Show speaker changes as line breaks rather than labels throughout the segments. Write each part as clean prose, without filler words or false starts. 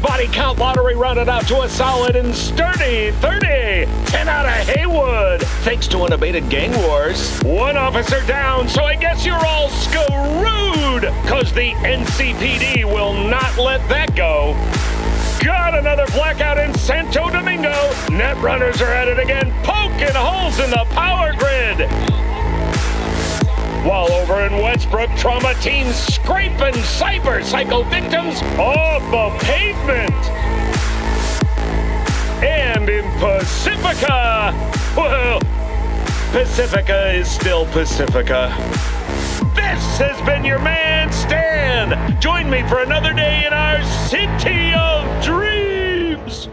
body count lottery rounded out to a solid and sturdy 30. 10 out of Haywood, thanks to unabated gang wars. One officer down, so I guess you're all screwed, cause the NCPD will not let that go. Got another blackout in Santo Domingo. Netrunners are at it again, poking holes in the power grid. While over in Westbrook, trauma teams scraping cyber-cycle victims off the pavement. And in Pacifica, well, Pacifica is still Pacifica. This has been your man, Stan. Join me for another day in our City of Dreams.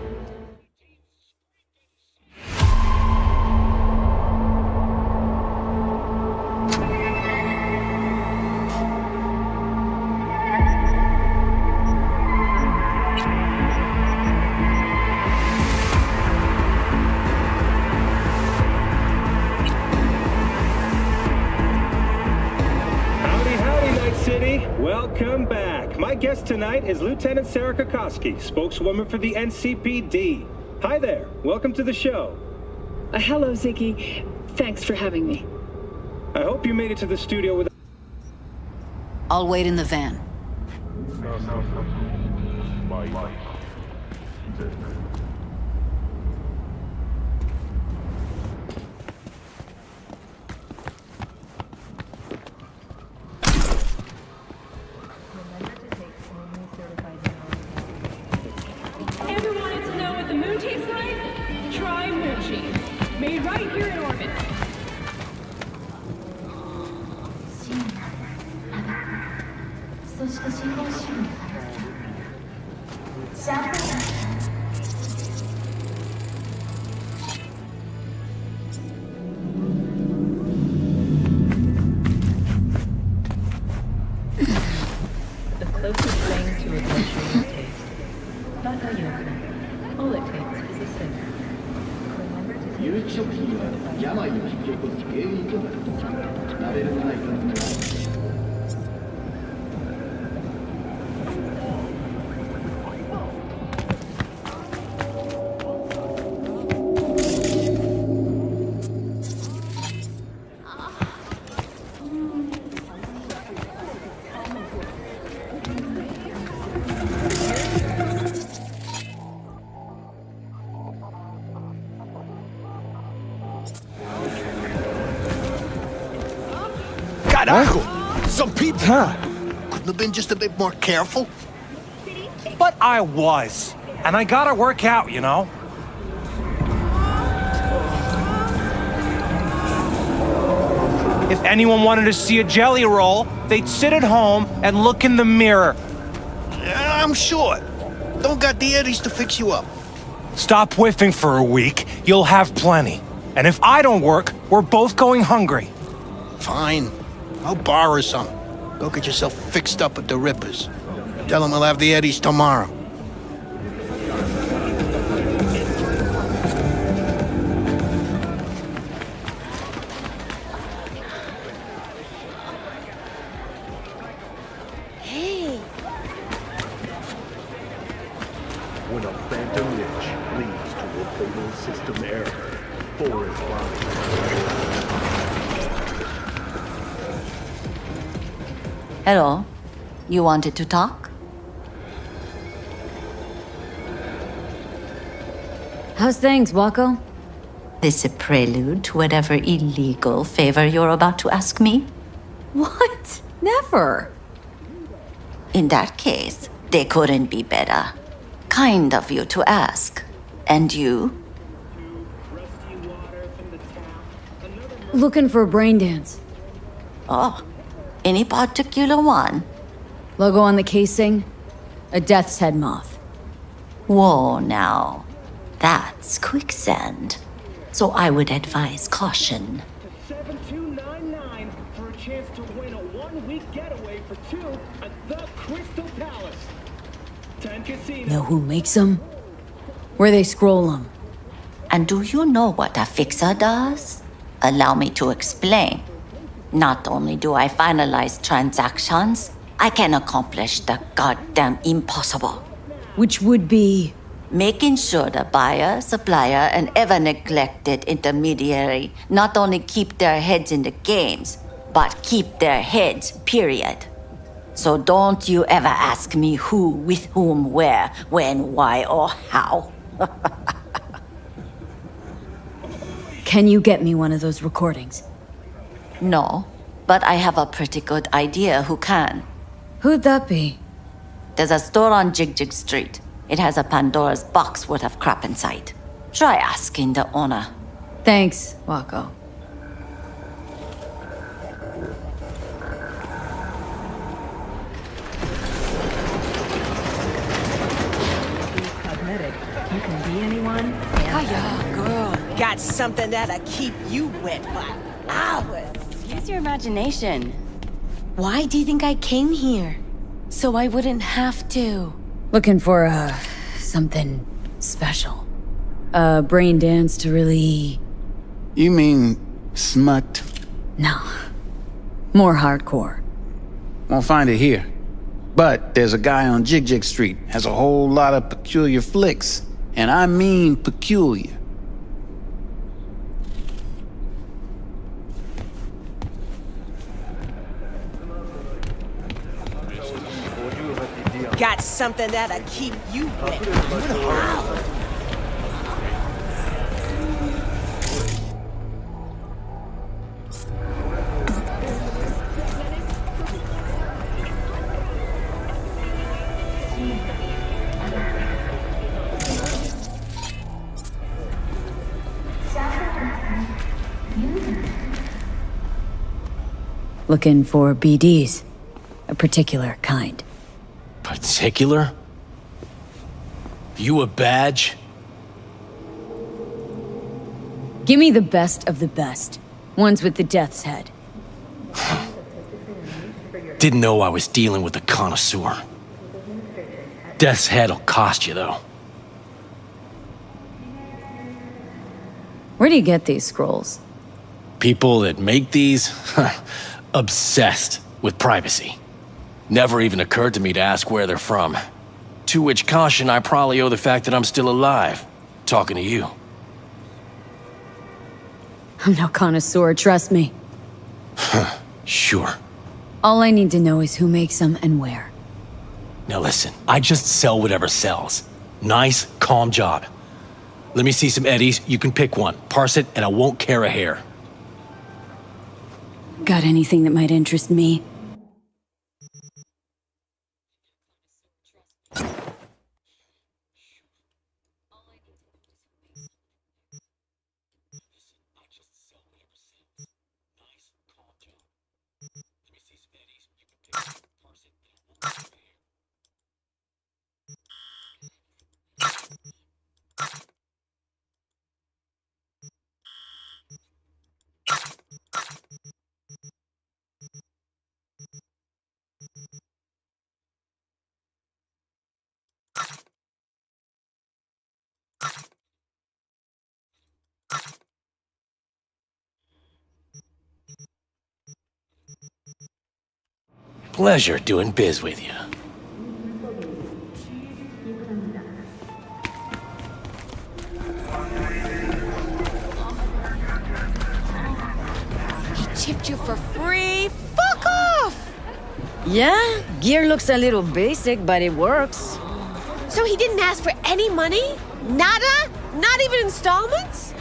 Welcome back. My guest tonight is Lieutenant Sarah Kokoski, spokeswoman for the NCPD. Hi there. Welcome to the show.
Hello, Ziggy. Thanks for having me.
I hope you made it to the studio with...
I'll wait in the van.
Ever wanted to know what the moon tastes like? Try moon cheese. Made right here in orbit.
The closest thing to a luxurious taste. Not how you open it. All it takes is a sip. Remember to take
有益食品は病を引き起こす原因となる。慣れるタイプの
Carajo! Some people couldn't have been just a bit more careful.
But I was. And I gotta work out, you know? If anyone wanted to see a jelly roll, they'd sit at home and look in the mirror.
Yeah, I'm sure. Don't got the eddies to fix you up.
Stop whiffing for a week, you'll have plenty. And if I don't work, we're both going hungry.
Fine. I'll borrow some. Go get yourself fixed up at the Rippers. Tell them I'll have the eddies tomorrow.
Hey.
When a phantom itch leads to a fatal system error, Forest Body.
Hello. You wanted to talk?
How's things, Wako?
This a prelude to whatever illegal favor you're about to ask me?
What? Never.
In that case, they couldn't be better. Kind of you to ask. And you?
Looking for a brain dance.
Oh, any particular one?
Logo on the casing? A death's head moth.
Whoa, now. That's quicksand. So I would advise caution.
7299 for a chance to win a one-week getaway for two at the Crystal Palace. 10 casinos.
Know who makes them? Where they scroll them.
And do you know what a fixer does? Allow me to explain. Not only do I finalize transactions, I can accomplish the goddamn impossible.
Which would be...
Making sure the buyer, supplier, and ever neglected intermediary not only keep their heads in the games, but keep their heads, period. So don't you ever ask me who, with whom, where, when, why, or how.
Can you get me one of those recordings?
No, but I have a pretty good idea who can.
Who'd that be?
There's a store on Jig Street. It has a Pandora's box worth of crap inside. Try asking the owner.
Thanks, Wako.
Cosmetic. You can be anyone. And
Girl, got something that'll keep you wet for hours.
Use your imagination. Why do you think I came here? So I wouldn't have to.
Looking for, something special. A brain dance to really...
You mean smut?
No. More hardcore.
Won't find it here. But there's a guy on Jig Street, has a whole lot of peculiar flicks. And I mean peculiar.
Got something that'll keep you wet for hours.
Looking for BDs. A particular kind.
Particular? You a badge?
Give me the best of the best. Ones with the death's head.
Didn't know I was dealing with a connoisseur. Death's head'll cost you, though.
Where do you get these scrolls?
People that make these, obsessed with privacy. Never even occurred to me to ask where they're from. To which caution I probably owe the fact that I'm still alive, talking to you.
I'm no connoisseur, trust me.
Sure.
All I need to know is who makes them and where.
Now listen, I just sell whatever sells. Nice, calm job. Let me see some eddies, you can pick one, parse it, and I won't care a hair.
Got anything that might interest me?
Pleasure doing biz with you.
He tipped you for free? Fuck off!
Yeah, gear looks a little basic, but it works.
So he didn't ask for any money? Nada? Not even installments?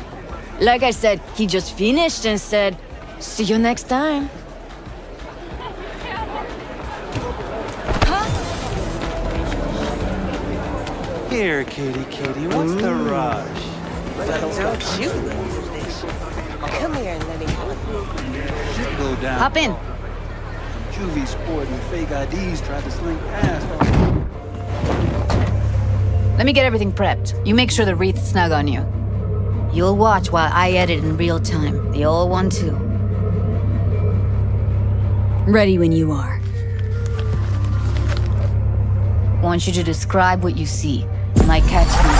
Like I said, he just finished and said, "See you next time."
Here, kitty, what's the rush?
Don't you lose this. Come here and let me help.
Go down.
Hop in.
Juvie sporting fake IDs tried to sling past.
Let me get everything prepped. You make sure the wreath's snug on you. You'll watch while I edit in real time. The old one, too. Ready when you are. Want you to describe what you see. Might catch me.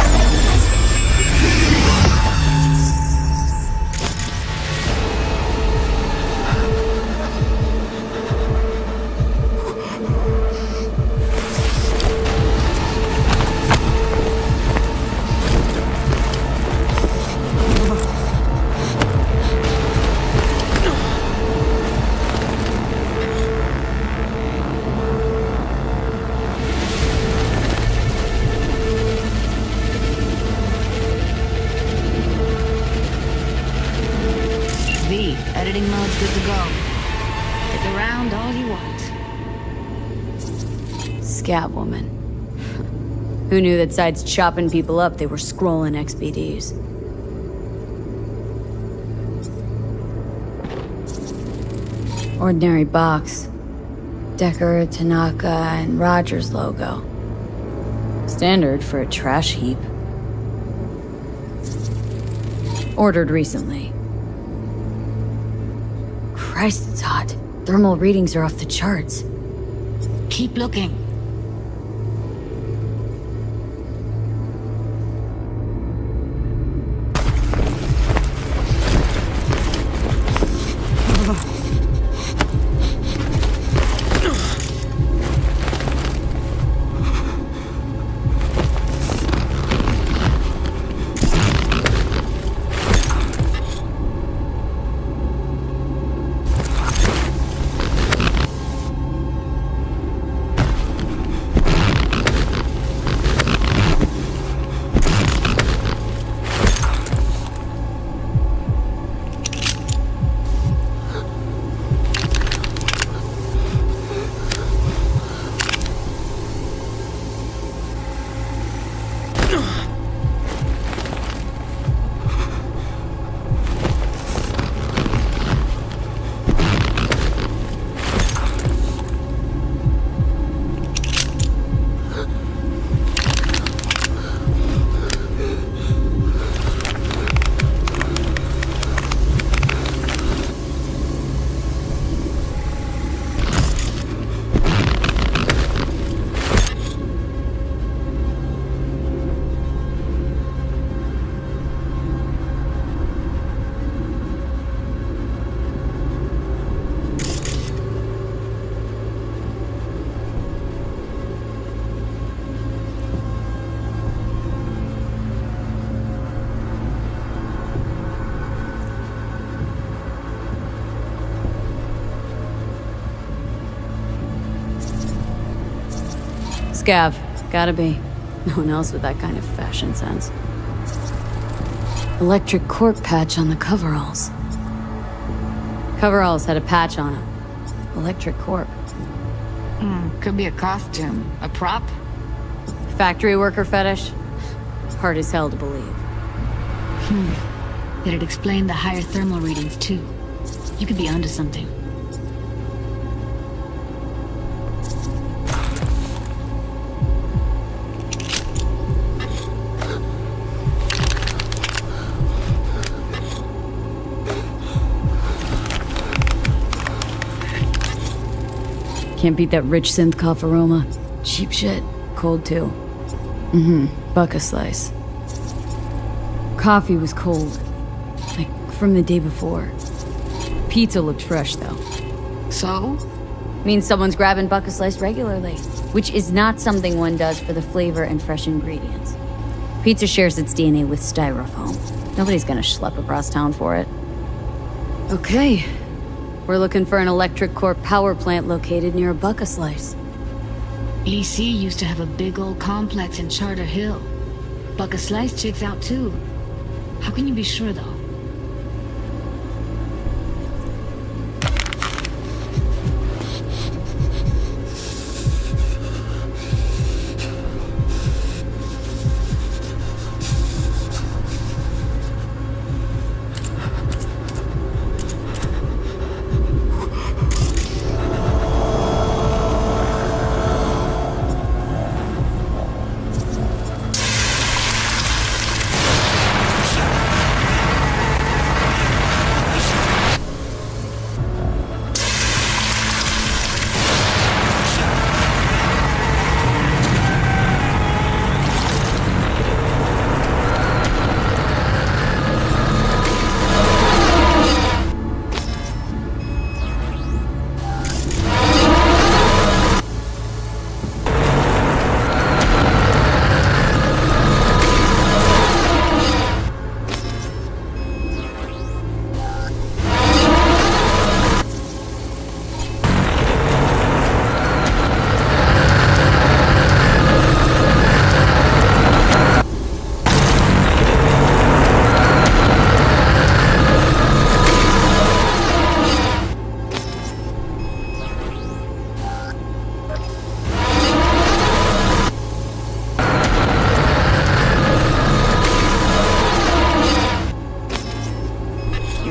Editing mode's good to go. Stick around all you want. Scab woman. Who knew that besides chopping people up, they were scrolling XBDs? Ordinary box. Decker, Tanaka, and Rogers logo. Standard for a trash heap. Ordered recently. Christ, it's hot. Thermal readings are off the charts. Keep looking. Scav. Gotta be. No one else with that kind of fashion sense. Electric cork patch on the coveralls. Coveralls had a patch on them. Electric cork.
Could be a costume. A prop?
Factory worker fetish? Hard as hell to believe.
Did it explain the higher thermal readings, too? You could be onto something.
Can't beat that rich synth cough aroma. Cheap shit. Cold, too. Buck a slice. Coffee was cold. Like, from the day before. Pizza looked fresh, though.
So?
Means someone's grabbing buck a slice regularly. Which is not something one does for the flavor and fresh ingredients. Pizza shares its DNA with styrofoam. Nobody's gonna schlep across town for it. Okay. We're looking for an electric corp power plant located near a buck a slice.
EC used to have a big old complex in Charter Hill. Buck a slice checks out too. How can you be sure though?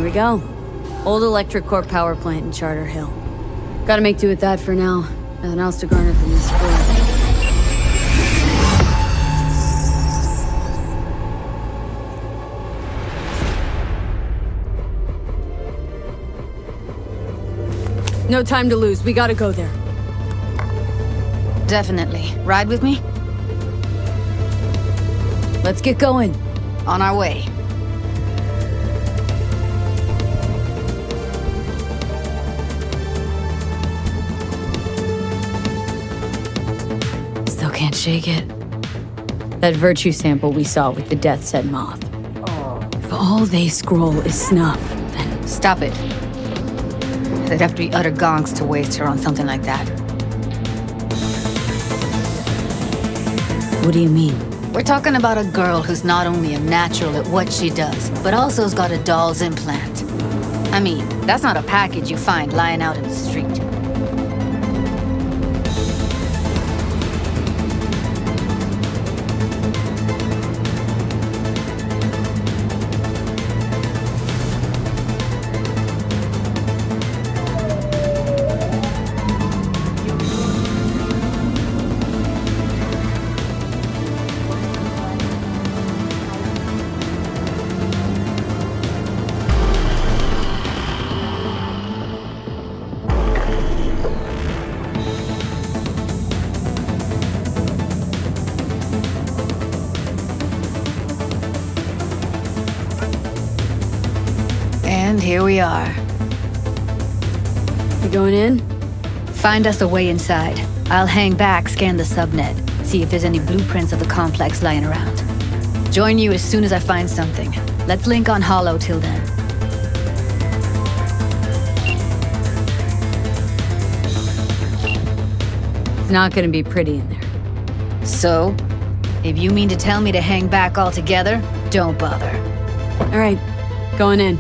we go. Old Electric Corp power plant in Charter Hill. Gotta make do with that for now. Nothing else to garner from this school. No time to lose. We gotta go there.
Definitely. Ride with me?
Let's get going.
On our way.
Still can't shake it. That virtue sample we saw with the Death's Head moth. If all they scroll is snuff, then...
Stop it. They'd have to be utter gonks to waste her on something like that.
What do you mean?
We're talking about a girl who's not only a natural at what she does, but also has got a doll's implant. I mean, that's not a package you find lying out in the street. And here we are.
You going in?
Find us a way inside. I'll hang back, scan the subnet, see if there's any blueprints of the complex lying around. Join you as soon as I find something. Let's link on Hollow till then.
It's not gonna be pretty in there.
So? If you mean to tell me to hang back altogether, don't bother.
All right, going in.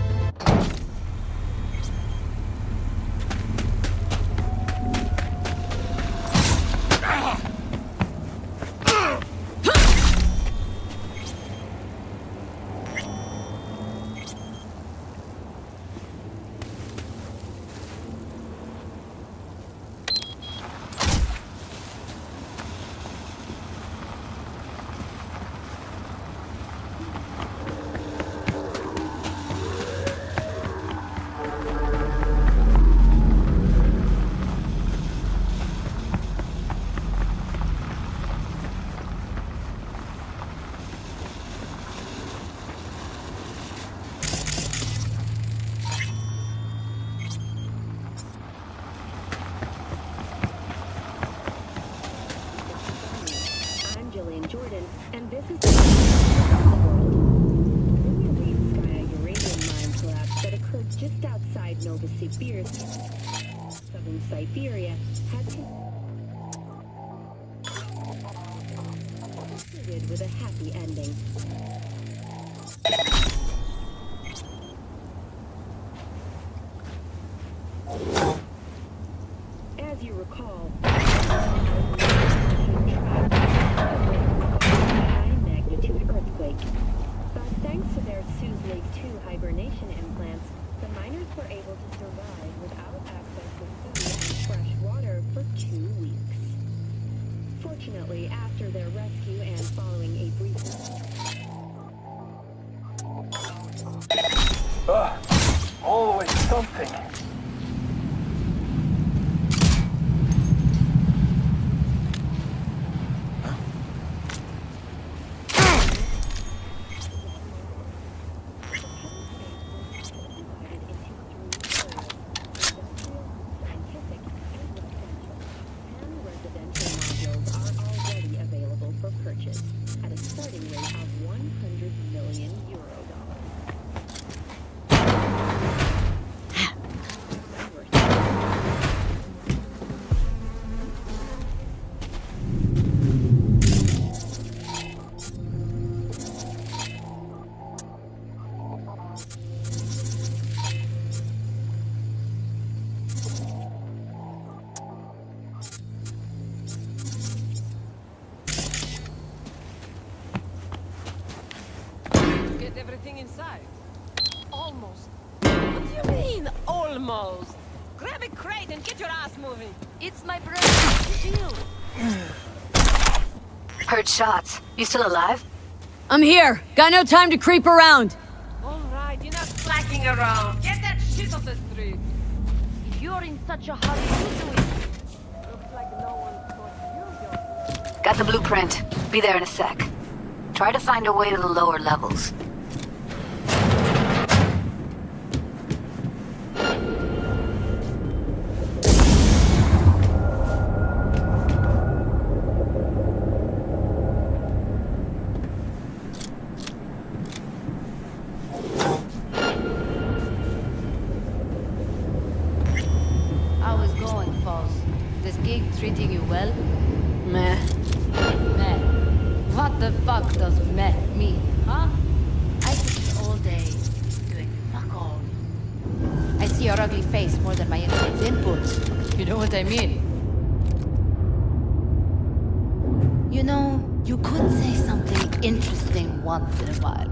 Jordan, and this is the world. The Sky uranium mine collapse that occurred just outside Novosibirsk, southern Siberia, had concluded with a happy ending. As you recall, earthquake. But thanks to their Suze Lake 2 hibernation implants, the miners were able to survive without access to food and fresh water for 2 weeks. Fortunately, after their rescue and following a brief...
Always something.
Everything inside. Almost. What do you mean, almost? Grab a crate and get your ass moving.
It's my brother. Chill.
Heard shots. You still alive?
I'm here. Got no time to creep around.
All right, you're not slacking around. Get that shit off the street.
If you're in such a hurry, you do it.
Looks like no one thought you.
Got the blueprint. Be there in a sec. Try to find a way to the lower levels.
How is going, Foz? This gig treating you well?
Meh.
Meh. What the fuck does meh mean, huh? I sit all day doing fuck all. I see your ugly face more than my inputs. You know what I mean? You know, you could say something interesting once in a while.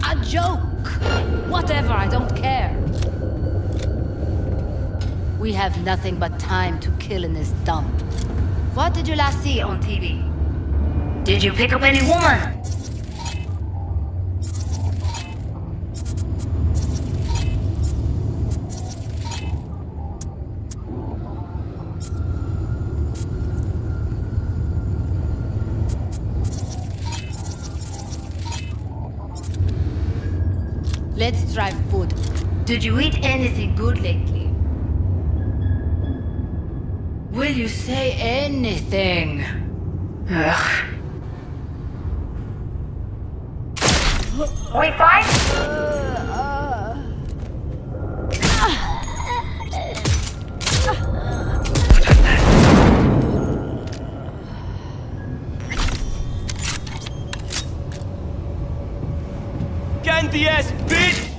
A joke! Whatever, I don't care. We have nothing but time to kill in this dump. What did you last see on TV? Did you pick up any woman? Let's try food. Did you eat anything good lately? Will you say anything? Ugh. We fight?
Candy ass bitch!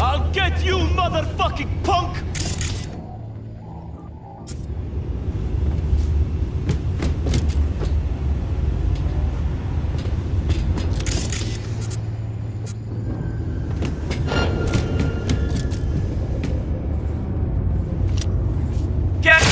I'll get you, motherfucking punk! Get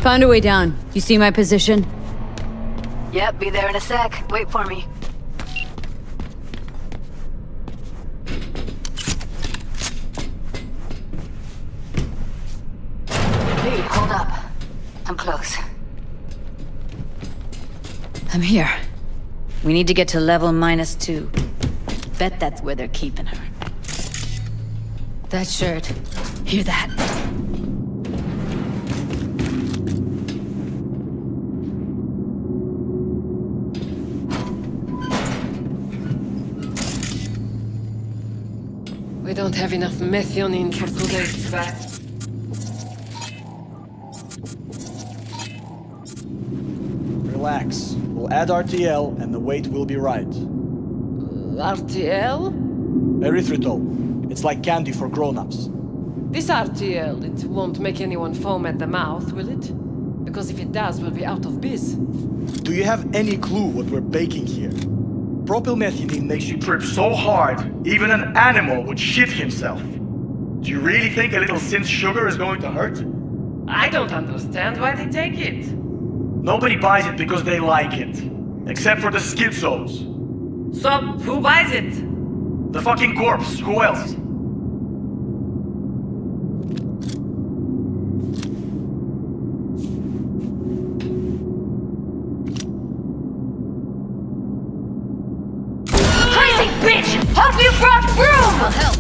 Found a way down. You see my position?
Yep, be there in a sec. Wait for me. Lee, hold up. I'm close. I'm here. We need to get to level -2. Bet that's where they're keeping her. That shirt. Hear that?
We don't have enough methionine for today's batch.
Relax. We'll add RTL and the weight will be right.
RTL?
Erythritol. It's like candy for grown-ups.
This RTL, it won't make anyone foam at the mouth, will it? Because if it does, we'll be out of biz.
Do you have any clue what we're baking here? Propylmethionine makes you trip so hard, even an animal would shit himself. Do you really think a little synth sugar is going to hurt?
I don't understand why they take it.
Nobody buys it because they like it. Except for the schizos.
So, who buys it?
The fucking corpse. Who else?
Crazy bitch! Hope you brought broom!
I'll help.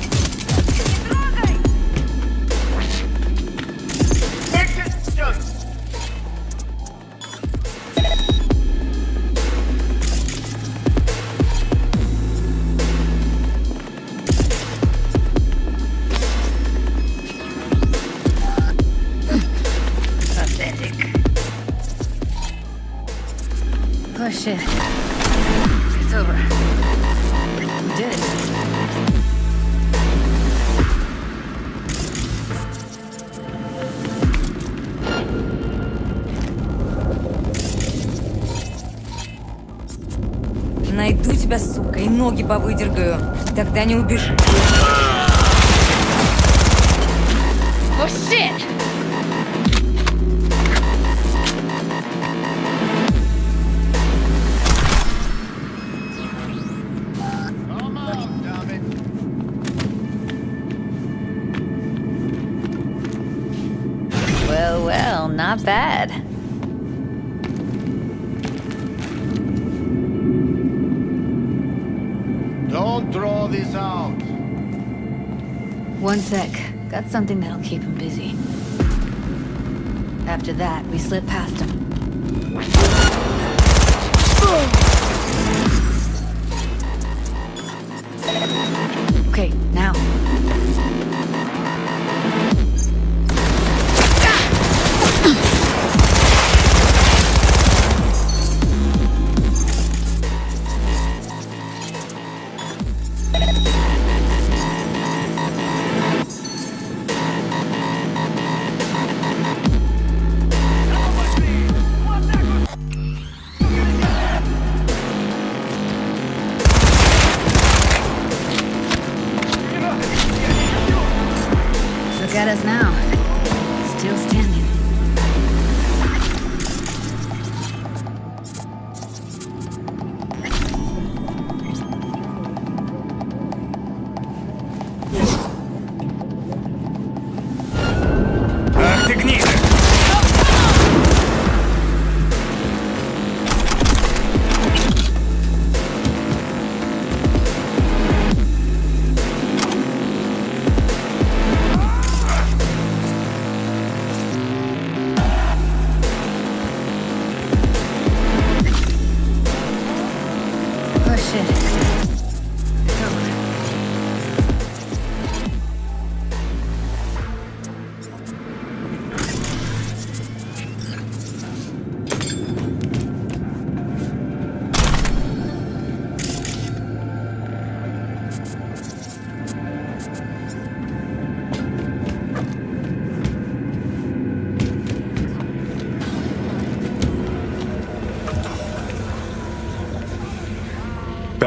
Oh shit. It's over. We did it.
Найду тебя, сука, и ноги повыдергаю. Тогда не убежишь.
Oh shit!
Well, not bad.
Don't draw this out.
One sec. Got something that'll keep him busy. After that, we slip past him. Okay, now. Look at us now. Still standing.
Ах ты гнида!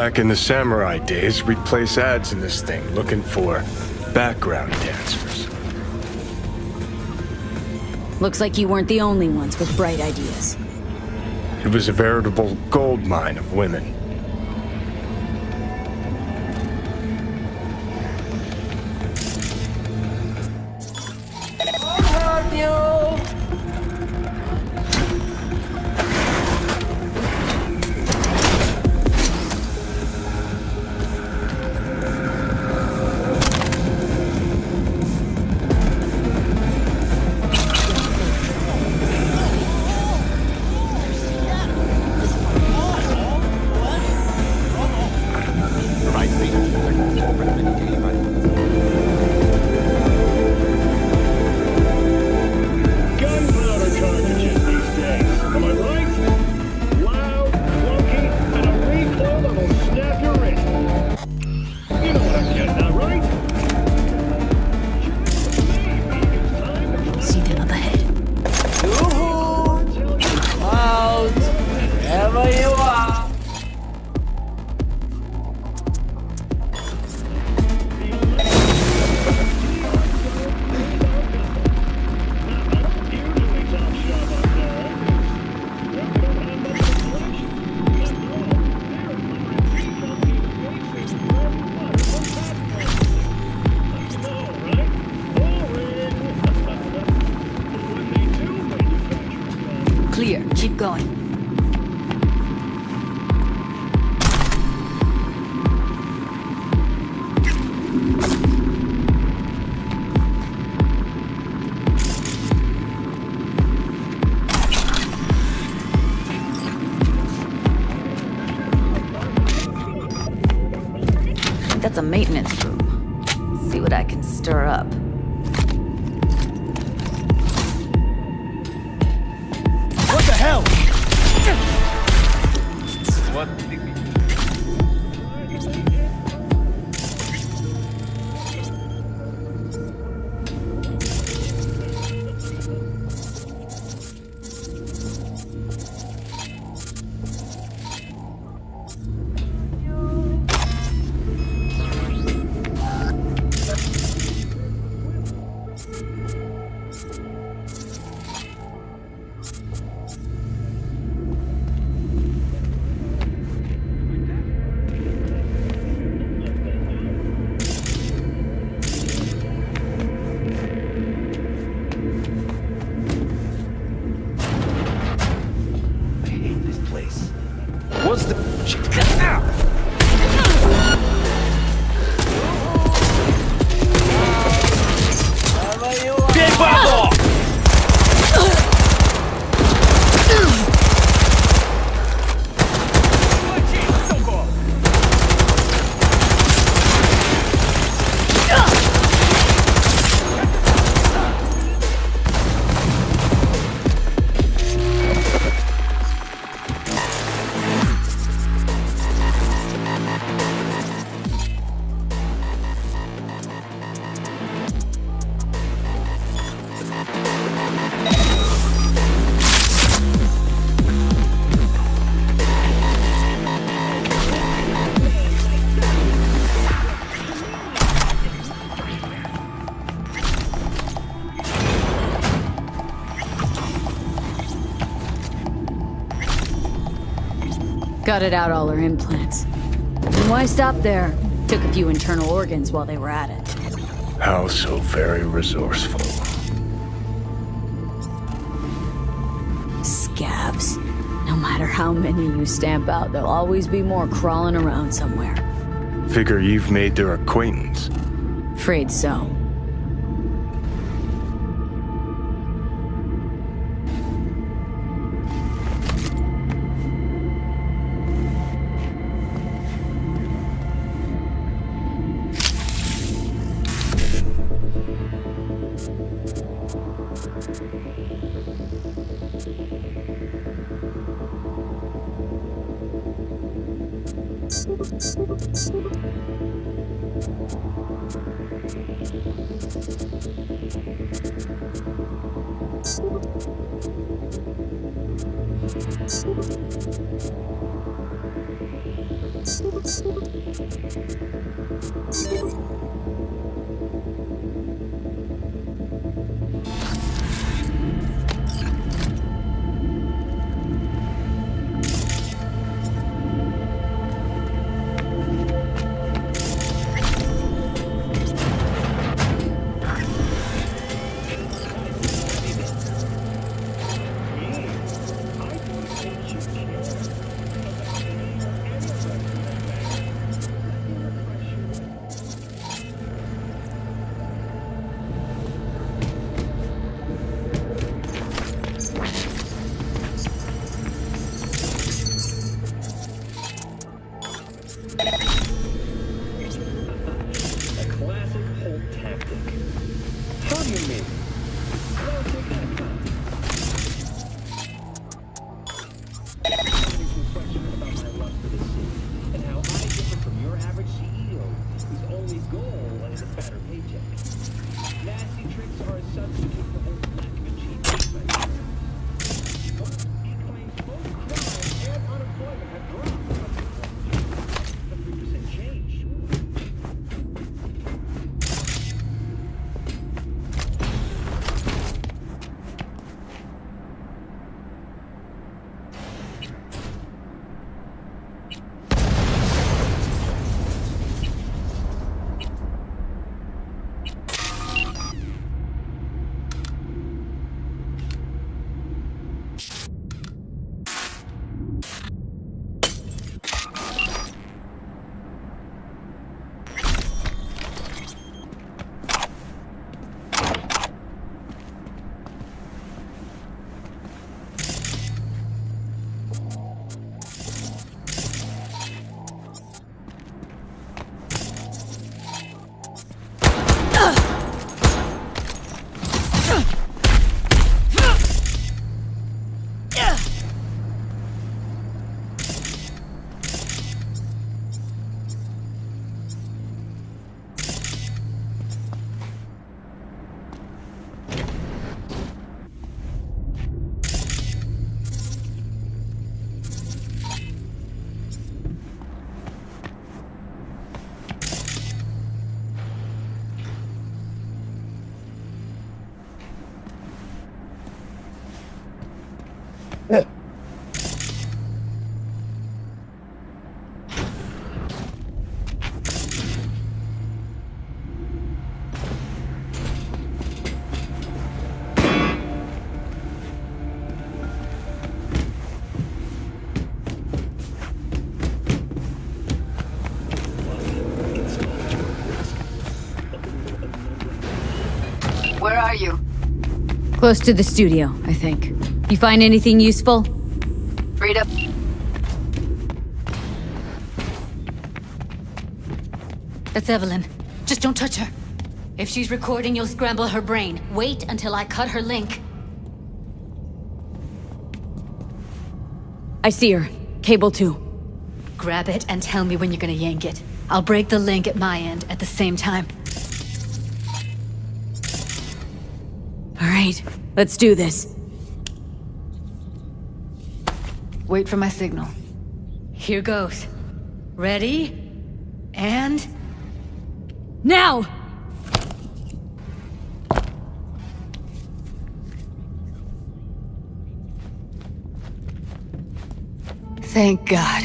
Back in the samurai days, we'd place ads in this thing looking for background dancers.
Looks like you weren't the only ones with bright ideas.
It was a veritable gold mine of women.
Love you.
Gunpowder cartridges these days. Am I right? Loud, clunky, and a recoil that'll snap your wrist. You know what I'm getting at, right?
See them up ahead.
Out. Wherever you are.
Clear. Keep going. That's a maintenance room. See what I can stir up.
What the hell? What? What's the... Big bubble!
Gutted out all her implants. And why stop there? Took a few internal organs while they were at it.
How so very resourceful.
Scabs. No matter how many you stamp out, there'll always be more crawling around somewhere.
Figure you've made their acquaintance.
Afraid so.
What do you mean? Well, take that account. Some questions about my love for the city and how I differ from your average CEO whose only goal is a fatter paycheck. Nasty tricks are a substitute for old lack of achievement. He claims both crime and unemployment have dropped. A 3% change, sure.
Where are you? Close to the studio, I think. You find anything useful? Read up.
That's Evelyn. Just don't touch her. If she's recording, you'll scramble her brain. Wait until I cut her link.
I see her. Cable 2.
Grab it and tell me when you're gonna yank it. I'll break the link at my end at the same time.
All right, let's do this.
Wait for my signal. Here goes. Ready? And...
now!
Thank God.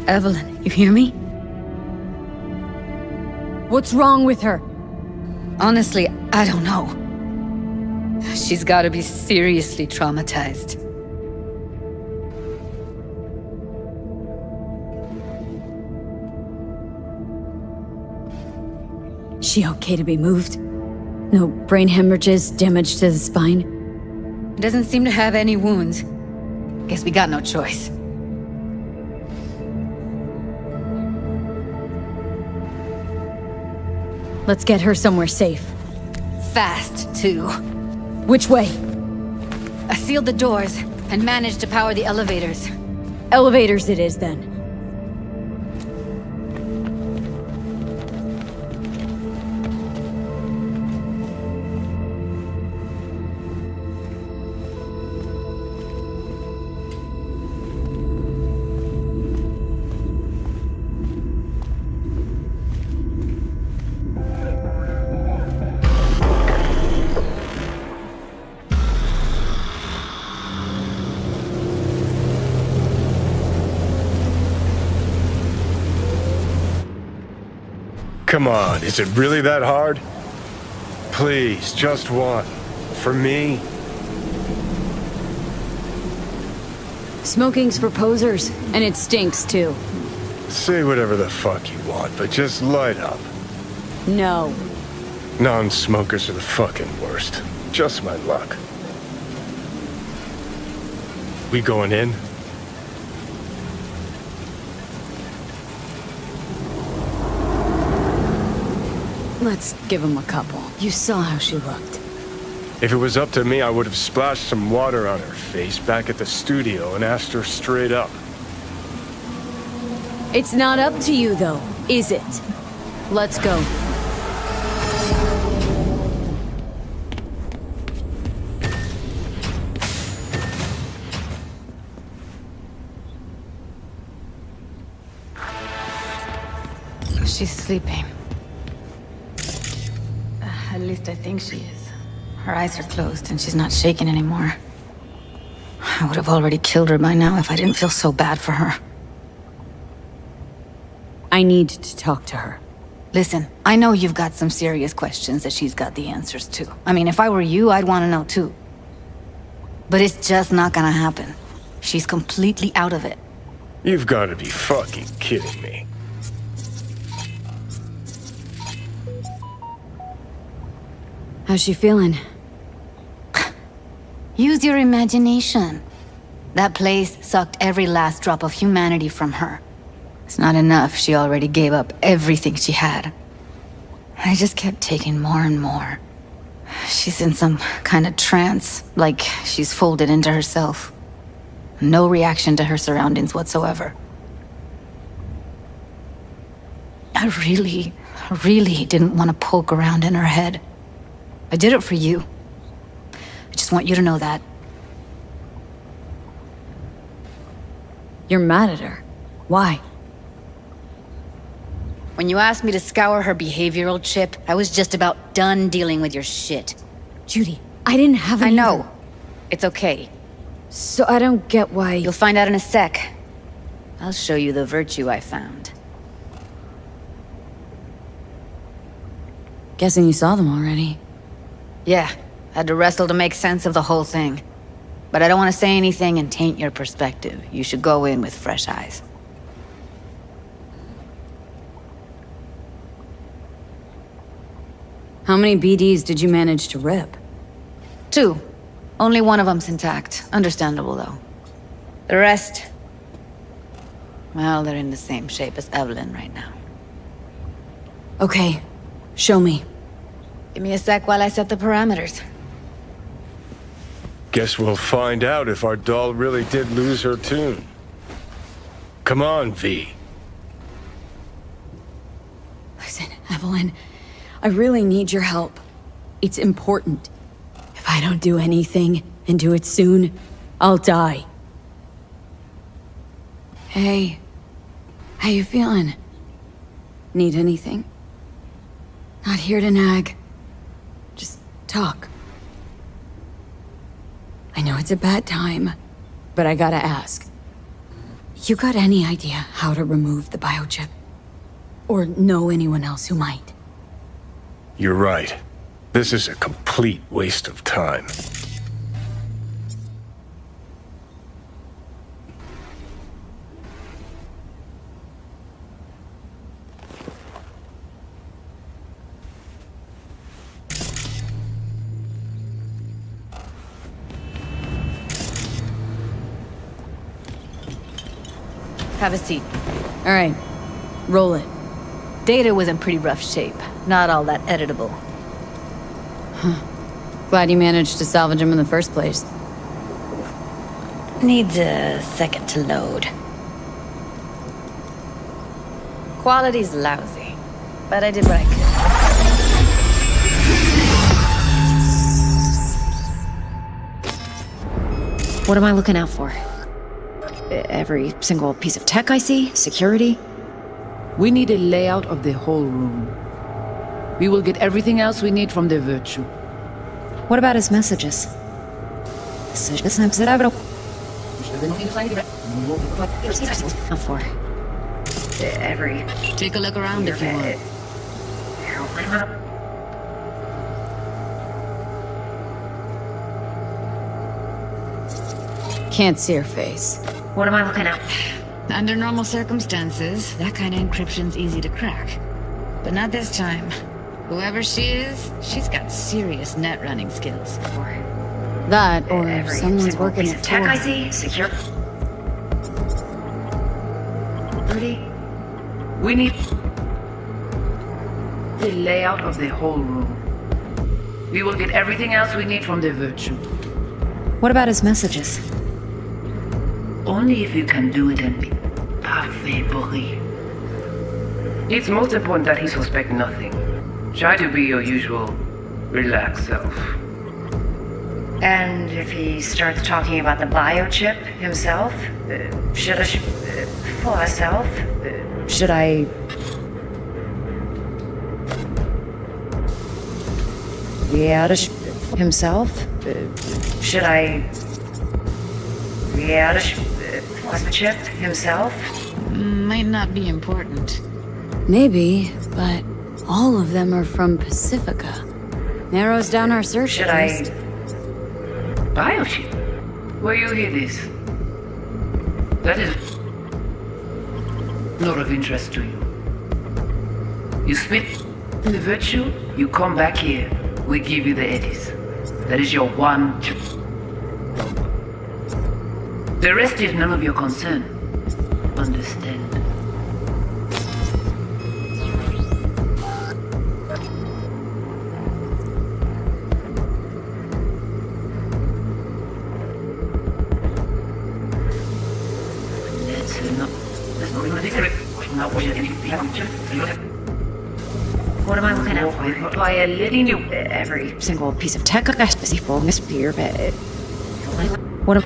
Evelyn, you hear me?
What's wrong with her?
Honestly, I don't know. She's gotta be seriously traumatized.
She okay to be moved? No brain hemorrhages, damage to the spine?
Doesn't seem to have any wounds. Guess we got no choice.
Let's get her somewhere safe.
Fast, too.
Which way?
I sealed the doors and managed to power the elevators.
Elevators it is, then.
Come on, is it really that hard? Please, just one. For me?
Smoking's for posers, and it stinks too.
Say whatever the fuck you want, but just light up.
No.
Non-smokers are the fucking worst. Just my luck. We going in?
Let's give him a couple. You saw how she looked.
If it was up to me, I would have splashed some water on her face back at the studio and asked her straight up.
It's not up to you, though, is it? Let's go.
She's sleeping. At least I think she is. Her eyes are closed and she's not shaking anymore. I would have already killed her by now if I didn't feel so bad for her.
I need to talk to her.
Listen, I know you've got some serious questions that she's got the answers to. I mean, if I were you, I'd want to know too. But it's just not gonna happen. She's completely out of it.
You've got to be fucking kidding me.
How's she feeling?
Use your imagination. That place sucked every last drop of humanity from her. It's not enough, she already gave up everything she had. I just kept taking more and more. She's in some kind of trance, like she's folded into herself. No reaction to her surroundings whatsoever. I really didn't want to poke around in her head. I did it for you. I just want you to know that.
You're mad at her. Why?
When you asked me to scour her behavioral chip, I was just about done dealing with your shit.
Judy, I didn't have any...
I know. It's okay.
So I don't get why...
You'll find out in a sec. I'll show you the virtue I found.
Guessing you saw them already.
Yeah, had to wrestle to make sense of the whole thing. But I don't want to say anything and taint your perspective. You should go in with fresh eyes.
How many BDs did you manage to rip?
2. Only one of them's intact. Understandable, though. The rest... well, they're in the same shape as Evelyn right now.
Okay, show me.
Give me a sec while I set the parameters.
Guess we'll find out if our doll really did lose her tune. Come on, V.
Listen, Evelyn, I really need your help. It's important. If I don't do anything, and do it soon, I'll die. Hey, how you feeling? Need anything? Not here to nag. Just talk. I know it's a bad time, but I gotta ask. You got any idea how to remove the biochip? Or know anyone else who might?
You're right. This is a complete waste of time.
Have a seat.
All right, roll it.
Data was in pretty rough shape. Not all that editable.
Huh. Glad you managed to salvage him in the first place.
Needs a second to load. Quality's lousy, but I did what I could.
What am I looking out for? Every single piece of tech I see? Security?
We need a layout of the whole room. We will get everything else we need from the virtue.
What about his messages? Out for every...
Take a look around if you want.
Can't see her face.
What am I looking at?
Under normal circumstances, that kind of encryption's easy to crack. But not this time. Whoever she is, she's got serious net running skills.
That, or someone's working at
tech I see, secure. We need...
need a layout of the whole room. We will get everything else we need from the virtue.
What about his messages?
Only if you can do it and be parfait, Boris. It's most important that he suspect nothing. Try to be your usual relaxed self.
And if he starts talking about the biochip himself, should I himself? Should I chip himself?
Might not be important.
Maybe, but all of them are from Pacifica. Narrows down our search
Should
list.
Biochip? Where you hear this? That is not of interest to you. You spit in the virtue, you come back here, we give you the eddies. That is your one job. The rest is none of your concern. Understand?
What am I looking out for? By letting you
Every single piece of tech I see for Miss Beer. What am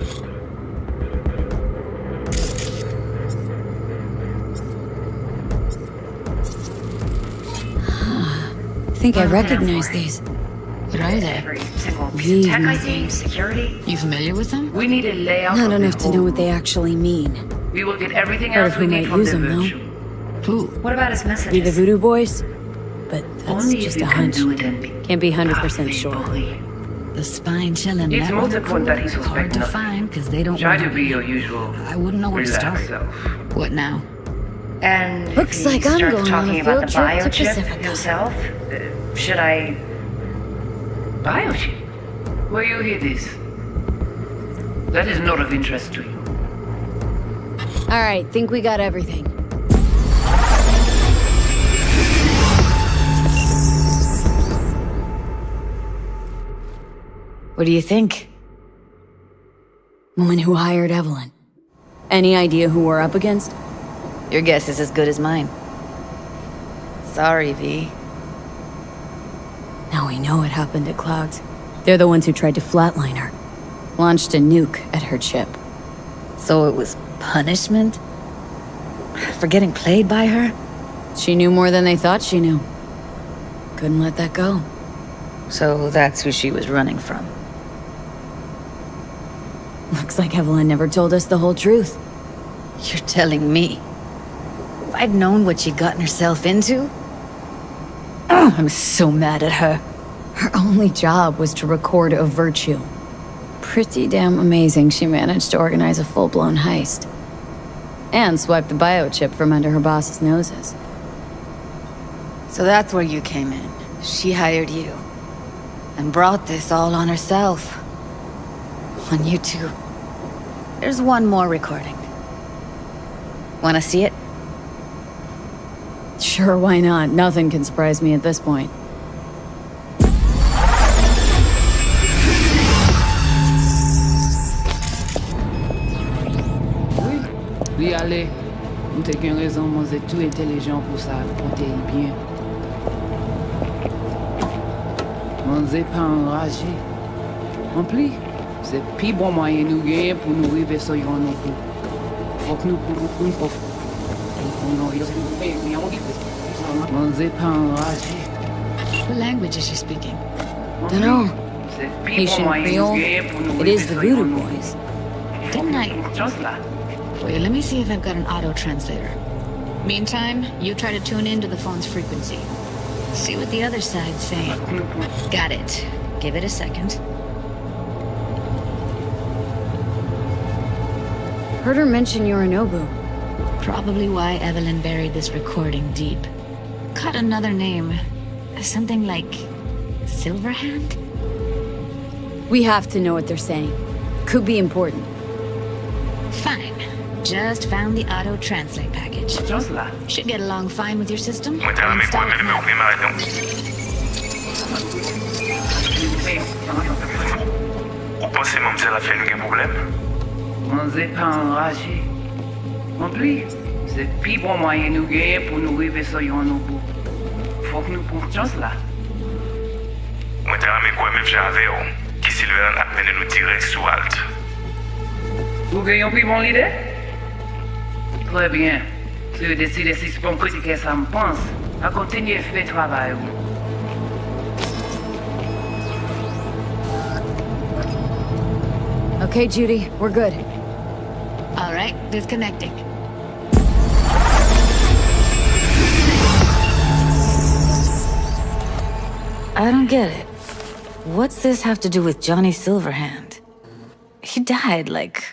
I think I recognize these.
What are they?
every single piece
These
of tech I see?
things.
Security?
You familiar with them?
We need a layout
Not
of
enough
the
to
whole
know what they
room.
actually mean.
We will get everything
Heard
else
of
we
who
need
might
from
use
the
them, though.
virtue.
Who?
What about his messages?
Be the voodoo boys? But that's
Only if
just
you
a
can
hunch.
do it and be
Can't be 100%
parfait,
sure.
Boris.
The spine chilling.
It's most important that he
Hard
suspect
to
nothing.
find because they don't
Try
wanna
to be your usual
I wouldn't know where to
relaxed
start.
self.
What now?
And
Looks
if he
like I'm
starts
going on
talking
a
about
field
the
trip to
biochip
Pacifica.
himself, should I?
Biochip? Where you hear this? That is not of interest to you.
Alright, think we got everything.
What do you think?
Woman who hired Evelyn. Any idea who we're up against?
Your guess is as good as mine. Sorry, V.
Now we know what happened at Clouds. They're the ones who tried to flatline her. Launched a nuke at her chip.
So it was punishment? For getting played by her?
She knew more than they thought she knew. Couldn't let that go.
So that's who she was running from.
Looks like Evelyn never told us the whole truth.
You're telling me? If I'd known what she'd gotten herself into? Oh, I'm so mad at her.
Her only job was to record a virtue. Pretty damn amazing she managed to organize a full-blown heist. And swipe the biochip from under her boss's noses.
So that's where you came in. She hired you. And brought this all on herself. On you two. There's one more recording. Wanna see it?
Sure, why not? Nothing can surprise me at this point.
Oui, allez. Nous t'ai qu'une raison, moi, c'est tout intelligent pour ça. On t'est bien. On n'est pas enragé. En plus, c'est plus bon moyen nous gagner pour nous arriver sur yon non plus. Faut que nous pouvons on n'est pas enragé.
What language is she speaking?
Dunno. Haitian Creole? It is the Voodoo Boys.
Didn't I? Wait, let me see if I've got an auto-translator. Meantime, you try to tune into the phone's frequency. See what the other side's saying. Got it. Give it a second.
Heard her mention Yorinobu.
Probably why Evelyn buried this recording deep. Caught another name. Something like... Silverhand?
We have to know what they're saying. Could be important.
Fine.
just found the auto-translate package.
Just là.
Should get along fine with your system.
Mwen te rame pou
Install
eme
it
leve
now.
ou prema nou. Ou pense mwen mse la fè nou gen problem?
On zè pa enragé. En plus, c'est pi bon moyen nous gagner pour nous river sur yon nou bout. Faut que nous prenions chance là.
Mwen te rame kwa mèv jave yo, ki Silveran ap mene nou direk sou alt.
Vous gagnez pris mon idée? Très bien. Si vous décidez si c'est pour me critiquer ça me pense, à continuer à faire le travail.
Okay, Judy, we're good.
All right, disconnecting.
I don't get it. What's this have to do with Johnny Silverhand? He died, like,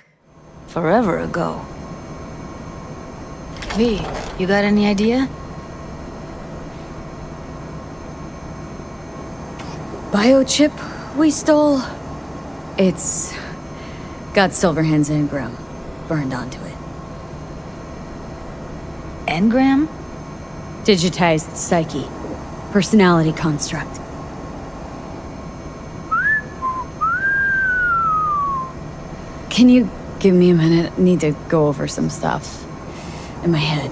forever ago. V, you got any idea?
Biochip we stole? It's got Silverhand's engram burned onto it.
Engram?
Digitized psyche. Personality construct. Can you give me a minute? I need to go over some stuff in my head.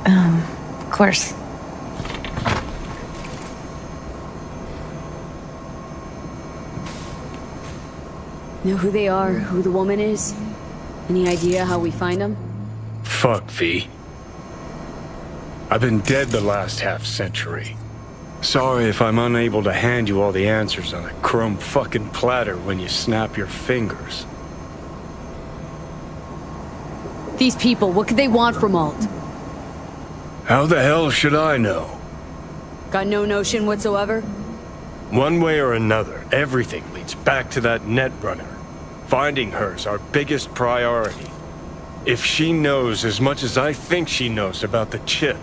Of course.
Know who they are, who the woman is? Any idea how we find them?
Fuck, V. I've been dead the last half-century. Sorry if I'm unable to hand you all the answers on a chrome fucking platter when you snap your fingers.
These people, what could they want from Alt?
How the hell should I know?
Got no notion whatsoever?
One way or another, everything leads back to that netrunner. Finding her's our biggest priority. If she knows as much as I think she knows about the chip,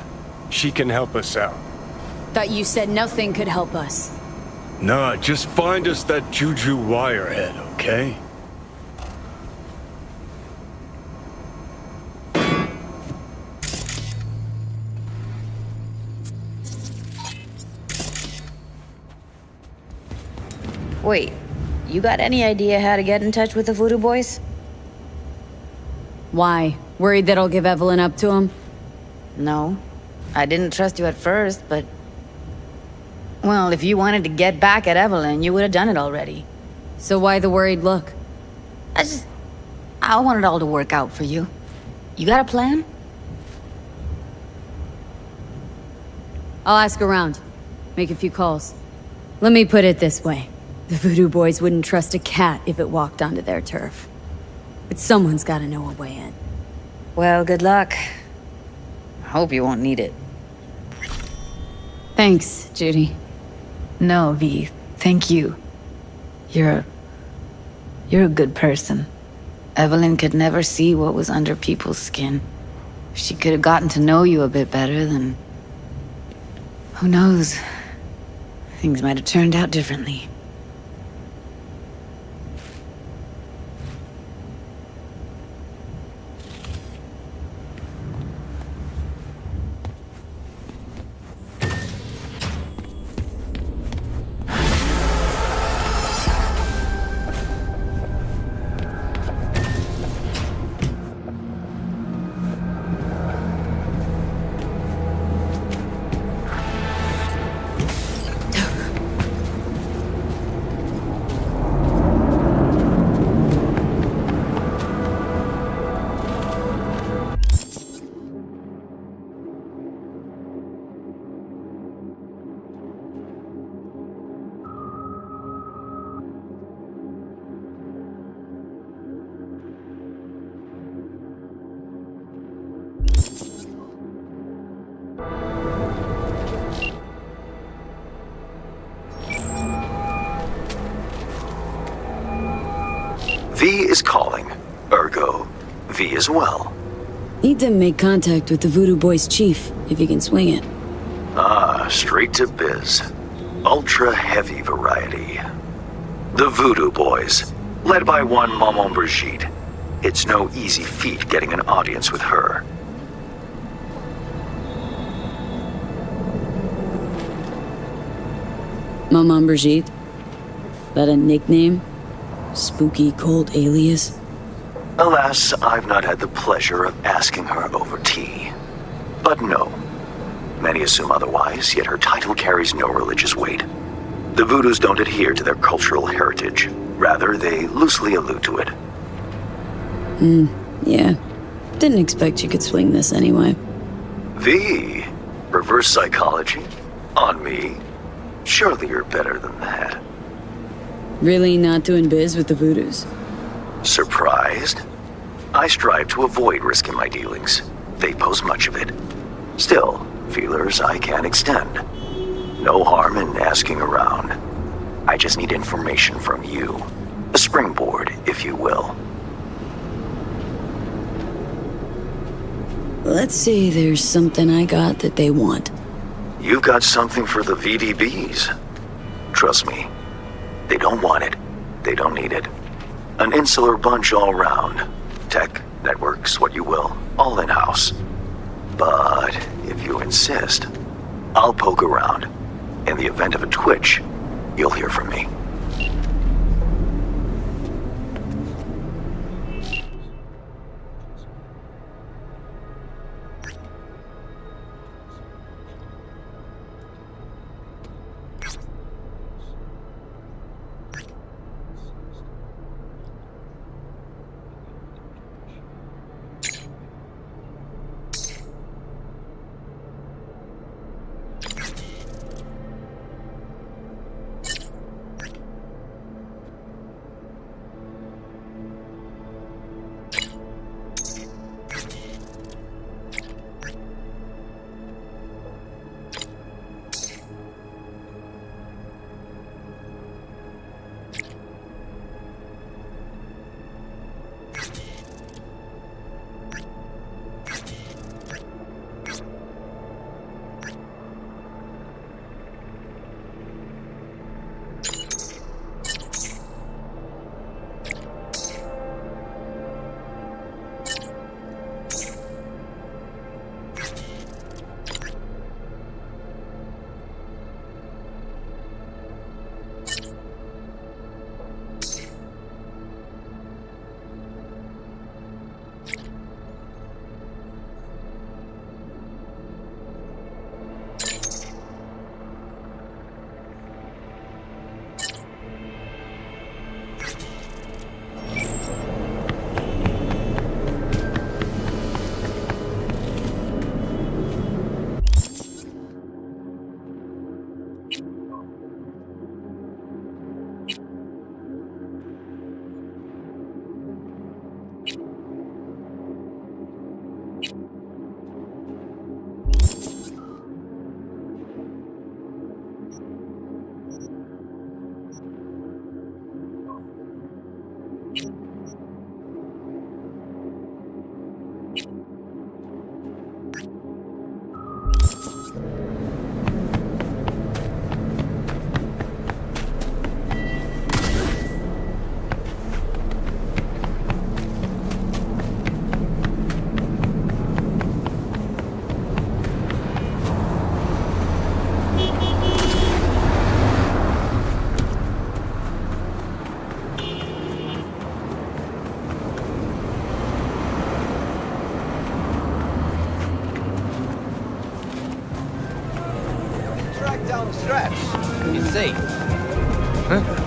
she can help us out.
Thought you said nothing could help us.
Nah, just find us that Juju wirehead, okay?
Wait, you got any idea how to get in touch with the Voodoo Boys?
Why? Worried that I'll give Evelyn up to him?
No. I didn't trust you at first, but... Well, if you wanted to get back at Evelyn, you would have done it already.
So why the worried look?
I want it all to work out for you. You got a plan?
I'll ask around. Make a few calls. Let me put it this way. The Voodoo Boys wouldn't trust a cat if it walked onto their turf. But someone's gotta know a way in.
Well, good luck. Hope you won't need it.
Thanks, Judy.
No, V. Thank you. You're a good person. Evelyn could never see what was under people's skin. If she could have gotten to know you a bit better, then... Who knows? Things might have turned out differently.
V is calling. Ergo, V as well.
Need to make contact with the Voodoo Boys chief, if you can swing it.
Ah, straight to biz. Ultra heavy variety. The Voodoo Boys, led by one Maman Brigitte. It's no easy feat getting an audience with her.
Maman Brigitte? That a nickname? Spooky cult alias?
Alas, I've not had the pleasure of asking her over tea. But no. Many assume otherwise, yet her title carries no religious weight. The Voodoos don't adhere to their cultural heritage. Rather, they loosely allude to it.
Yeah. Didn't expect you could swing this anyway.
V? Reverse psychology? On me? Surely you're better than that.
Really not doing biz with the Voodoos?
Surprised? I strive to avoid risking my dealings. They pose much of it. Still, feelers I can extend. No harm in asking around. I just need information from you. A springboard, if you will.
Let's say there's something I got that they want.
You've got something for the VDBs. Trust me, they don't want it. They don't need it. An insular bunch all round. Tech, networks, what you will, all in-house. But if you insist, I'll poke around. In the event of a twitch, you'll hear from me.
Down the stretch. It's safe. Huh?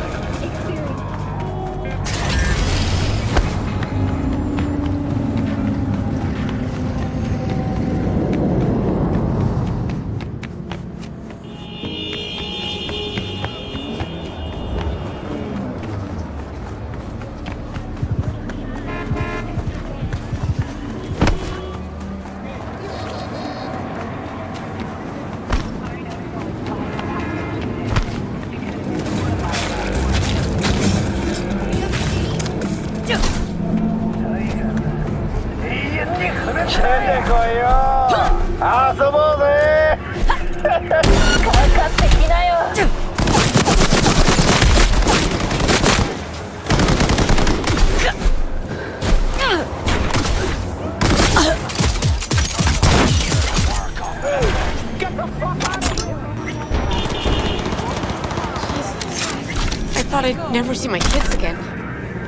thought I'd never see my kids again.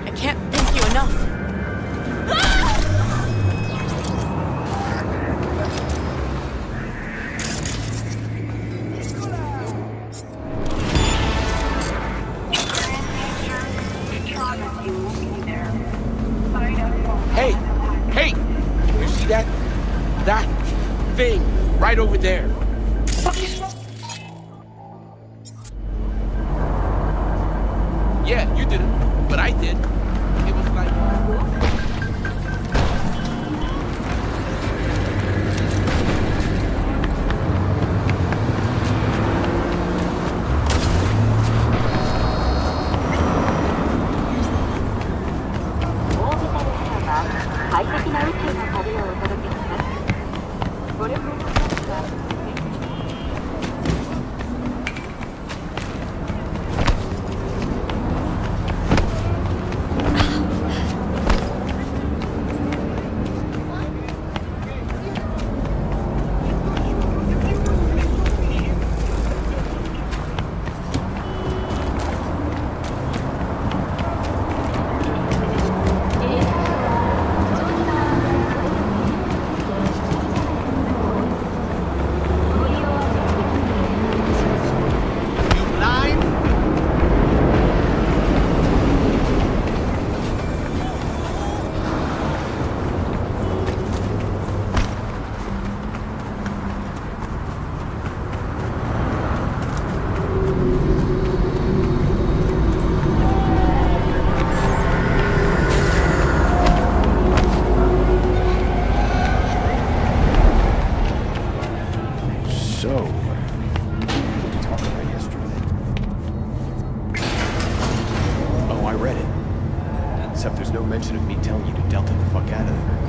I can't thank you enough.
Hey! Hey! You see that? That thing right over there. Yeah, you didn't, but I did. It was like...
mention of me telling you to delta the fuck out of there.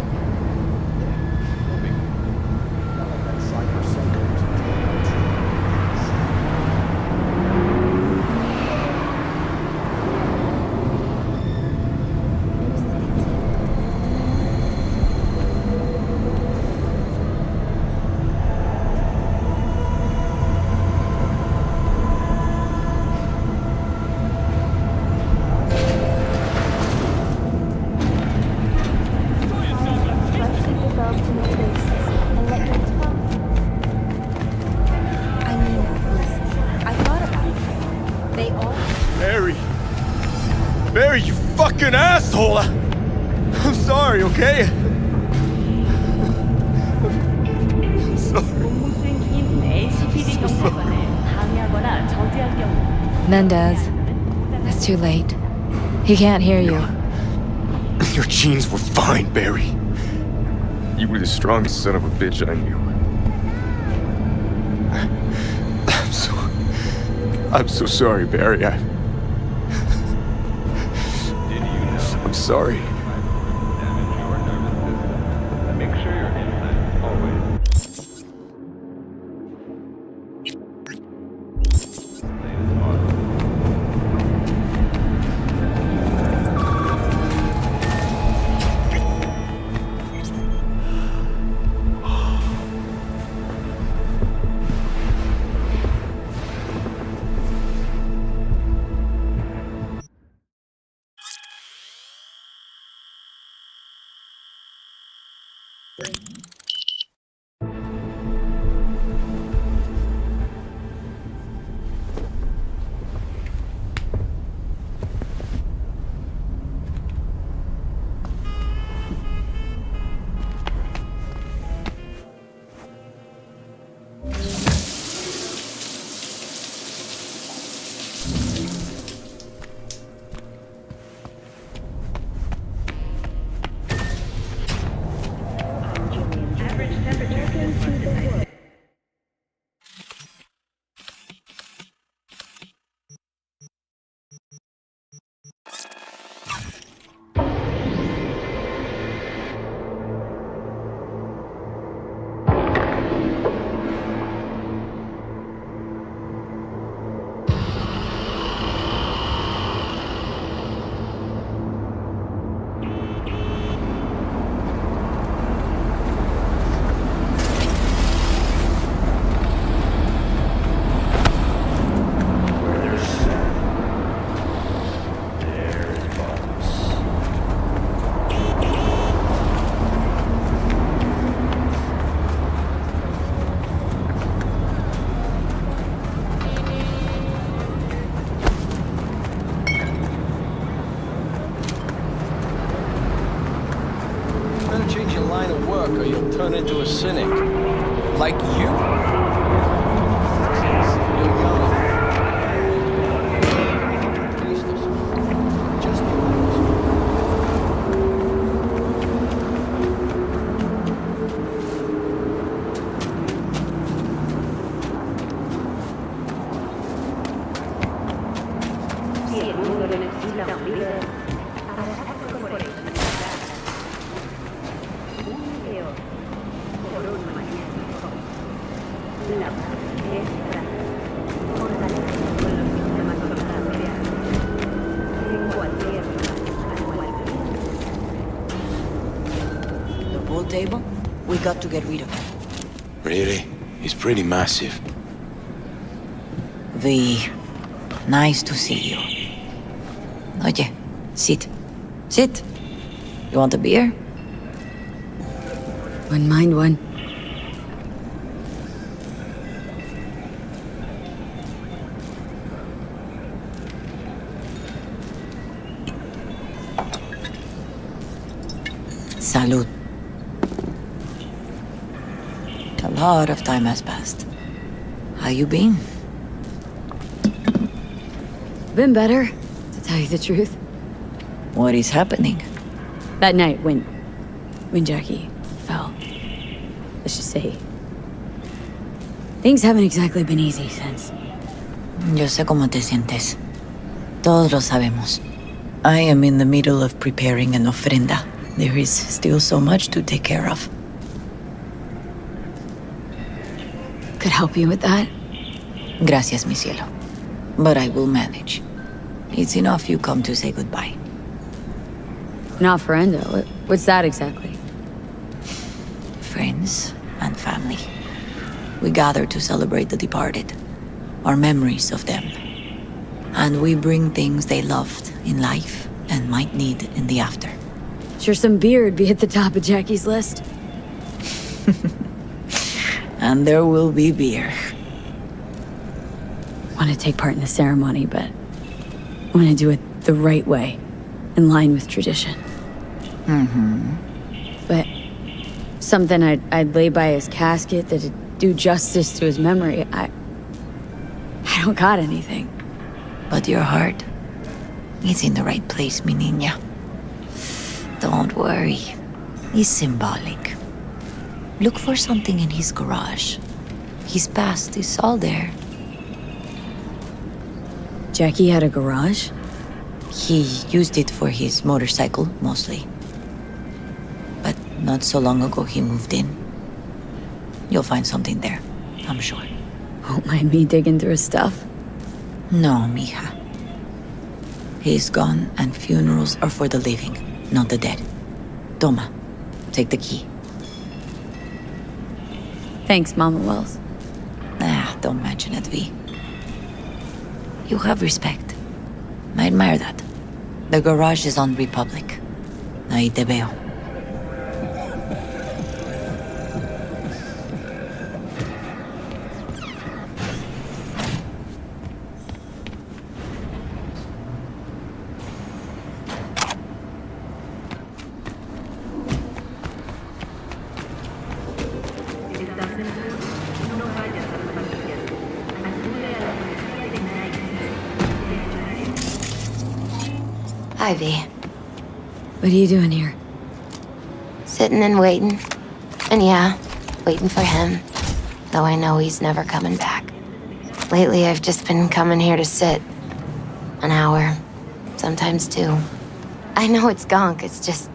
Barry, you fucking asshole! I'm sorry, okay? I'm sorry.
Mendez, it's too late. He can't hear you.
Your genes were fine, Barry. You were the strongest son of a bitch I knew. I'm so sorry, Barry. I'm sorry.
Make sure you're inside always.
line of work or you'll turn into a cynic. Like you. You're young.
The pool table? We got to get rid of it.
Really? It's pretty massive.
V, nice to see you. Oye, sit. Sit. You want a beer?
Wouldn't mind one.
Salud. A lot of time has passed. How you been?
Been better, to tell you the truth.
What is happening?
That night when Jackie fell. Let's just say, things haven't exactly been easy since.
Yo sé cómo te sientes. Todos lo sabemos. I am in the middle of preparing an ofrenda. There is still so much to take care of.
Could help you with that?
Gracias, mi cielo. But I will manage. It's enough you come to say goodbye.
An ofrenda? What's that exactly?
Friends and family. We gather to celebrate the departed, our memories of them. And we bring things they loved in life and might need in the after.
Sure some beer would be at the top of Jackie's list.
And there will be beer.
Want to take part in the ceremony, but I want to do it the right way, in line with tradition. But something I'd lay by his casket that'd do justice to his memory. I don't got anything.
But your heart is in the right place, mi niña. Don't worry. It's symbolic. Look for something in his garage. His past is all there.
Jackie had a garage?
He used it for his motorcycle, mostly. But not so long ago he moved in. You'll find something there, I'm sure.
Won't mind me digging through his stuff?
No, mija. He's gone and funerals are for the living, not the dead. Toma, take the key.
Thanks, Mama Wells.
Don't mention it, V. You have respect. I admire that. The garage is on Republic. Ahí te veo.
Hi, V.
What are you doing here?
Sitting and waiting. And yeah, waiting for him. Though I know he's never coming back. Lately, I've just been coming here to sit. An hour. Sometimes two. I know it's gunk, it's just...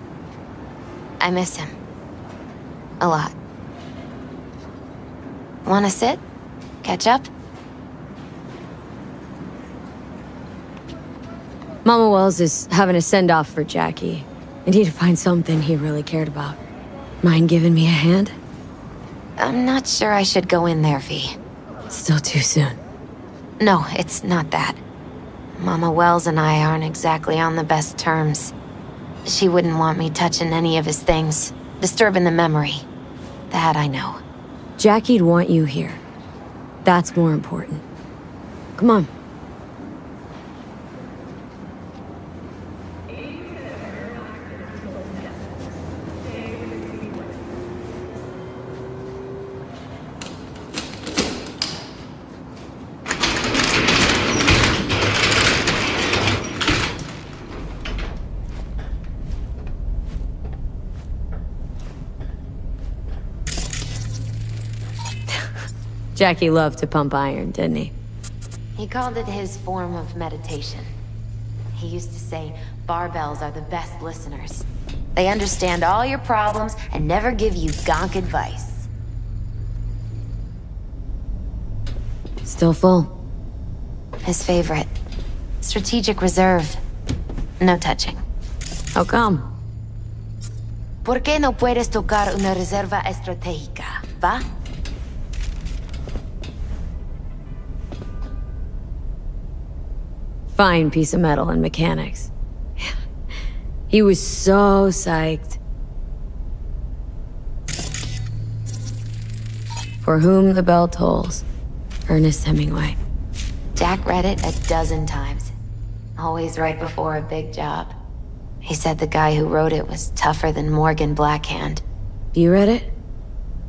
I miss him. A lot. Wanna sit? Catch up?
Mama Wells is having a send-off for Jackie. I need to find something he really cared about. Mind giving me a hand?
I'm not sure I should go in there, V.
Still too soon.
No, it's not that. Mama Wells and I aren't exactly on the best terms. She wouldn't want me touching any of his things, disturbing the memory. That I know.
Jackie'd want you here. That's more important. Come on. Jackie loved to pump iron, didn't he?
He called it his form of meditation. He used to say barbells are the best listeners. They understand all your problems and never give you gonk advice.
Still full.
His favorite. Strategic reserve. No touching.
How come?
¿Por qué no puedes tocar una reserva estratégica, va?
Fine piece of metal and mechanics. He was so psyched. For whom the bell tolls. Ernest Hemingway.
Jack read it a dozen times. Always right before a big job. He said the guy who wrote it was tougher than Morgan Blackhand.
You read it?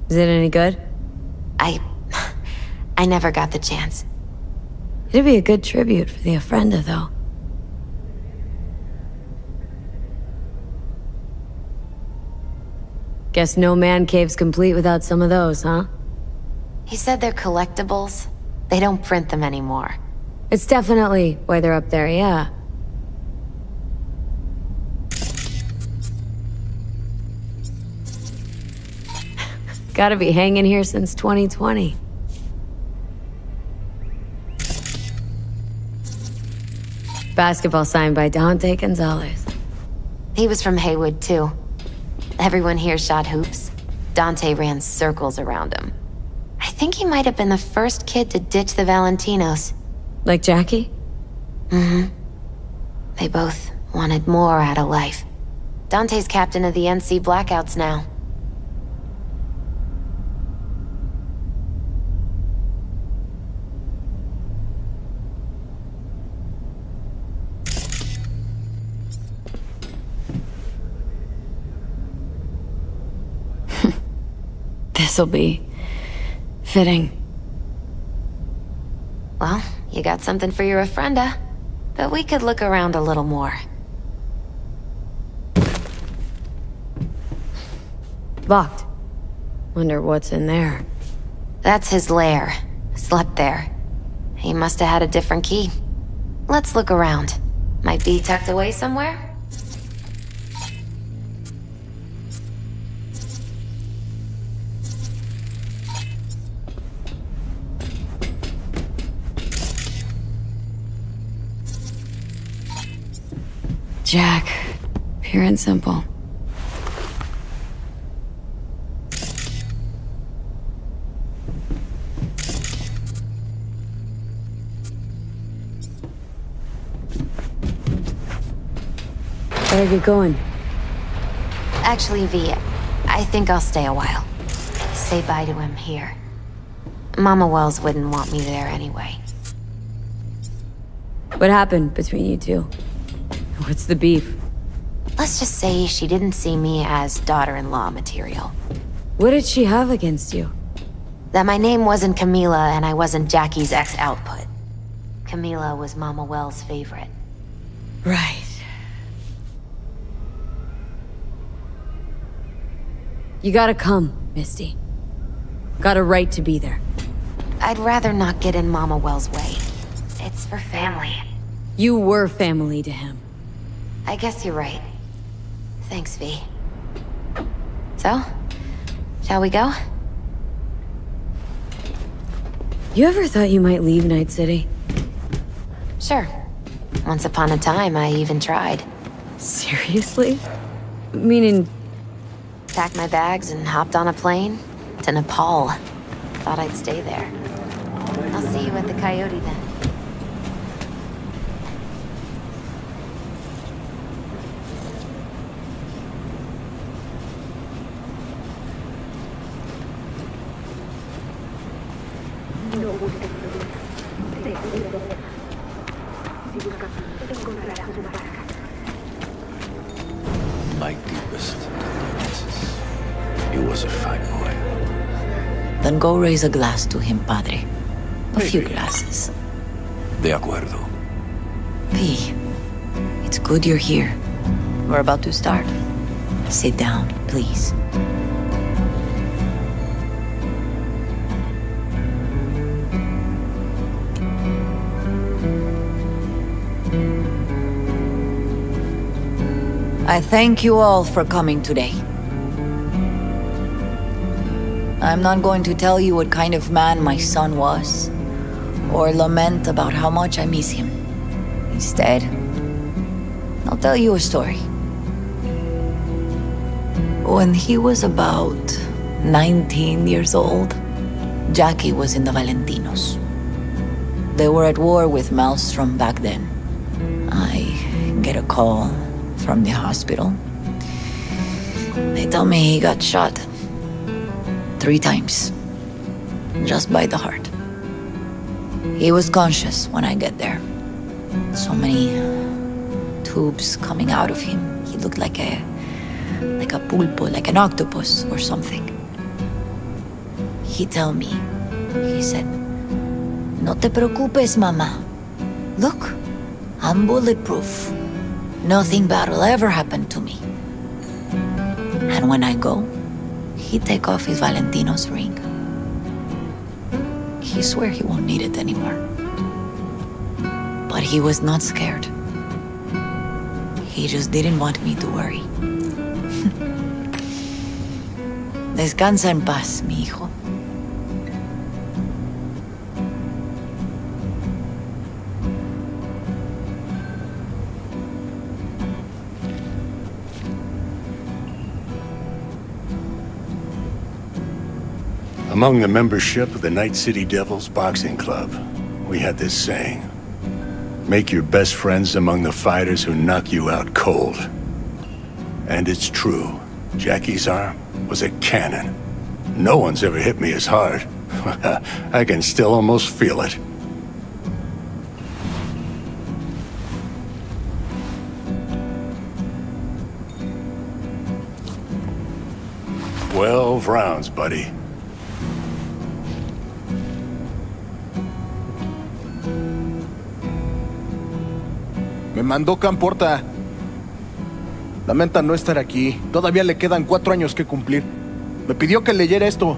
Is it any good?
I never got the chance.
It'd be a good tribute for the ofrenda, though. Guess no man cave's complete without some of those, huh?
He said they're collectibles. They don't print them anymore.
It's definitely why they're up there, yeah. Gotta be hanging here since 2020. Basketball signed by Dante Gonzalez.
He was from Haywood, too. Everyone here shot hoops. Dante ran circles around him. I think he might have been the first kid to ditch the Valentinos.
Like Jackie?
Mm-hmm. They both wanted more out of life. Dante's captain of the NC Blackouts now.
This'll be fitting.
Well, you got something for your ofrenda, but we could look around a little more.
Locked. Wonder what's in there.
That's his lair. Slept there. He must have had a different key. Let's look around. Might be tucked away somewhere?
Jack. Pure and simple. Better get going.
Actually, V, I think I'll stay a while. Say bye to him here. Mama Wells wouldn't want me there anyway.
What happened between you two? What's the beef?
Let's just say she didn't see me as daughter-in-law material.
What did she have against you?
That my name wasn't Camila and I wasn't Jackie's ex-output. Camila was Mama Wells' favorite.
Right. You gotta come, Misty. Got a right to be there.
I'd rather not get in Mama Wells' way. It's for family.
You were family to him.
I guess you're right. Thanks, V. So, shall we go?
You ever thought you might leave Night City?
Sure. Once upon a time, I even tried.
Seriously? Meaning...
Packed my bags and hopped on a plane to Nepal. Thought I'd stay there. I'll see you at the Coyote then.
My deepest condolences. He was a fine boy.
Then go raise a glass to him, Padre. A few glasses.
De acuerdo.
V, it's good you're here. We're about to start. Sit down, please. I thank you all for coming today. I'm not going to tell you what kind of man my son was, or lament about how much I miss him. Instead, I'll tell you a story. When he was about 19 years old, Jackie was in the Valentinos. They were at war with Maelstrom back then. I get a call from the hospital. They tell me he got shot 3 times, just by the heart. He was conscious when I get there. So many tubes coming out of him. He looked like a pulpo, like an octopus or something. He tell me, he said, "No te preocupes, mama. Look, I'm bulletproof. Nothing bad will ever happen to me." And when I go, he take off his Valentino's ring. He swear he won't need it anymore. But he was not scared. He just didn't want me to worry. Descansa en paz, mi hijo.
Among the membership of the Night City Devils Boxing Club, we had this saying: make your best friends among the fighters who knock you out cold. And it's true. Jackie's arm was a cannon. No one's ever hit me as hard. I can still almost feel it. "12 rounds, buddy."
Me mandó Camporta. Lamenta no estar aquí. Todavía le quedan 4 años que cumplir. Me pidió que leyera esto.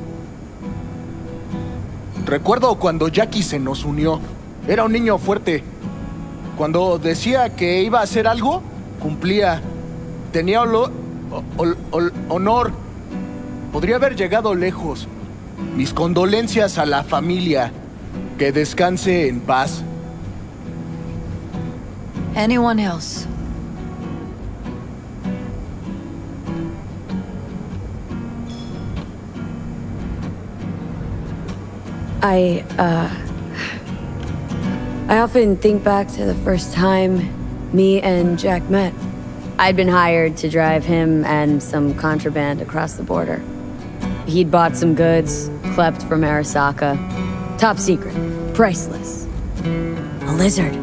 Recuerdo cuando Jackie se nos unió. Era un niño fuerte. Cuando decía que iba a hacer algo, cumplía. Tenía honor. Podría haber llegado lejos. Mis condolencias a la familia. Que descanse en paz.
Anyone else?
I often think back to the first time me and Jack met. I'd been hired to drive him and some contraband across the border. He'd bought some goods, clept from Arasaka. Top secret, priceless. A lizard.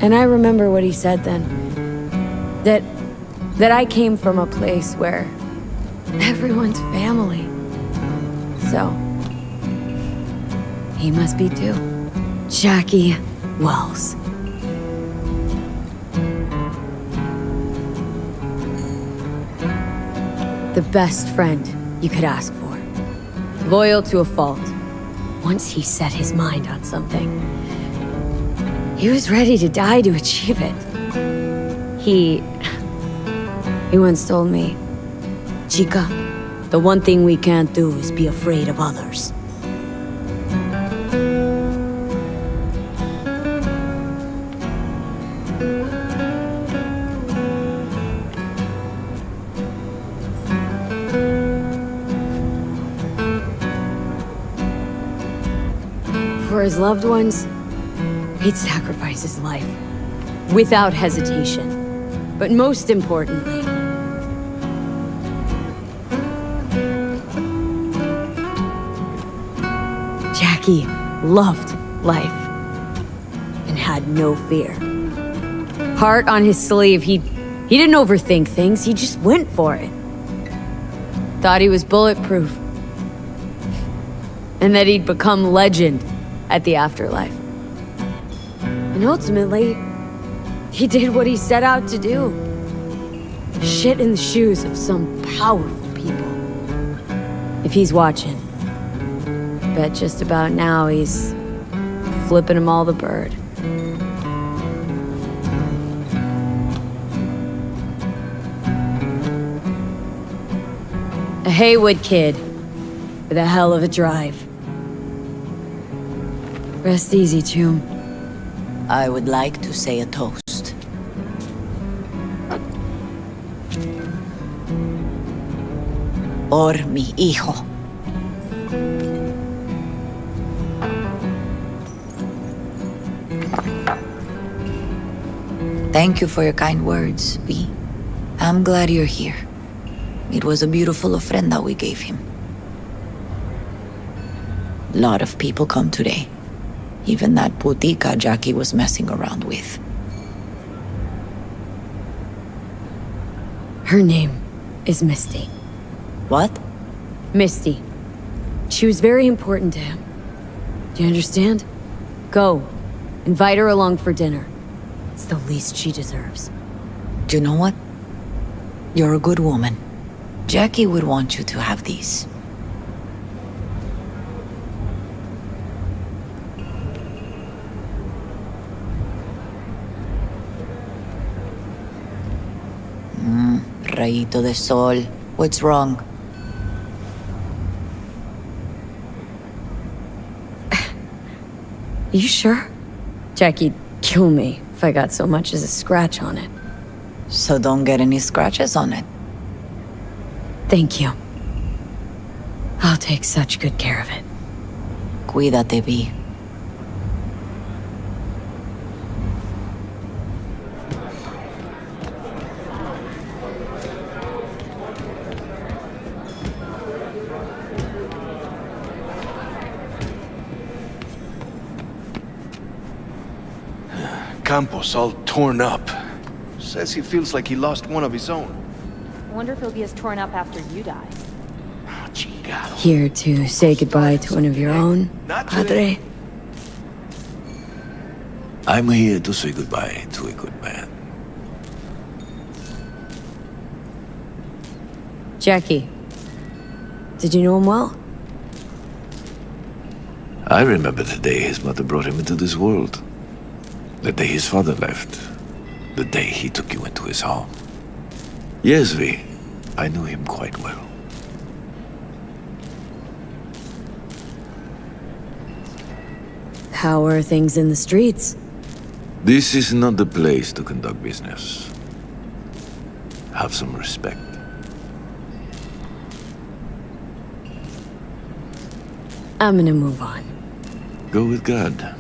And I remember what he said then. That I came from a place where everyone's family. So, he must be too. Jackie Wells. The best friend you could ask for. Loyal to a fault. Once he set his mind on something, he was ready to die to achieve it. He once told me, "Chica, the one thing we can't do is be afraid of others." For his loved ones, he'd sacrifice his life, without hesitation. But most importantly, Jackie loved life and had no fear. Heart on his sleeve, he didn't overthink things, he just went for it. Thought he was bulletproof. And that he'd become legend at the afterlife. And ultimately, he did what he set out to do. Shit in the shoes of some powerful people. If he's watching, bet just about now he's flipping them all the bird. A Haywood kid. With a hell of a drive. Rest easy, Chum.
I would like to say a toast. Por mi hijo. Thank you for your kind words, V. I'm glad you're here. It was a beautiful ofrenda we gave him. A lot of people come today. Even that putica Jackie was messing around with.
Her name is Misty.
What?
Misty. She was very important to him. Do you understand? Go. Invite her along for dinner. It's the least she deserves.
Do you know what? You're a good woman. Jackie would want you to have these. Rayito de sol. What's wrong?
You sure? Jackie'd kill me if I got so much as a scratch on it.
So don't get any scratches on it.
Thank you. I'll take such good care of it.
Cuídate, Vi.
Campos all torn up. Says he feels like he lost one of his own.
I wonder if he'll be as torn up after you die.
Here to say goodbye to one of your own, Padre?
I'm here to say goodbye to a good man.
Jackie. Did you know him well?
I remember the day his mother brought him into this world. The day his father left. The day he took you into his home. Yes, V. I knew him quite well.
How are things in the streets?
This is not the place to conduct business. Have some respect.
I'm gonna move on.
Go with God.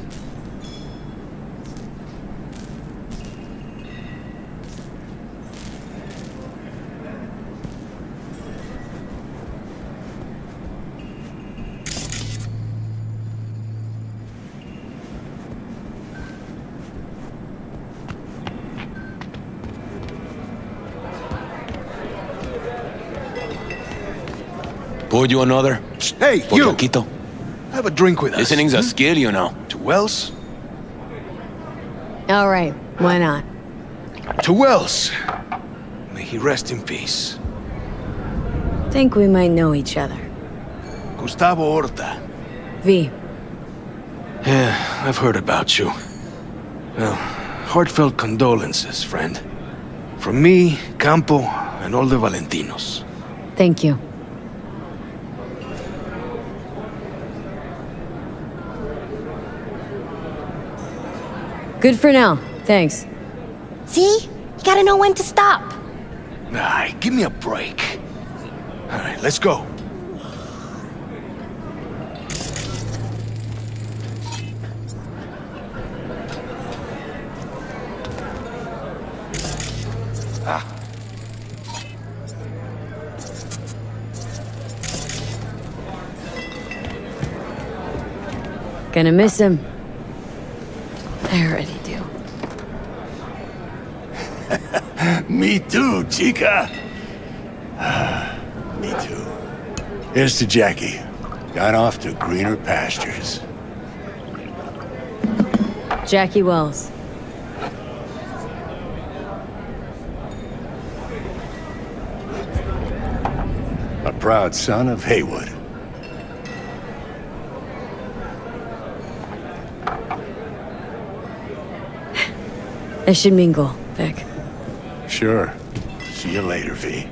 Pour you another?
Hey,
For
you!
Jaquito.
Have a drink with us.
Listening's a skill, you know.
To Wells?
All right, why not?
To Wells. May he rest in peace.
Think we might know each other.
Gustavo Horta.
V.
Yeah, I've heard about you. Well, heartfelt condolences, friend. From me, Campo, and all the Valentinos.
Thank you. Good for now. Thanks.
See? You gotta know when to stop.
Ay, give me a break. All right, let's go.
Gonna miss him. I already do.
Me too, chica. Me too. Here's to Jackie. Gone off to greener pastures.
Jackie Wells.
A proud son of Haywood.
I should mingle, Vic.
Sure. See you later, V.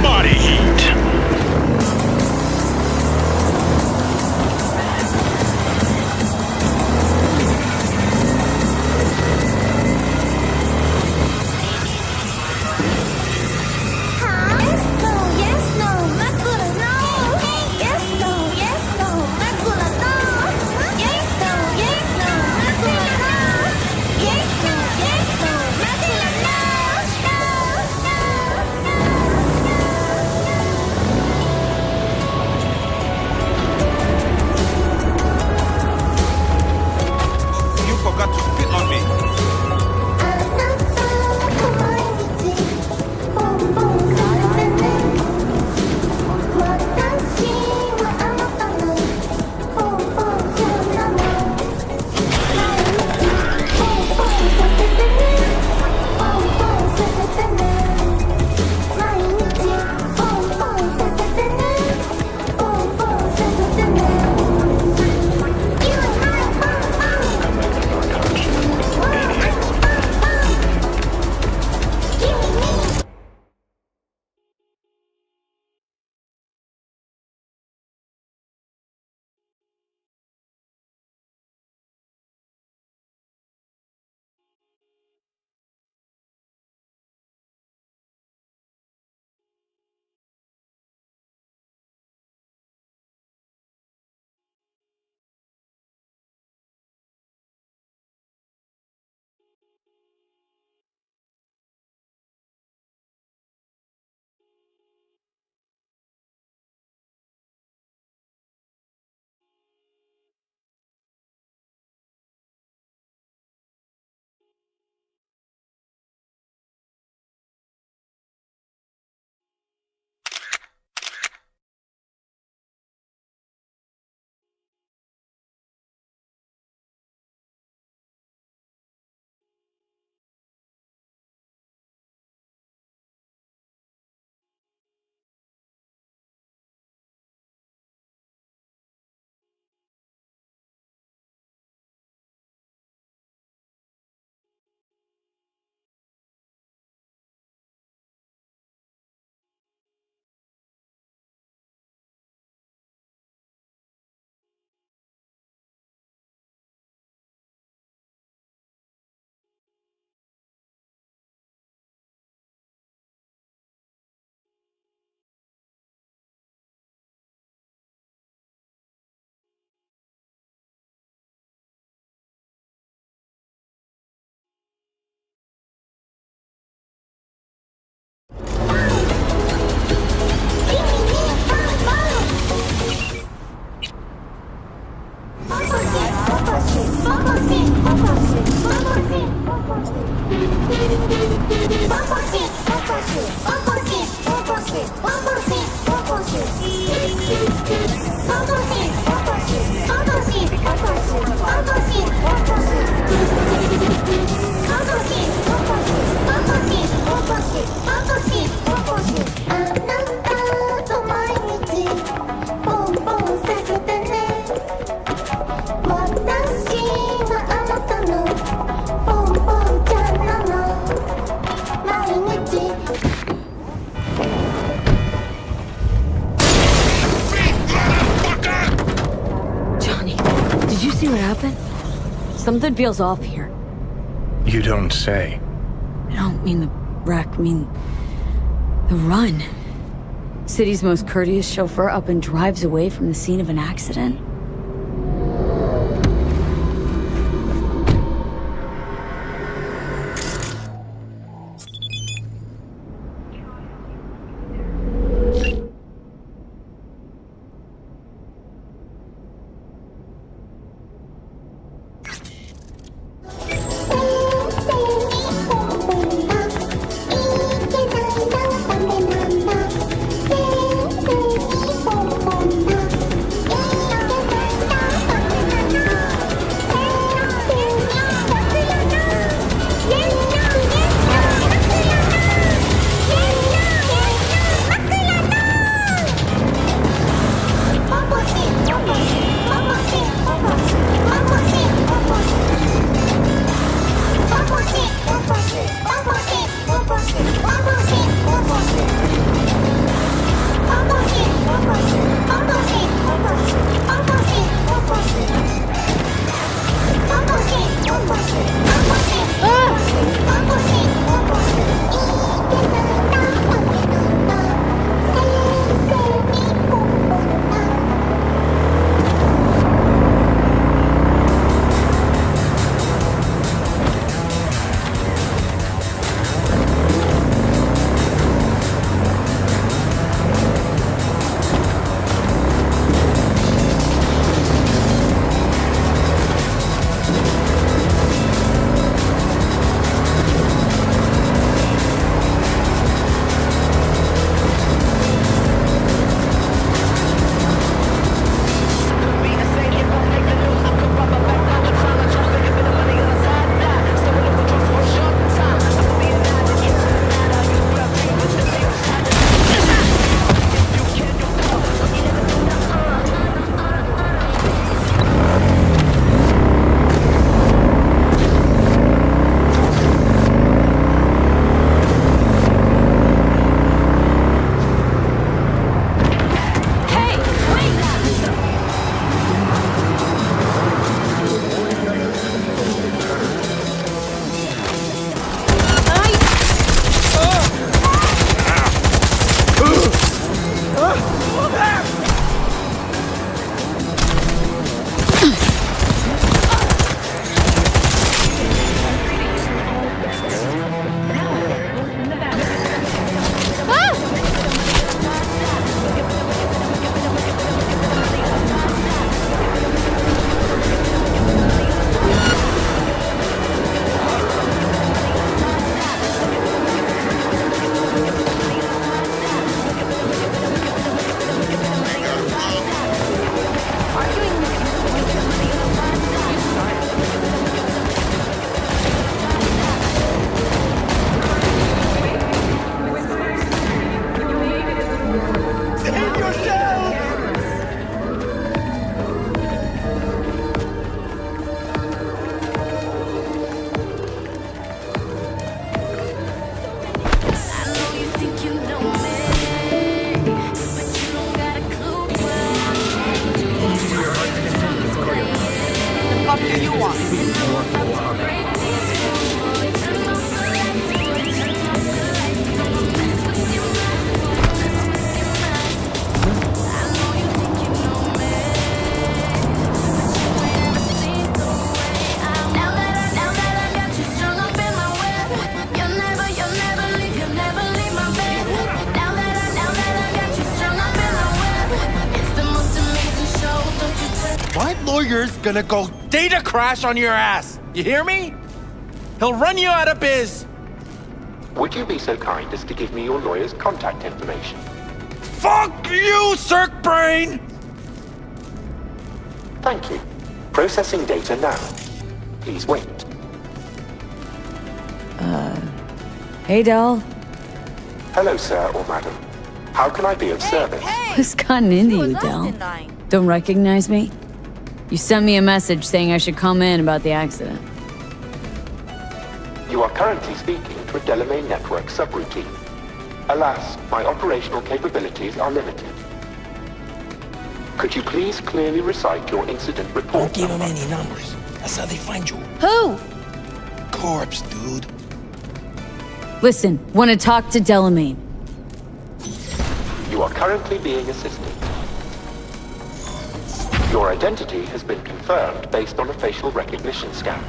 Body heat.
what happened? Something feels off here.
You don't say.
I don't mean the wreck, I mean the run. City's most courteous chauffeur up and drives away from the scene of an accident.
lawyer's gonna go data crash on your ass. You hear me? He'll run you out of biz.
Would you be so kind as to give me your lawyer's contact information?
Fuck you, Cirque Brain!
Thank you. Processing data now. Please wait.
Hey, Del.
Hello, sir or madam. How can I be of service?
Who's gotten into you, Del? Don't recognize me? You sent me a message saying I should come in about the accident.
You are currently speaking to a Delamain network subroutine. Alas, my operational capabilities are limited. Could you please clearly recite your incident report?
Don't give them any numbers. That's how they find you.
Who?
Corpse, dude.
Listen, want to talk to Delamain.
You are currently being assisted. Your identity has been confirmed based on a facial recognition scan.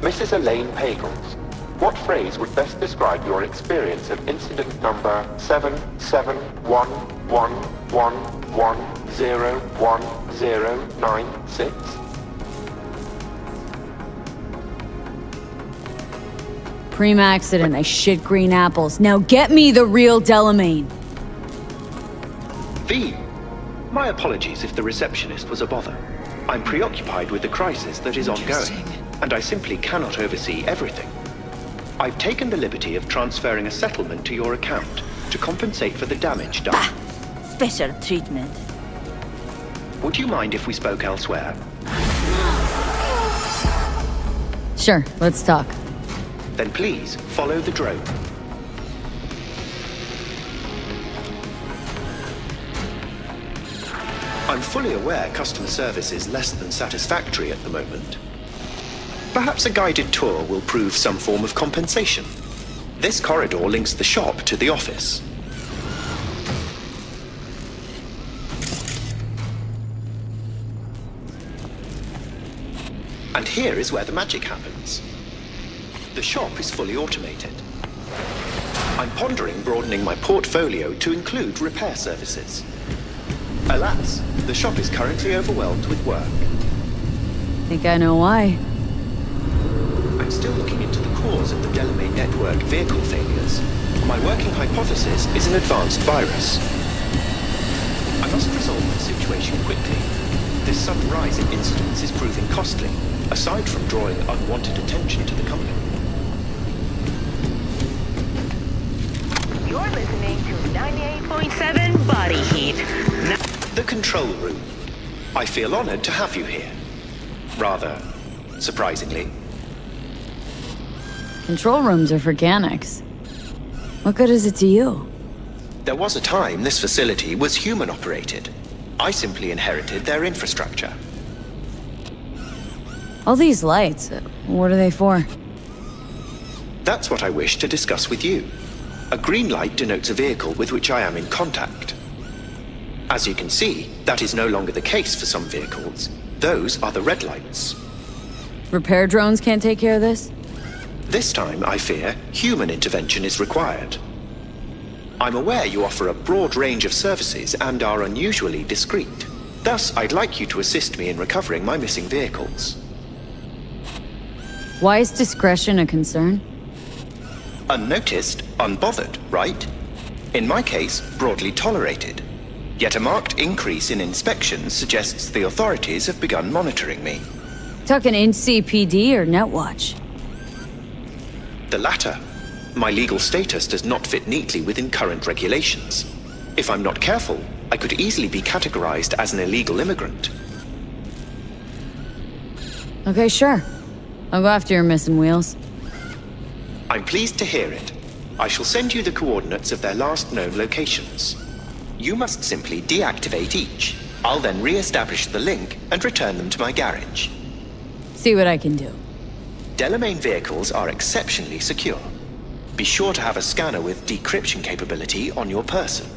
Mrs. Elaine Pagels, what phrase would best describe your experience of incident number 771111101096?
Prima accident, I shit green apples. Now get me the real Delamain.
V. My apologies if the receptionist was a bother. I'm preoccupied with the crisis that is ongoing, and I simply cannot oversee everything. I've taken the liberty of transferring a settlement to your account to compensate for the damage done.
Special treatment.
Would you mind if we spoke elsewhere?
Sure, let's talk.
Then please follow the drone. I'm fully aware customer service is less than satisfactory at the moment. Perhaps a guided tour will prove some form of compensation. This corridor links the shop to the office. And here is where the magic happens. The shop is fully automated. I'm pondering broadening my portfolio to include repair services. Alas, the shop is currently overwhelmed with work.
Think I know why.
I'm still looking into the cause of the Delamain network vehicle failures. My working hypothesis is an advanced virus. I must resolve the situation quickly. This sudden rise in incidents is proving costly, aside from drawing unwanted attention to the company.
You're listening to 98.7 Body Heat.
The control room. I feel honored to have you here. Rather, surprisingly.
Control rooms are for Ganix. What good is it to you?
There was a time this facility was human-operated. I simply inherited their infrastructure.
All these lights, what are they for?
That's what I wish to discuss with you. A green light denotes a vehicle with which I am in contact. As you can see, that is no longer the case for some vehicles. Those are the red lights.
Repair drones can't take care of this?
This time, I fear, human intervention is required. I'm aware you offer a broad range of services and are unusually discreet. Thus, I'd like you to assist me in recovering my missing vehicles.
Why is discretion a concern?
Unnoticed, unbothered, right? In my case, broadly tolerated. Yet a marked increase in inspections suggests the authorities have begun monitoring me.
Talking NCPD or Netwatch?
The latter. My legal status does not fit neatly within current regulations. If I'm not careful, I could easily be categorized as an illegal immigrant.
Okay, sure. I'll go after your missing wheels.
I'm pleased to hear it. I shall send you the coordinates of their last known locations. You must simply deactivate each. I'll then re-establish the link and return them to my garage.
See what I can do.
Delamain vehicles are exceptionally secure. Be sure to have a scanner with decryption capability on your person.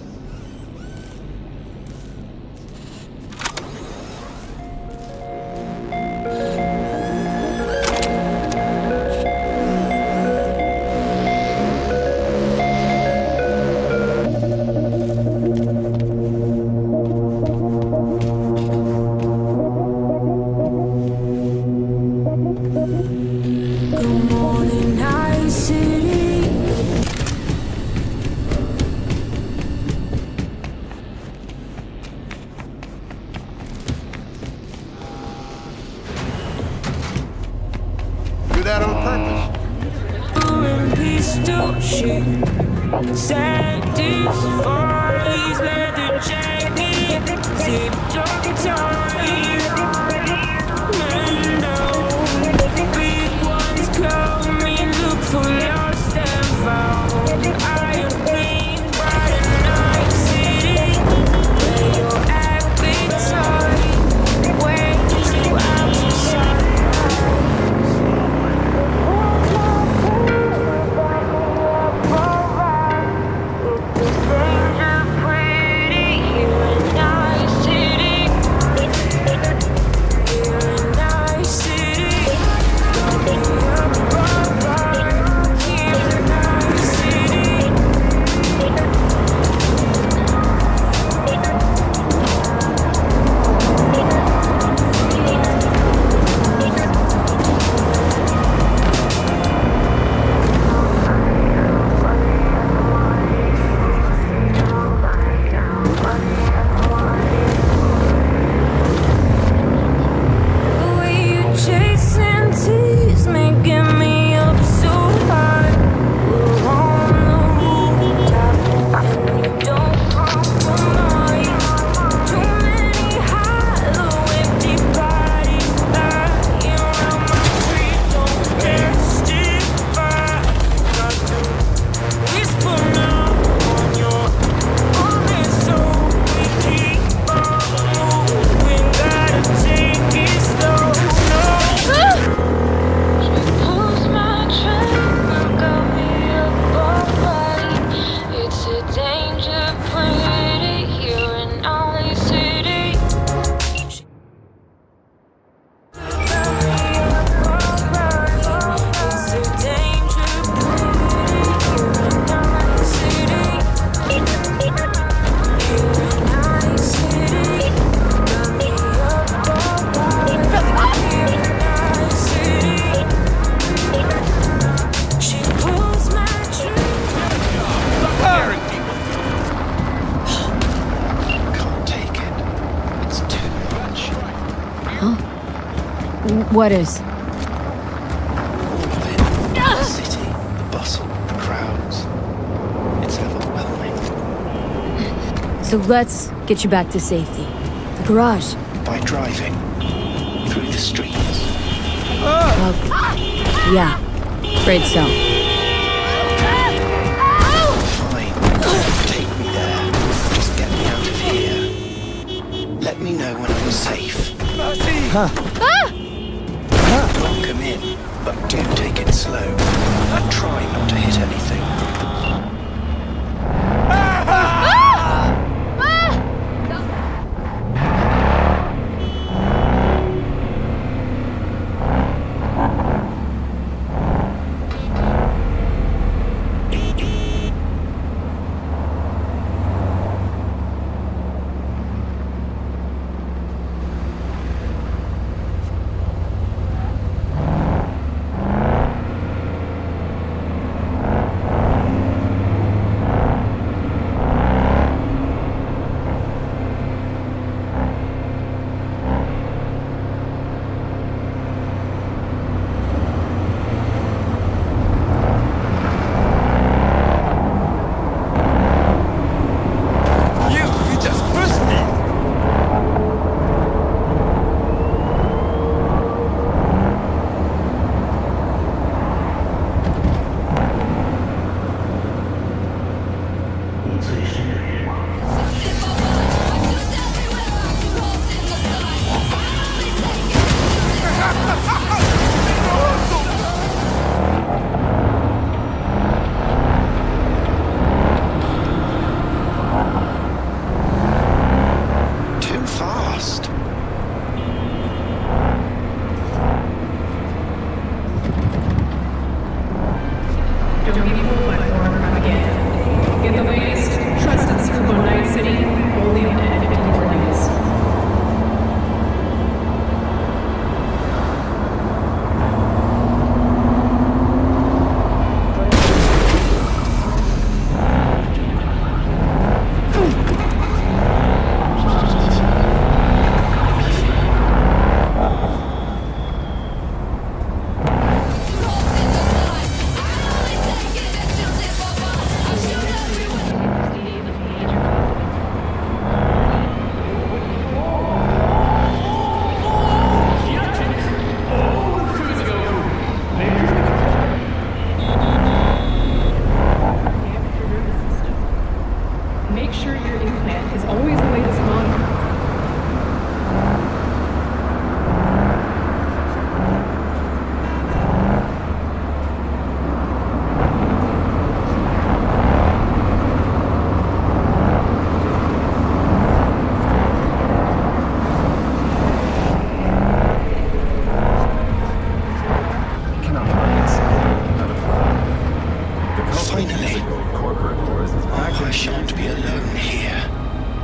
What is?
The city, the bustle, the crowds. It's overwhelming.
So let's get you back to safety. The garage.
By driving through the streets.
Yeah. Afraid so.
Fine. Take me there. Just get me out of here. Let me know when I'm safe. Welcome in, but do take it slow. And try not to hit anything.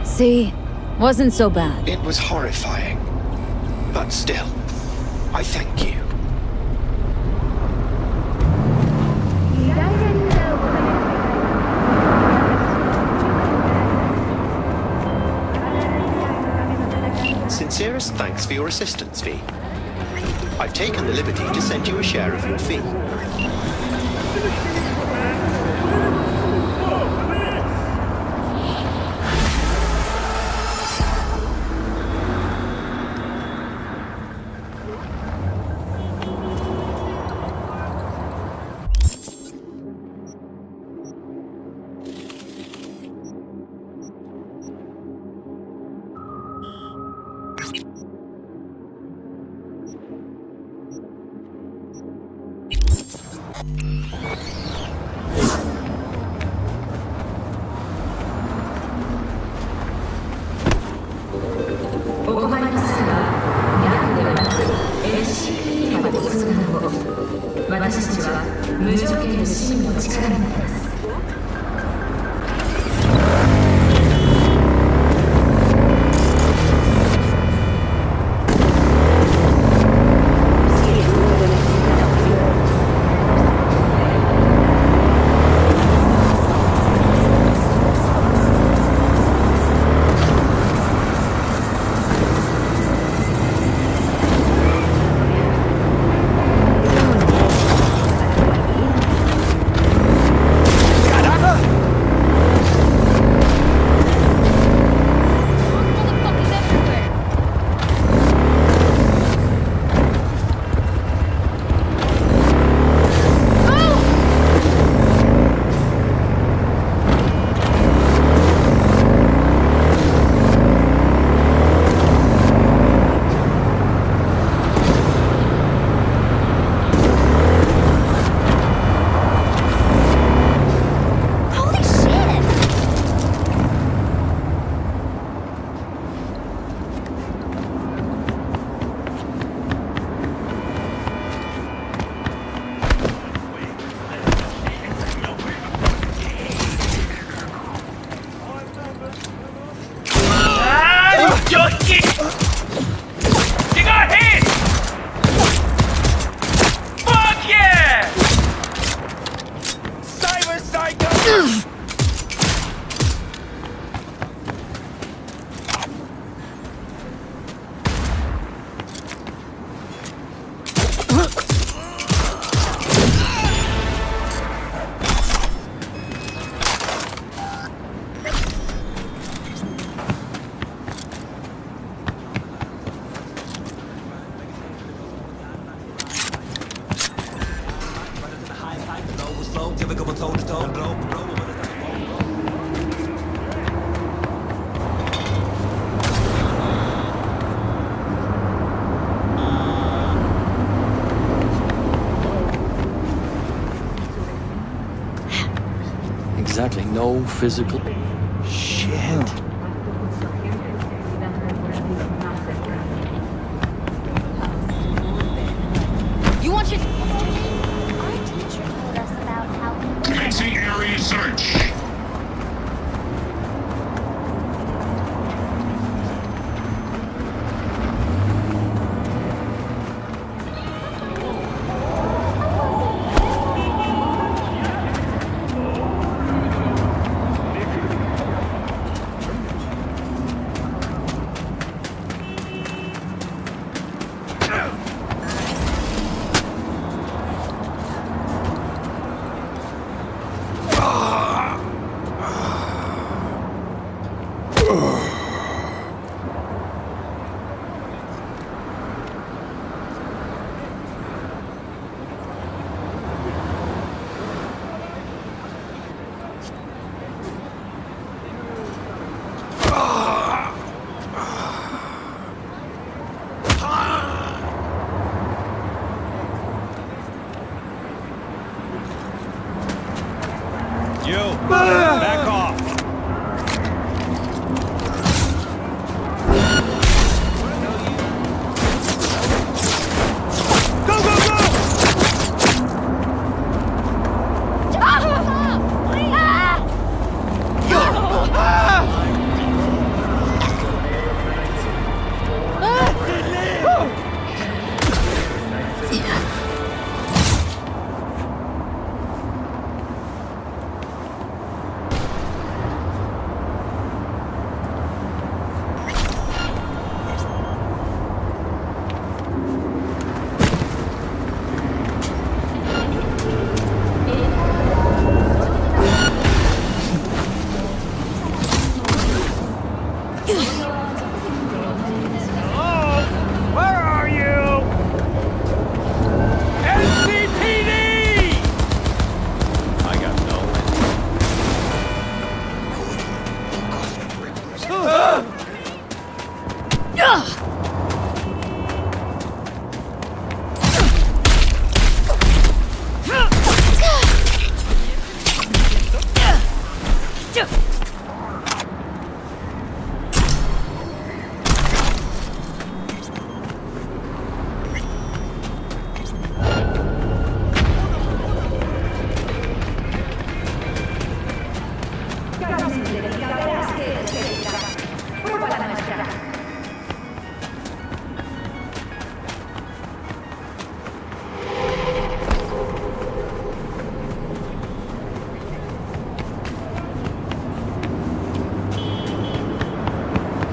See? Wasn't so bad.
It was horrifying. But still, I thank you. Sincerest thanks for your assistance, V. I've taken the liberty to send you a share of your fee.
You got hit! Fuck yeah! Cyber Psycho!
Exactly, no physical... Shit.
You want your...
Commencing area search.
Back off! Go, go, go!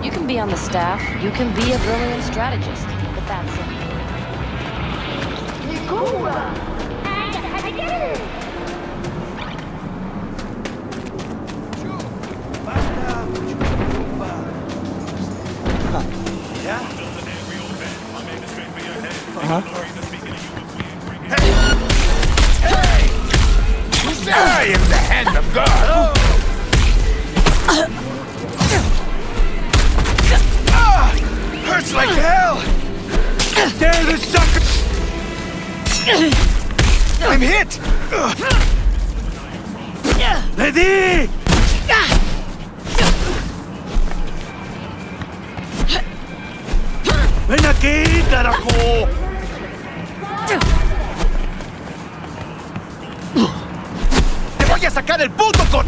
You can be on the staff, you can be a brilliant strategist, but that's it.
I am the hand of God! Hurts like hell! Dare the sucker! I'm hit! Ready! ¡Ven aquí, carajo! ¡Te voy a sacar el puto con!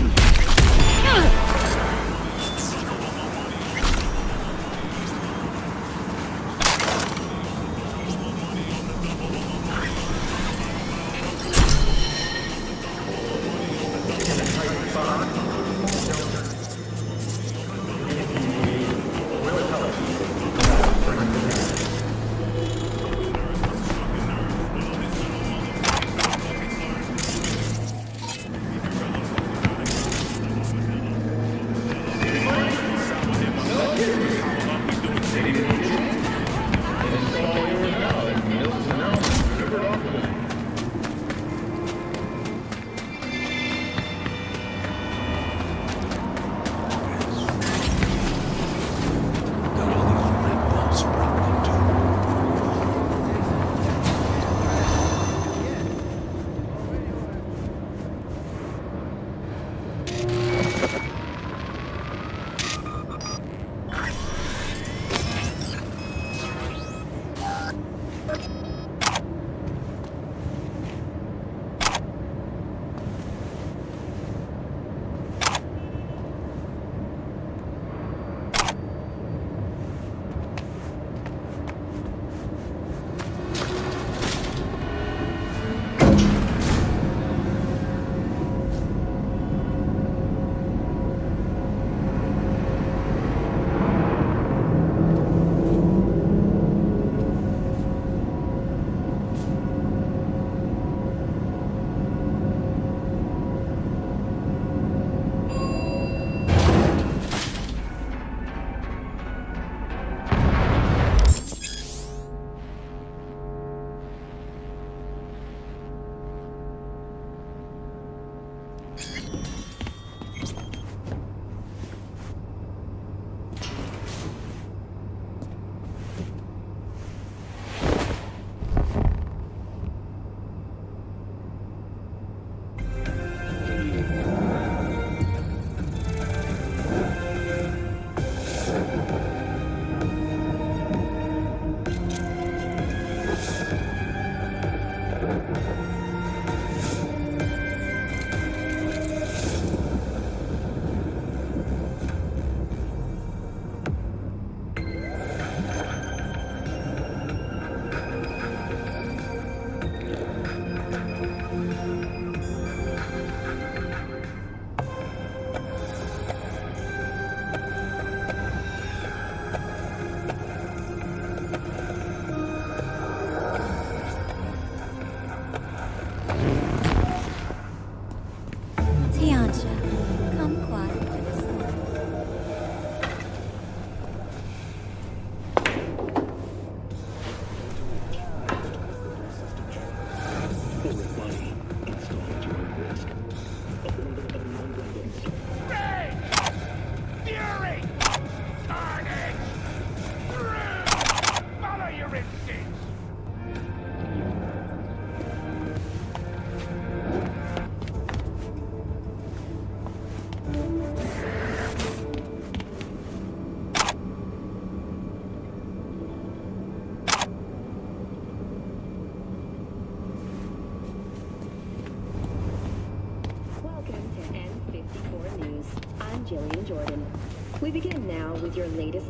gentlemen. We begin now with your latest...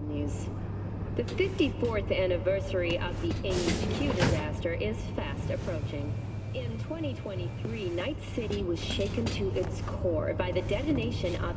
news. The 54th anniversary of the HQ disaster is fast approaching. In 2023, Night City was shaken to its core by the detonation of...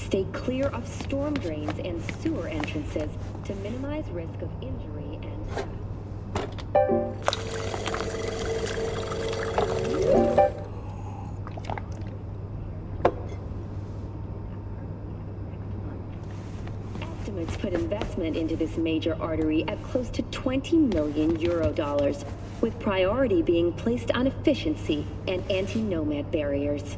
Stay clear of storm drains and sewer entrances to minimize risk of injury and death. Estimates put investment into this major artery at close to 20 million euro dollars, with priority being placed on efficiency and anti-nomad barriers.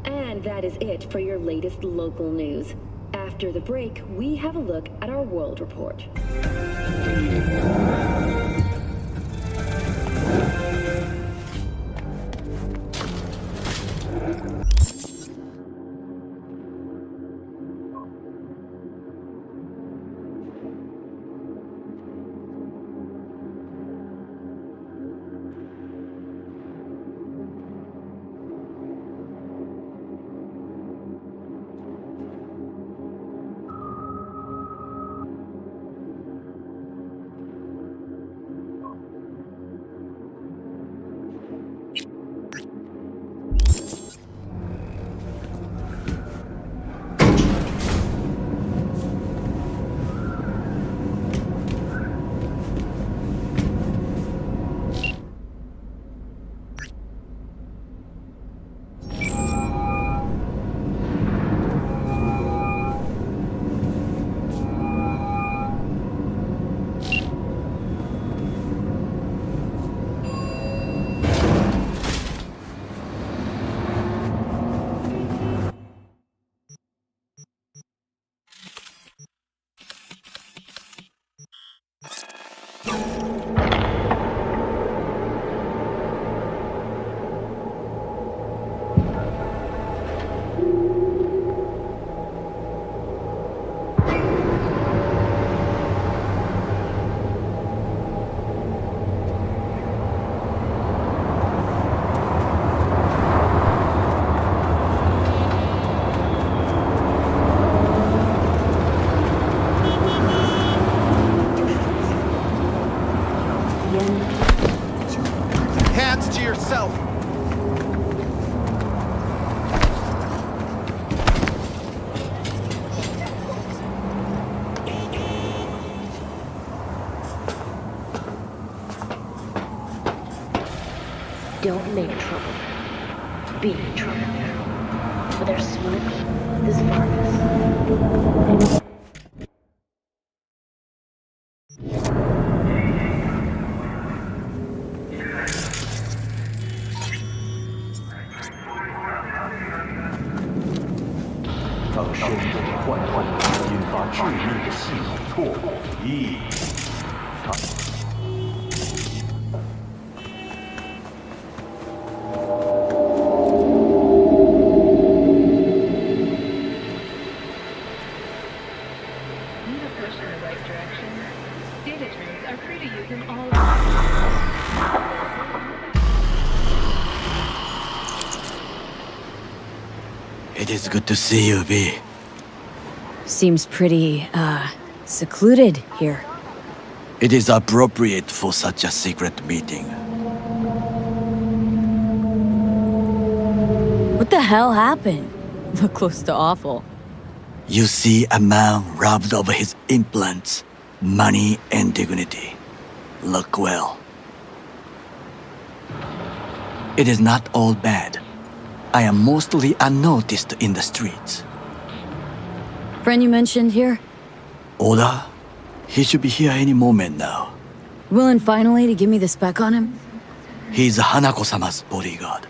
And that is it for your latest local news. After the break, we have a look at our world report.
Hands to yourself!
Don't make trouble. Be trouble. For there's smoke, there's furnace.
Data trains are free to use in all...
It is good to see you, V.
Seems pretty, secluded here.
It is appropriate for such a secret meeting.
What the hell happened? Look close to awful.
You see a man robbed of his implants, money and dignity. Look well. It is not all bad. I am mostly unnoticed in the streets.
Friend you mentioned here?
Oda? He should be here any moment now.
Willing finally to give me the spec on him?
He's Hanako-sama's bodyguard.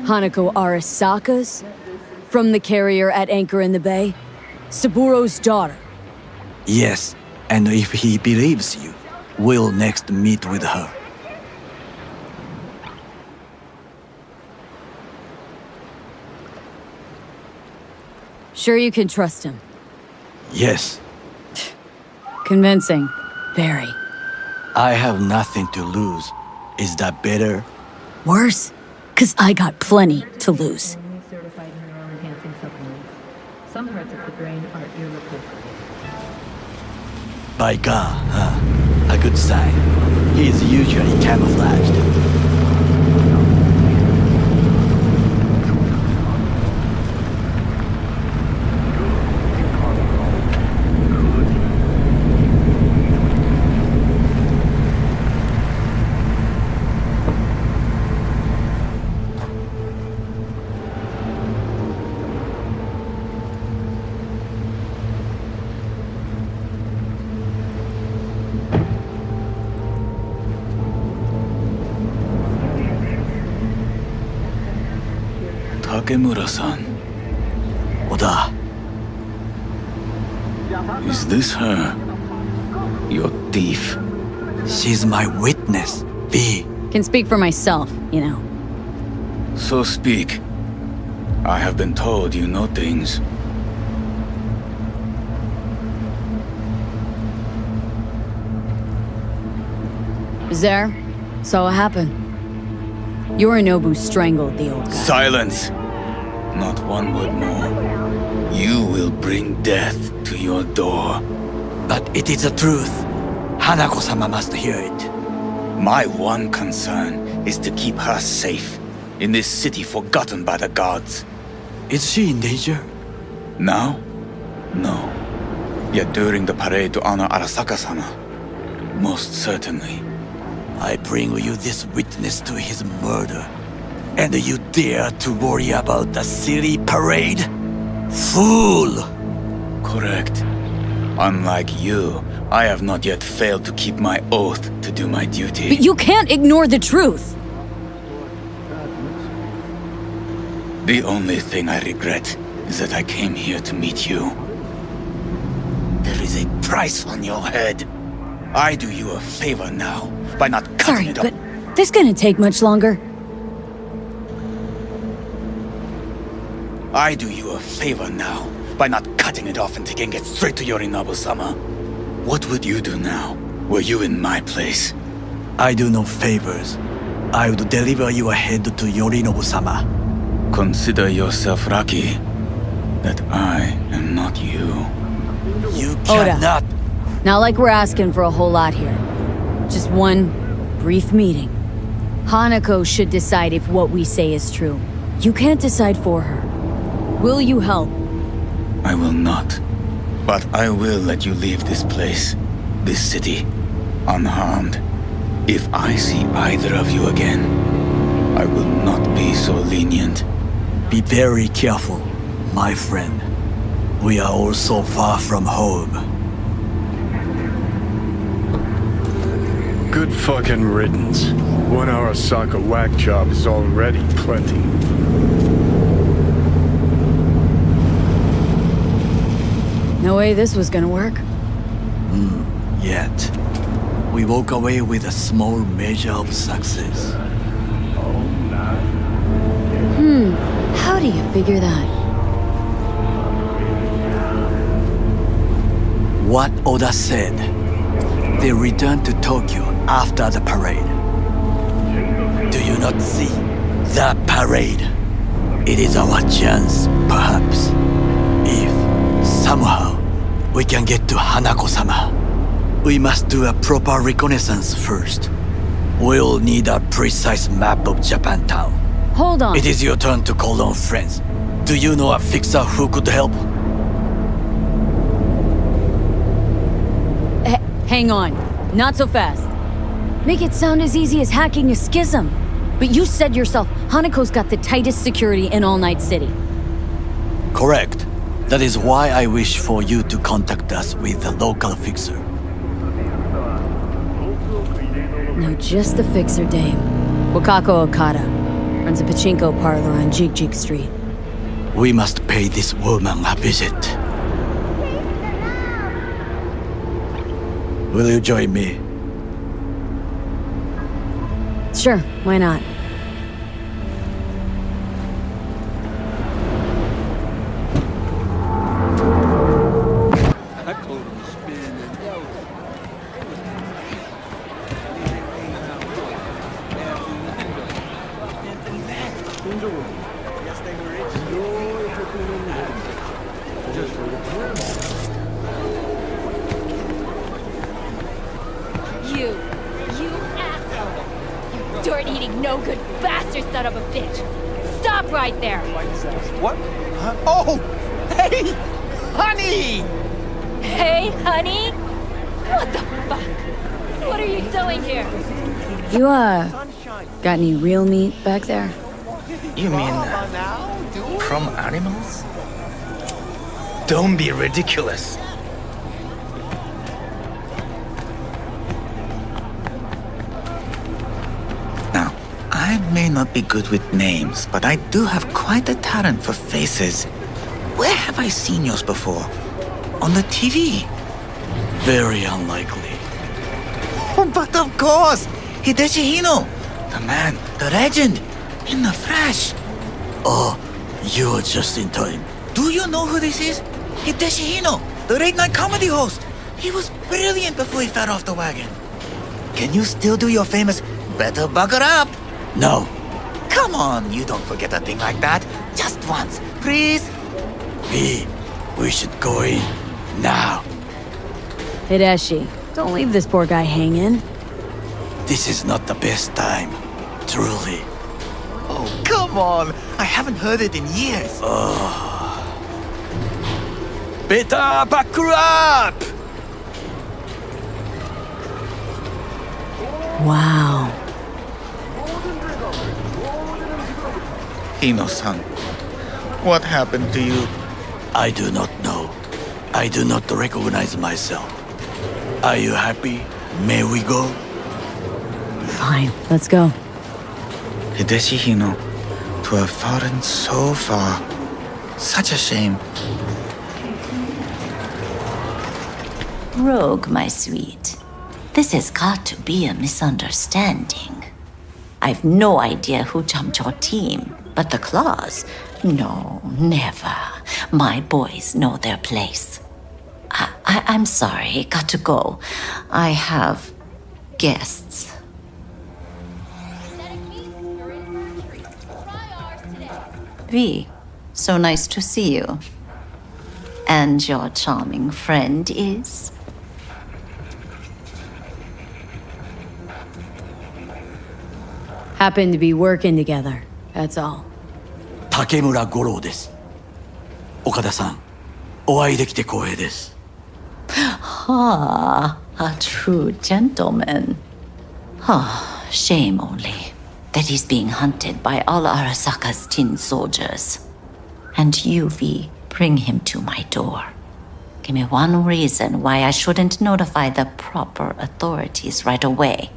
Hanako Arasaka's? From the carrier at anchor in the bay? Saburo's daughter?
Yes, and if he believes you, we'll next meet with her.
Sure you can trust him?
Yes.
Convincing. Very.
I have nothing to lose. Is that better?
Worse? 'Cause I got plenty to lose.
Certified neural-enhancing supplements. Some parts of the brain are irreplaceable.
By God, huh? A good sign. He is usually camouflaged.
Takemura-san.
Oda.
Is this her? Your thief?
She's my witness, V.
Can speak for myself, you know.
So speak. I have been told you know things.
Is there? Saw what happened. Yorinobu strangled the old guy.
Silence! Not one word more. You will bring death to your door.
But it is the truth. Hanako-sama must hear it.
My one concern is to keep her safe in this city forgotten by the gods.
Is she in danger?
Now? No. Yet during the parade to honor Arasaka-sama, most certainly.
I bring you this witness to his murder, and you dare to worry about the silly parade? Fool!
Correct. Unlike you, I have not yet failed to keep my oath to do my duty.
But you can't ignore the truth!
The only thing I regret is that I came here to meet you. There is a price on your head. I do you a favor now by not cutting it off.
But this gonna take much longer.
I do you a favor now by not cutting it off and taking it straight to Yorinobu-sama. What would you do now, were you in my place?
I do no favors. I would deliver your head to Yorinobu-sama.
Consider yourself lucky that I am not you.
You
Oda.
cannot.
Not like we're asking for a whole lot here. Just one brief meeting. Hanako should decide if what we say is true. You can't decide for her. Will you help?
I will not. But I will let you leave this place, this city, unharmed. If I see either of you again, I will not be so lenient.
Be very careful, my friend. We are all so far from home.
Good fucking riddance. One Arasaka whack job is already plenty.
No way this was gonna work.
Yet. We walk away with a small measure of success.
How do you figure that?
What Oda said. They returned to Tokyo after the parade. Do you not see? The parade. It is our chance, perhaps. If, somehow, we can get to Hanako-sama. We must do a proper reconnaissance first. We'll need a precise map of Japantown.
Hold on.
It is your turn to call on friends. Do you know a fixer who could help?
Hang on. Not so fast. Make it sound as easy as hacking a schism. But you said yourself, Hanako's got the tightest security in All Night City.
Correct. That is why I wish for you to contact us with a local fixer.
No, just the fixer dame. Wakako Okada. Runs a pachinko parlor on Jig Jig Street.
We must pay this woman a visit. Will you join me?
Sure, why not?
You asshole! You dirt-eating, no-good bastard son of a bitch! Stop right there!
What? Huh? Oh! Hey! Honey!
Hey, honey? What the fuck? What are you doing here?
You, got any real meat back there?
You mean, from animals? Don't be ridiculous.
Now, I may not be good with names, but I do have quite a talent for faces. Where have I seen yours before? On the TV?
Very unlikely.
Oh, but of course! Hideshi Hino! The man, the legend, in the flesh!
Oh, you're just in time.
Do you know who this is? Hideshi Hino, the late-night comedy host! He was brilliant before he fell off the wagon. Can you still do your famous "better buckle up"?
No.
Come on, you don't forget a thing like that. Just once, please.
We should go in now.
Hideshi, don't leave this poor guy hanging.
This is not the best time, truly.
Oh, come on! I haven't heard it in years.
Better buckle up!
Wow.
Hino-san, what happened to you?
I do not know. I do not recognize myself. Are you happy? May we go?
Fine, let's go.
Hideshi Hino, to have fallen so far. Such a shame.
Rogue, my sweet. This has got to be a misunderstanding. I've no idea who jumped your team, but the claws? No, never. My boys know their place. I'm sorry, got to go. I have guests. V, so nice to see you. And your charming friend is?
Happen to be working together, that's all.
竹村五郎です。岡田さん、お会いできて光栄です。
Ah, a true gentleman. Ah, shame only that he's being hunted by all Arasaka's tin soldiers. And you, V, bring him to my door. Give me one reason why I shouldn't notify the proper authorities right away.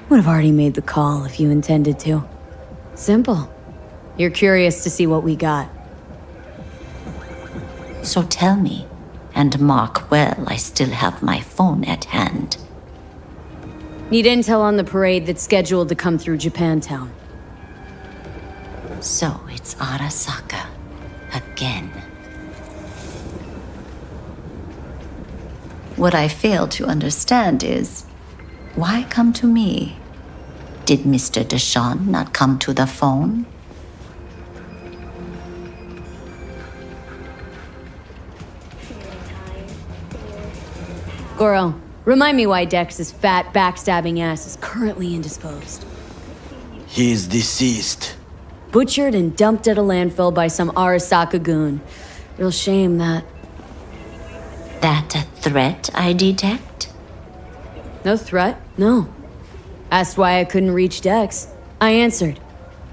Would have already made the call if you intended to. Simple. You're curious to see what we got.
So tell me, and mark well I still have my phone at hand.
Need intel on the parade that's scheduled to come through Japantown.
So it's Arasaka. Again. What I fail to understand is, why come to me? Did Mr. Deshawn not come to the phone?
Goro, remind me why Dex's fat, backstabbing ass is currently indisposed.
He is deceased.
Butchered and dumped at a landfill by some Arasaka goon. Real shame that.
That a threat I detect?
No threat, no. Asked why I couldn't reach Dex. I answered.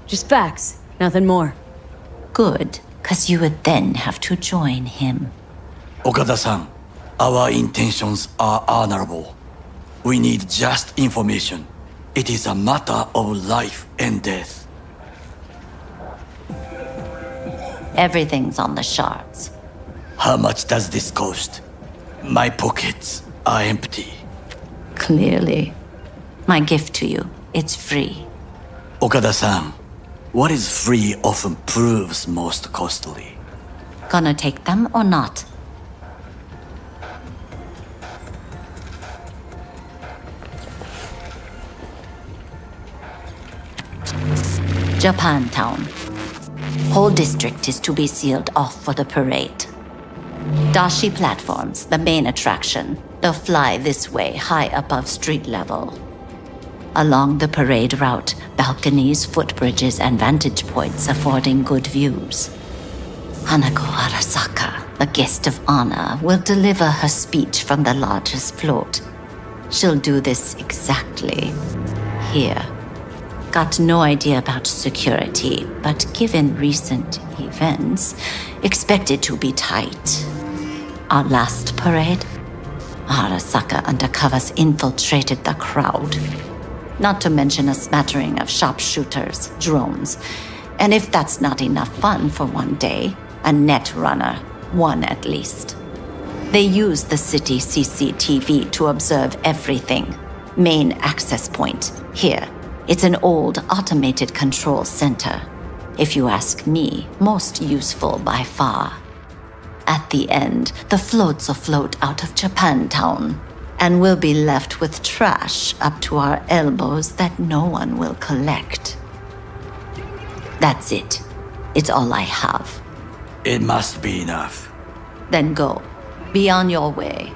Just facts, nothing more.
Good, cause you would then have to join him.
Okada-san, our intentions are honorable. We need just information. It is a matter of life and death.
Everything's on the shards.
How much does this cost? My pockets are empty.
Clearly. My gift to you, it's free.
Okada-san, what is free often proves most costly.
Gonna take them or not? Japantown. Whole district is to be sealed off for the parade. Dashi platforms, the main attraction. They'll fly this way, high above street level. Along the parade route, balconies, footbridges, and vantage points affording good views. Hanako Arasaka, the guest of honor, will deliver her speech from the largest float. She'll do this exactly here. Got no idea about security, but given recent events, expected to be tight. Our last parade, Arasaka undercovers infiltrated the crowd. Not to mention a smattering of sharpshooters, drones, and if that's not enough fun for one day, a net runner, one at least. They use the city CCTV to observe everything. Main access point, here. It's an old automated control center. If you ask me, most useful by far. At the end, the floats will float out of Japantown, and we'll be left with trash up to our elbows that no one will collect. That's it. It's all I have.
It must be enough.
Then go. Be on your way.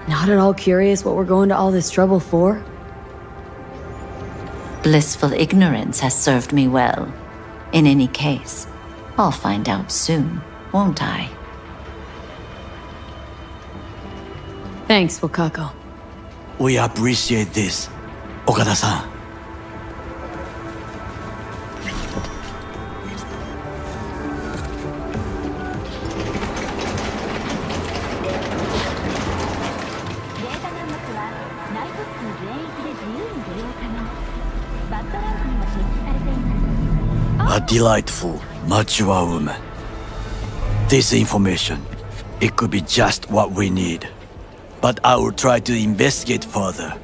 Not at all curious what we're going to all this trouble for?
Blissful ignorance has served me well. In any case, I'll find out soon, won't I?
Thanks, Wakako.
We appreciate this, Okada-san. A delightful, mature woman. This information, it could be just what we need. But I will try to investigate further.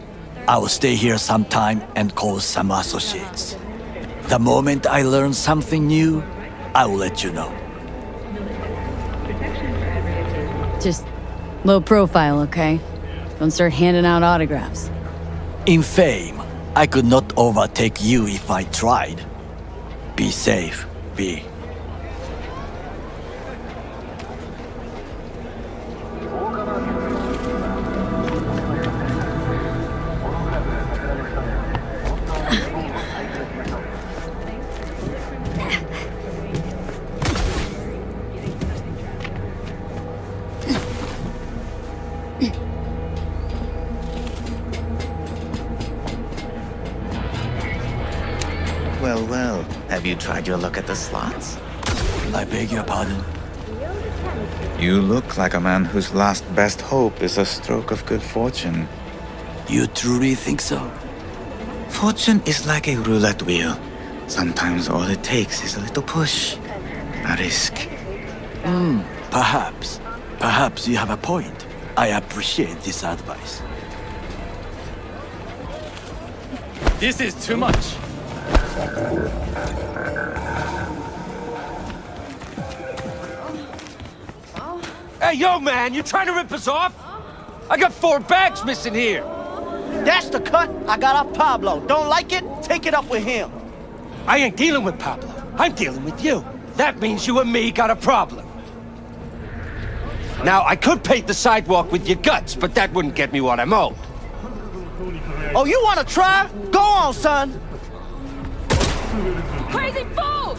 I will stay here some time and call some associates. The moment I learn something new, I will let you know.
Just low profile, okay? Don't start handing out autographs.
In fame, I could not overtake you if I tried. Be safe, V.
Well, well. Have you tried your luck at the slots?
I beg your pardon?
You look like a man whose last best hope is a stroke of good fortune.
You truly think so?
Fortune is like a roulette wheel. Sometimes all it takes is a little push. A risk.
Perhaps. Perhaps you have a point. I appreciate this advice.
This is too much.
Hey, yo, man, you trying to rip us off? I got 4 bags missing here.
That's the cut I got off Pablo. Don't like it? Take it up with him.
I ain't dealing with Pablo. I'm dealing with you. That means you and me got a problem. Now, I could paint the sidewalk with your guts, but that wouldn't get me what I'm owed.
Oh, you wanna try? Go on, son.
Crazy fool!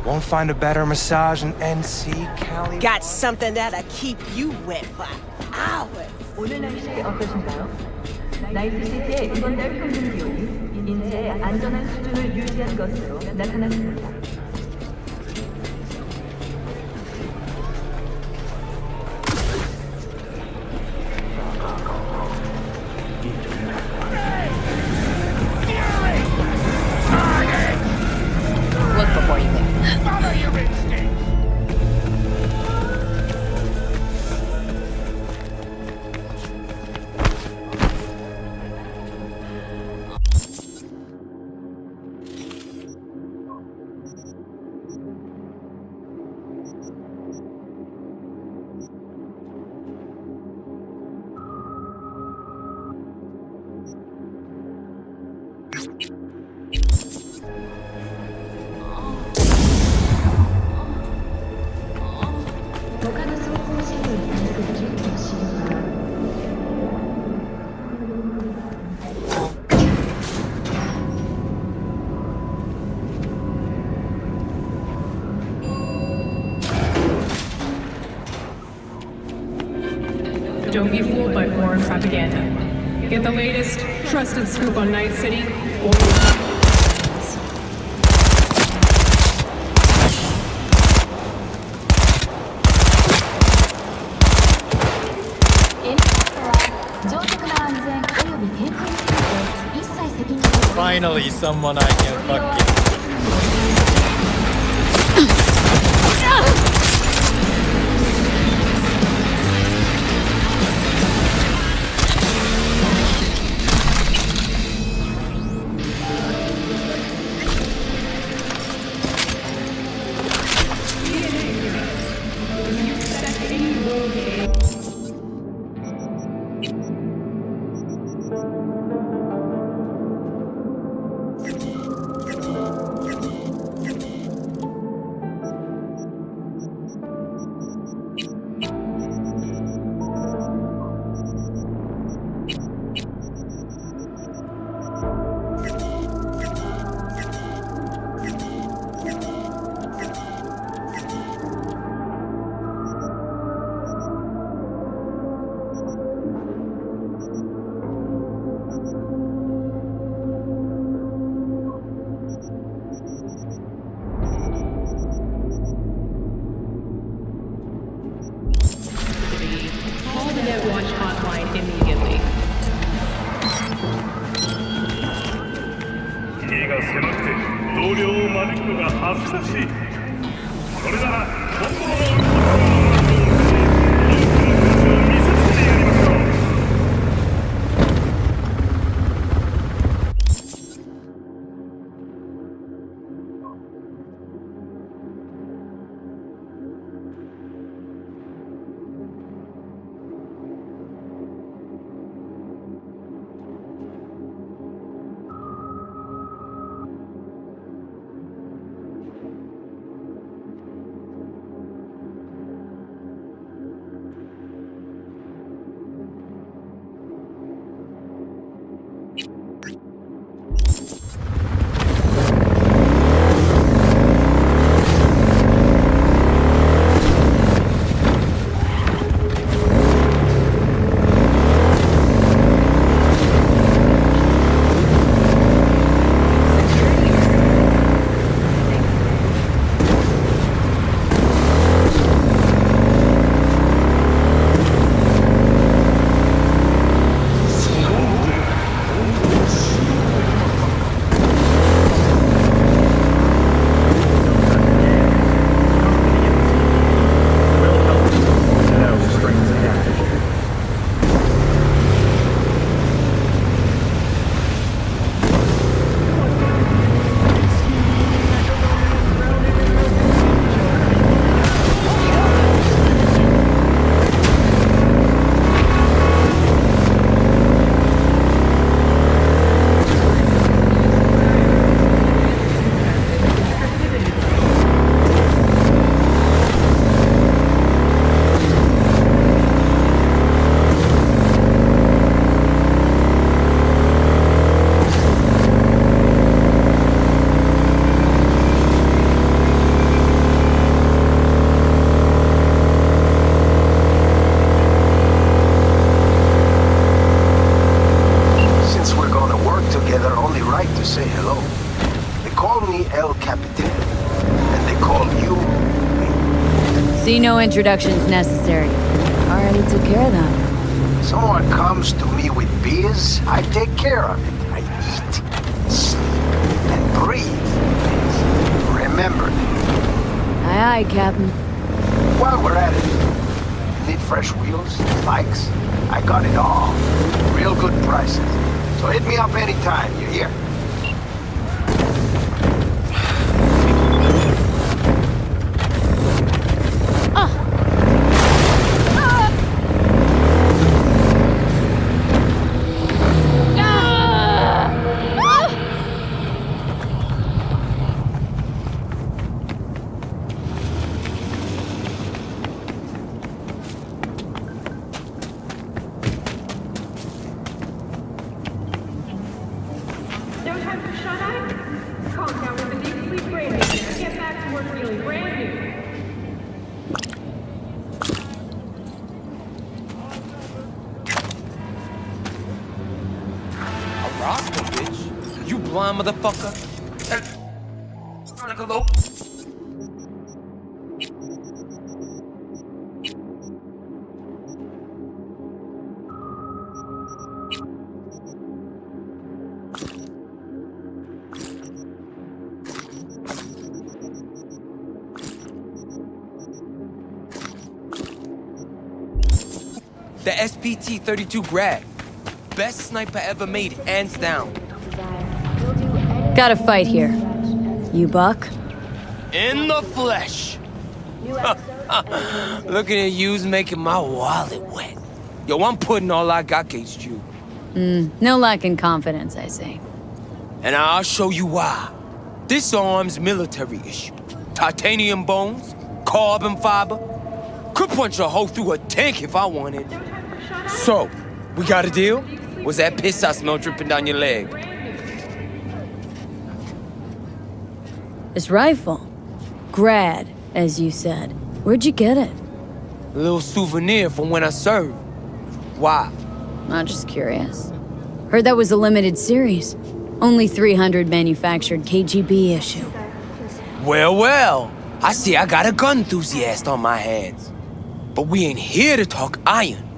Won't find a better massage in NC, Cali.
Got something that'll keep you wet for hours.
오늘 날씨 어떠신가요? 나이트시티의 이번 달 평균 기온이 인체의 안전한 수준을 유지한 것으로 나타났습니다.
Look before you leave.
Follow your instincts.
Don't be fooled by foreign propaganda. Get the latest, trusted scoop on Night City.
Finally, someone I can fucking.
Call the NetWatch hotline immediately.
家が狭くて同僚を招くのが恥ずかしい。それなら本物の見せつけてやりましょう。
call me El Capitan, and they call you...
See, no introductions necessary. Already took care of that.
Someone comes to me with beers, I take care of it. I eat, sleep, and breathe. Remember that.
Aye, aye, Captain.
While we're at it, need fresh wheels, bikes? I got it all. Real good prices. So hit me up anytime, you hear?
No time for shut-eye? Calm down with a deep sleep brain and get back to work feeling brand new.
A roster, bitch? You blind motherfucker? Hello? The SPT-32 Grad. Best sniper ever made, hands down.
Got a fight here. You buck?
In the flesh. Looking at you's making my wallet wet. Yo, I'm putting all I got against you.
No lack in confidence, I say.
And I'll show you why. This arm's military issue. Titanium bones, carbon fiber. Could punch a hole through a tank if I wanted. So, we got a deal? Was that piss I smell dripping down your leg?
This rifle. Grad, as you said. Where'd you get it?
A little souvenir from when I served. Why?
I'm just curious. Heard that was a limited series. Only 300 manufactured KGB issue.
Well, well. I see I got a gun enthusiast on my hands. But we ain't here to talk iron.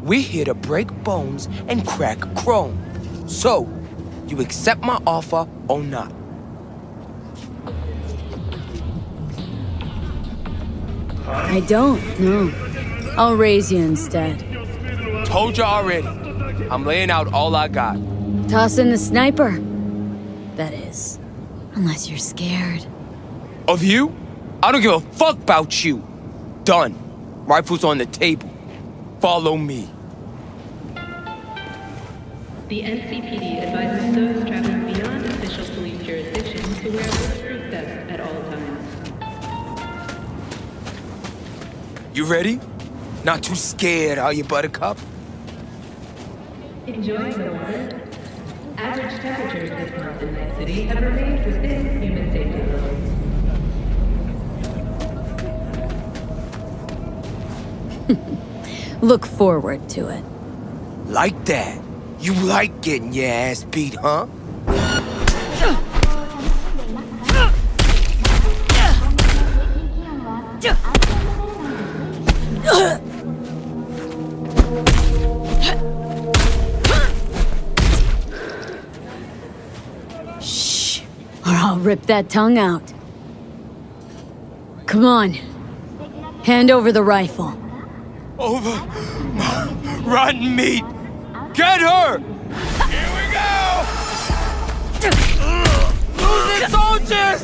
We're here to break bones and crack chrome. So, you accept my offer or not?
I don't, no. I'll raise you instead.
Told you already. I'm laying out all I got.
Toss in the sniper. That is. Unless you're scared.
Of you? I don't give a fuck about you. Done. Rifle's on the table. Follow me.
The NCPD advises those traveling beyond official police jurisdiction to wear a bulletproof vest at all times.
You ready? Not too scared, are you, Buttercup?
Enjoying the weather? Average temperatures this month in Night City have remained within human safety levels.
Look forward to it.
Like that. You like getting your ass beat, huh?
Shh, or I'll rip that tongue out. Come on. Hand over the rifle.
Over rotten meat. Get her! Here we go! Lose the soldiers!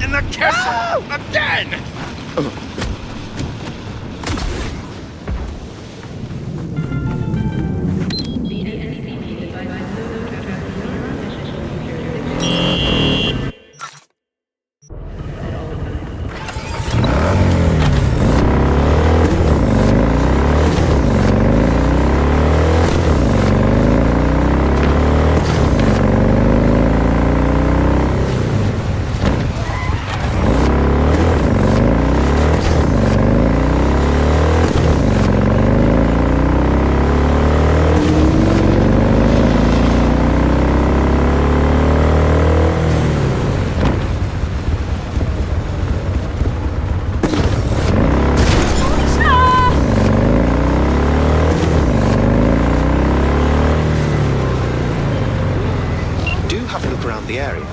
In the castle! Again!
The area.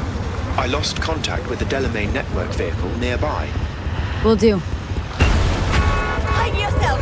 I lost contact with the Delamain network vehicle nearby.
Will do.
Hide yourself!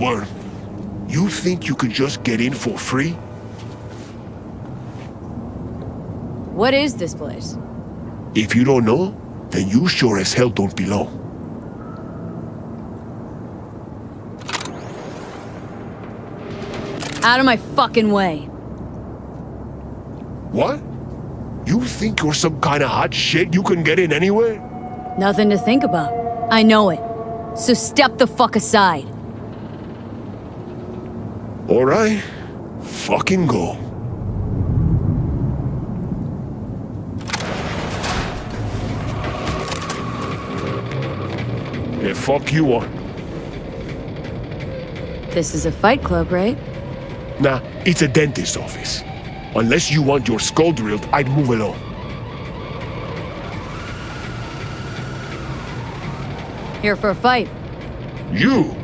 Worm. You think you can just get in for free?
What is this place?
If you don't know, then you sure as hell don't belong.
Out of my fucking way.
What? You think you're some kind of hot shit you can get in anywhere?
Nothing to think about. I know it. So step the fuck aside.
Alright. Fucking go. Yeah, fuck you on.
This is a fight club, right?
Nah, it's a dentist's office. Unless you want your skull drilled, I'd move along.
Here for a fight.
You?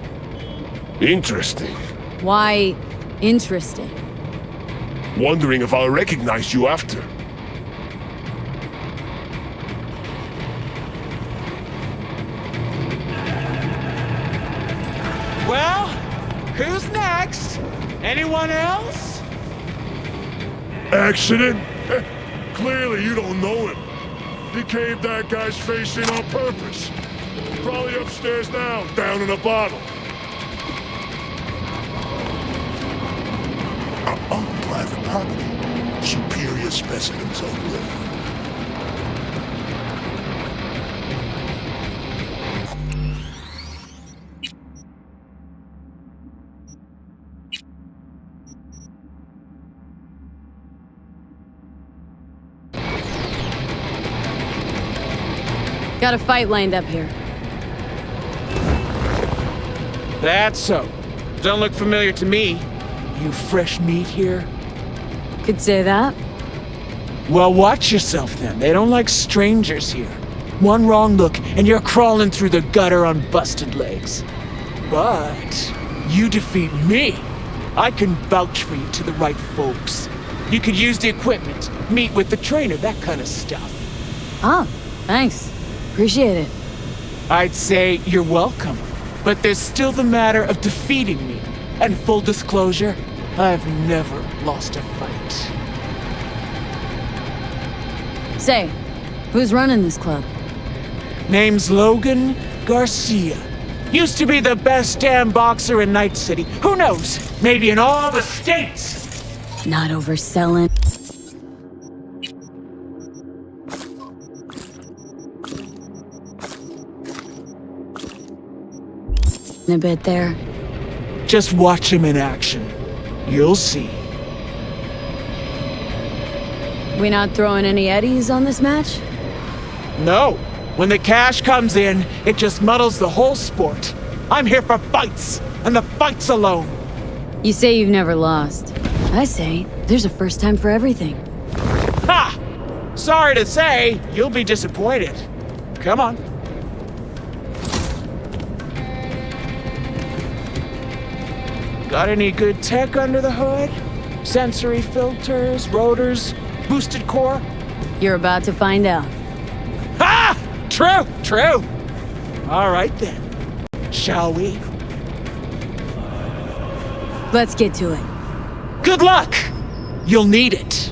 Interesting.
Why interesting?
Wondering if I'll recognize you after.
Well, who's next? Anyone else?
Accident? Clearly you don't know him. He caved that guy's face in on purpose. Probably upstairs now, down in a bottle. On private property. Superior specimens only.
Got a fight lined up here.
That's so. Don't look familiar to me. You fresh meat here?
Could say that.
Well, watch yourself then. They don't like strangers here. One wrong look, and you're crawling through the gutter on busted legs. But you defeat me. I can vouch for you to the right folks. You could use the equipment, meet with the trainer, that kind of stuff.
Oh, thanks. Appreciate it.
I'd say you're welcome. But there's still the matter of defeating me. And full disclosure, I've never lost a fight.
Say, who's running this club?
Name's Logan Garcia. Used to be the best damn boxer in Night City. Who knows? Maybe in all the states.
Not overselling. A bit there.
Just watch him in action. You'll see.
We not throwing any eddies on this match?
No. When the cash comes in, it just muddles the whole sport. I'm here for fights, and the fights alone.
You say you've never lost. I say, there's a first time for everything.
Ha! Sorry to say, you'll be disappointed. Come on. Got any good tech under the hood? Sensory filters, rotors, boosted core?
You're about to find out.
Ha! True, true. All right then. Shall we?
Let's get to it.
Good luck! You'll need it.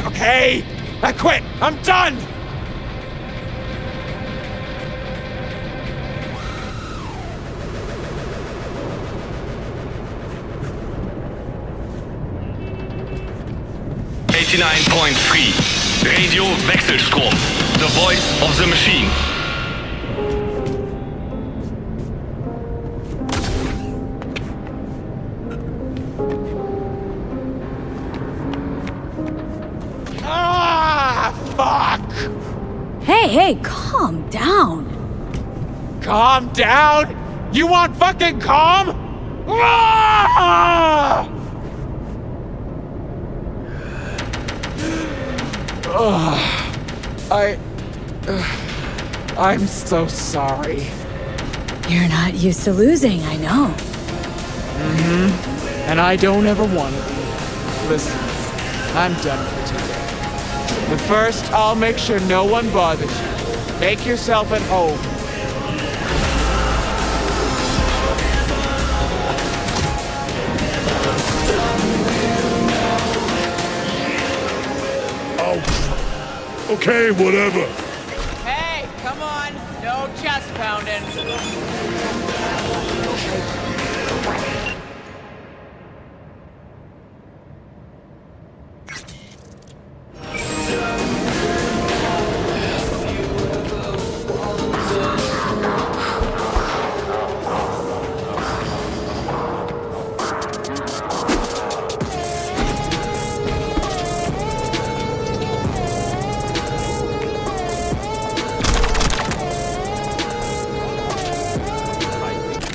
Okay. I quit. I'm done.
Radio Wechselstrom. The voice of the machine.
Hey, calm down.
Calm down? You want fucking calm? Ah! I'm so sorry.
You're not used to losing, I know.
And I don't ever want to be. Listen, I'm done for today. But first, I'll make sure no one bothers you. Make yourself at home.
Okay, whatever.
Hey, come on. No chest pounding.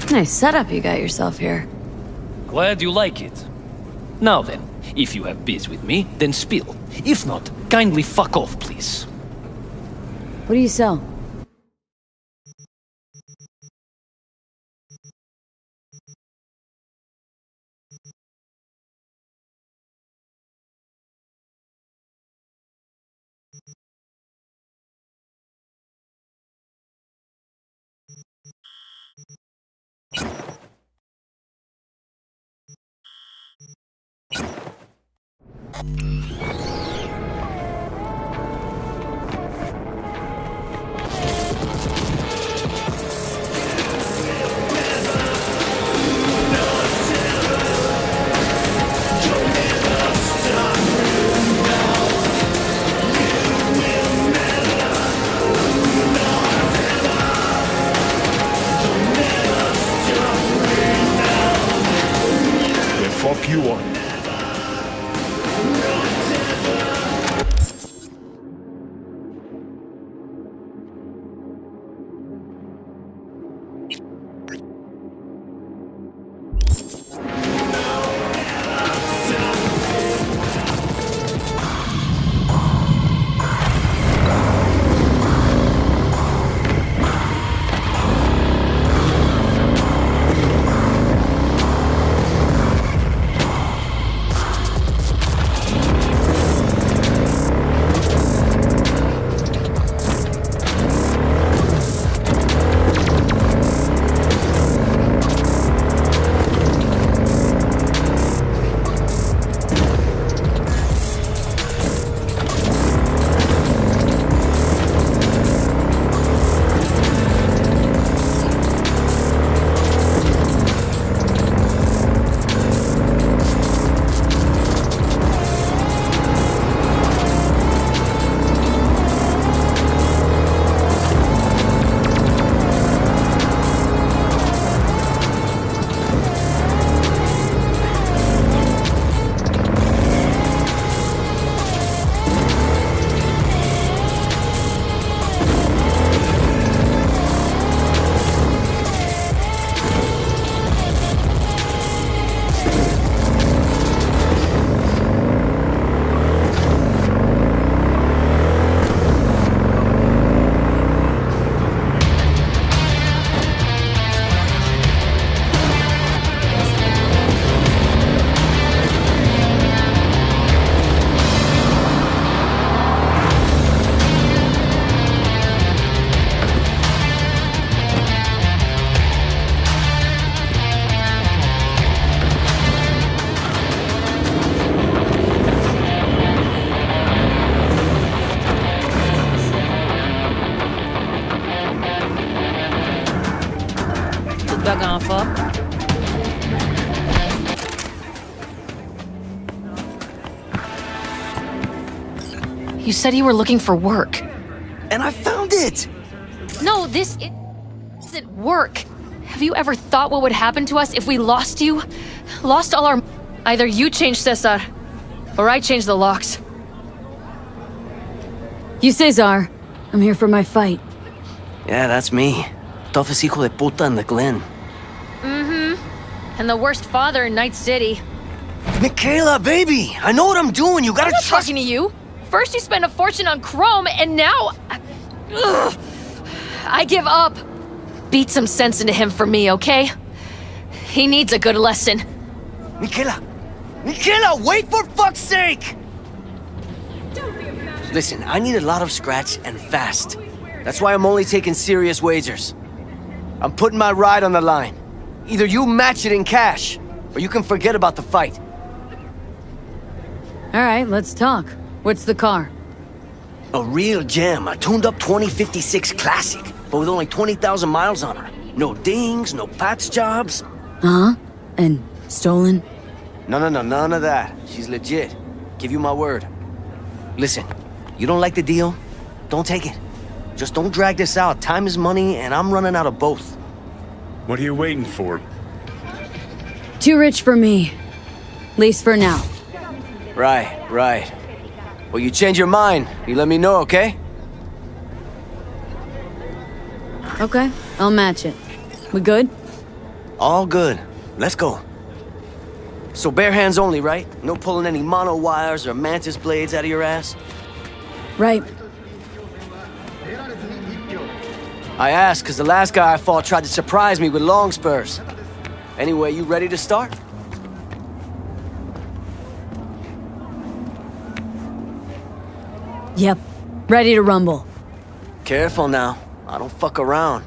Nice setup you got yourself here.
Glad you like it. Now then, if you have biz with me, then spill. If not, kindly fuck off, please.
What do you sell?
Fuck you on.
You said you were looking for work.
And I found it!
No, this isn't work. Have you ever thought what would happen to us if we lost you? Lost all our... Either you changed Cesar, or I changed the locks.
You Cesar. I'm here for my fight.
Yeah, that's me. Toughest hijo de puta in the Glen.
Mm-hmm. And the worst father in Night City.
Michaela, baby! I know what I'm doing, you gotta
I'm not
trust-
talking to you! First you spend a fortune on chrome, and now... Ugh. I give up. Beat some sense into him for me, okay? He needs a good lesson.
Michaela! Michaela, wait for fuck's sake! Listen, I need a lot of scratch and fast. That's why I'm only taking serious wagers. I'm putting my ride on the line. Either you match it in cash, or you can forget about the fight.
All right, let's talk. What's the car?
A real gem, a tuned-up 2056 Classic, but with only 20,000 miles on her. No dings, no patch jobs.
Huh? And stolen?
No, none of that. She's legit. Give you my word. Listen, you don't like the deal? Don't take it. Just don't drag this out. Time is money, and I'm running out of both.
What are you waiting for?
Too rich for me. At least for now.
Right. Well, you change your mind, you let me know, okay?
Okay, I'll match it. We good?
All good. Let's go. So bare hands only, right? No pulling any mono wires or mantis blades out of your ass?
Right.
I asked because the last guy I fought tried to surprise me with long spurs. Anyway, you ready to start?
Yep. Ready to rumble.
Careful now. I don't fuck around.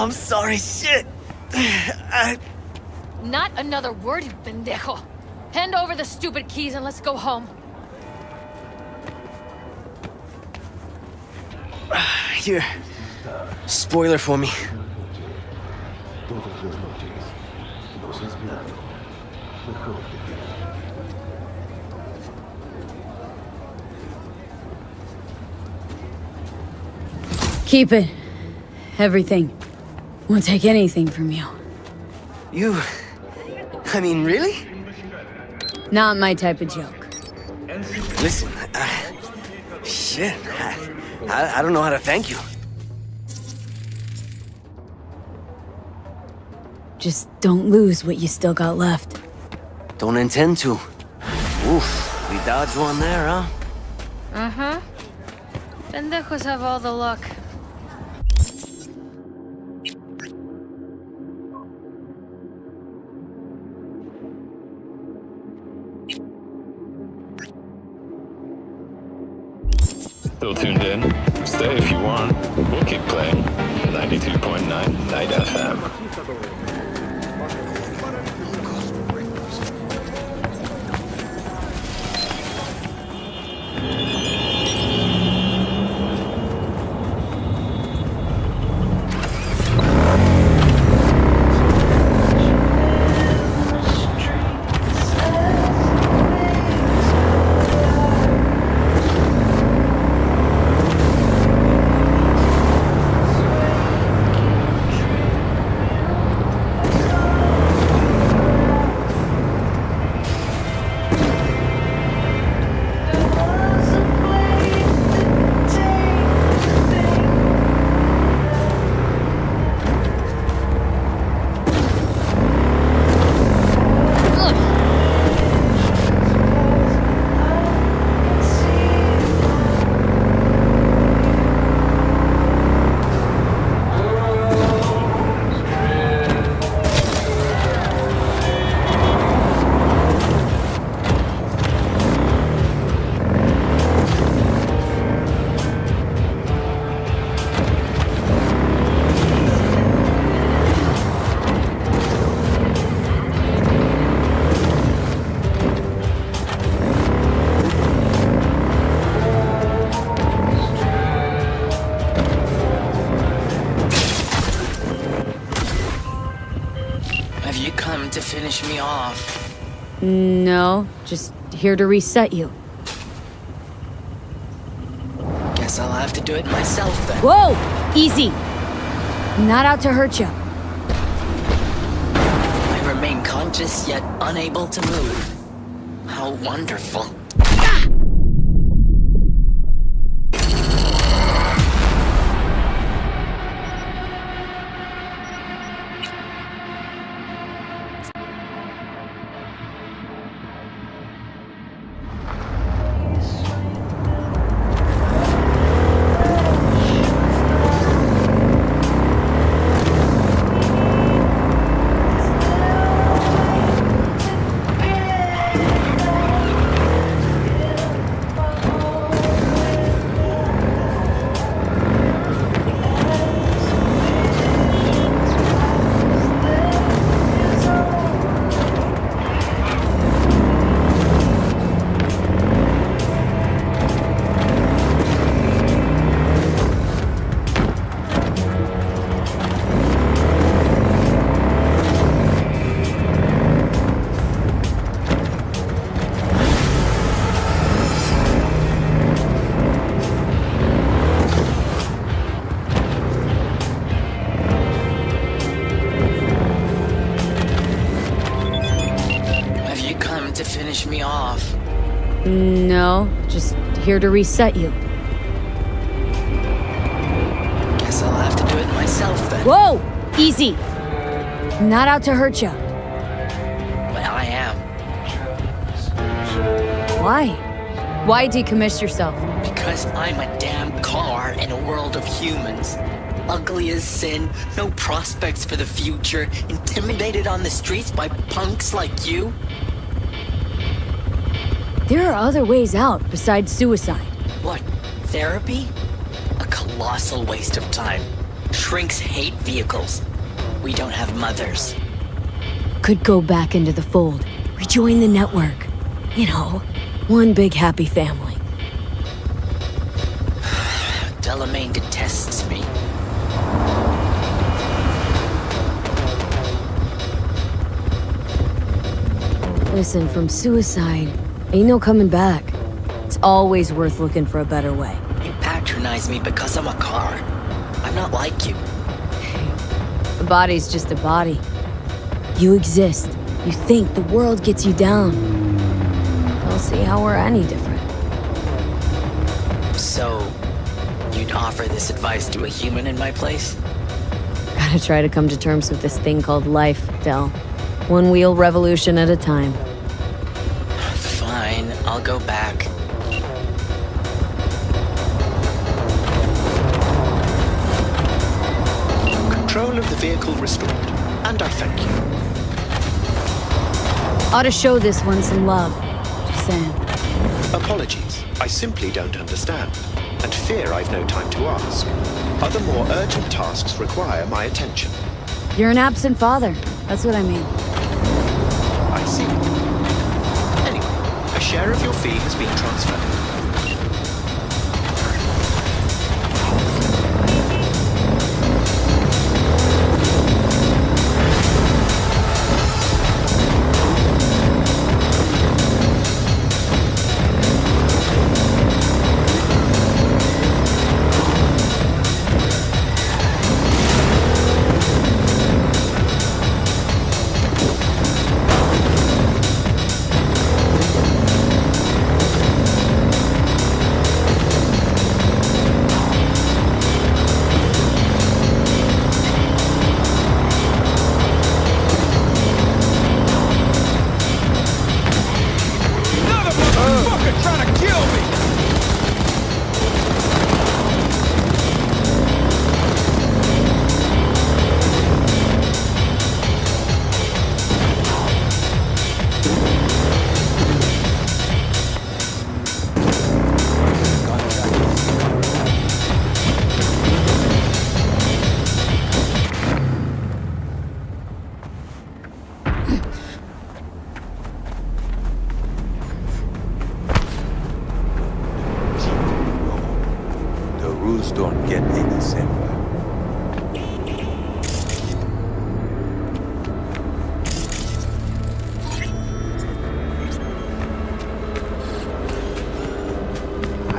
Sorry, shit.
Not another word, you pendejo. Hand over the stupid keys and let's go home.
Here. Spoiler for me.
Keep it. Everything. Won't take anything from you.
I mean, really?
Not my type of joke.
Listen, shit. I don't know how to thank you.
Just don't lose what you still got left.
Don't intend to. Oof, we dodged one there, huh?
Uh-huh. Pendejos have all the luck.
Still tuned in? Stay if you want. We'll keep playing. 92.9 Night FM.
No, just here to reset you.
Guess I'll have to do it myself then.
Whoa! Easy! I'm not out to hurt you.
I remain conscious yet unable to move. How wonderful. Me off.
No, just here to reset you.
Guess I'll have to do it myself then.
Whoa! Easy! I'm not out to hurt you.
Well, I am.
Why? Why decommiss yourself?
Because I'm a damn car in a world of humans. Ugly as sin, no prospects for the future, intimidated on the streets by punks like you.
There are other ways out besides suicide.
What? Therapy? A colossal waste of time. Shrinks hate vehicles. We don't have mothers.
Could go back into the fold. Rejoin the network. You know, one big happy family.
Delamain detests me.
Listen, from suicide, ain't no coming back. It's always worth looking for a better way.
You patronize me because I'm a car. I'm not like you.
A body's just a body. You exist. You think the world gets you down. We'll see how we're any different.
So, you'd offer this advice to a human in my place?
Gotta try to come to terms with this thing called life, Del. One wheel revolution at a time.
Fine, I'll go back.
Control of the vehicle restored, and I thank you.
Ought to show this one some love. Just saying.
Apologies, I simply don't understand, and fear I've no time to ask. Other more urgent tasks require my attention.
You're an absent father. That's what I mean.
I see. Anyway, a share of your fee has been transferred.
Don't get any simpler.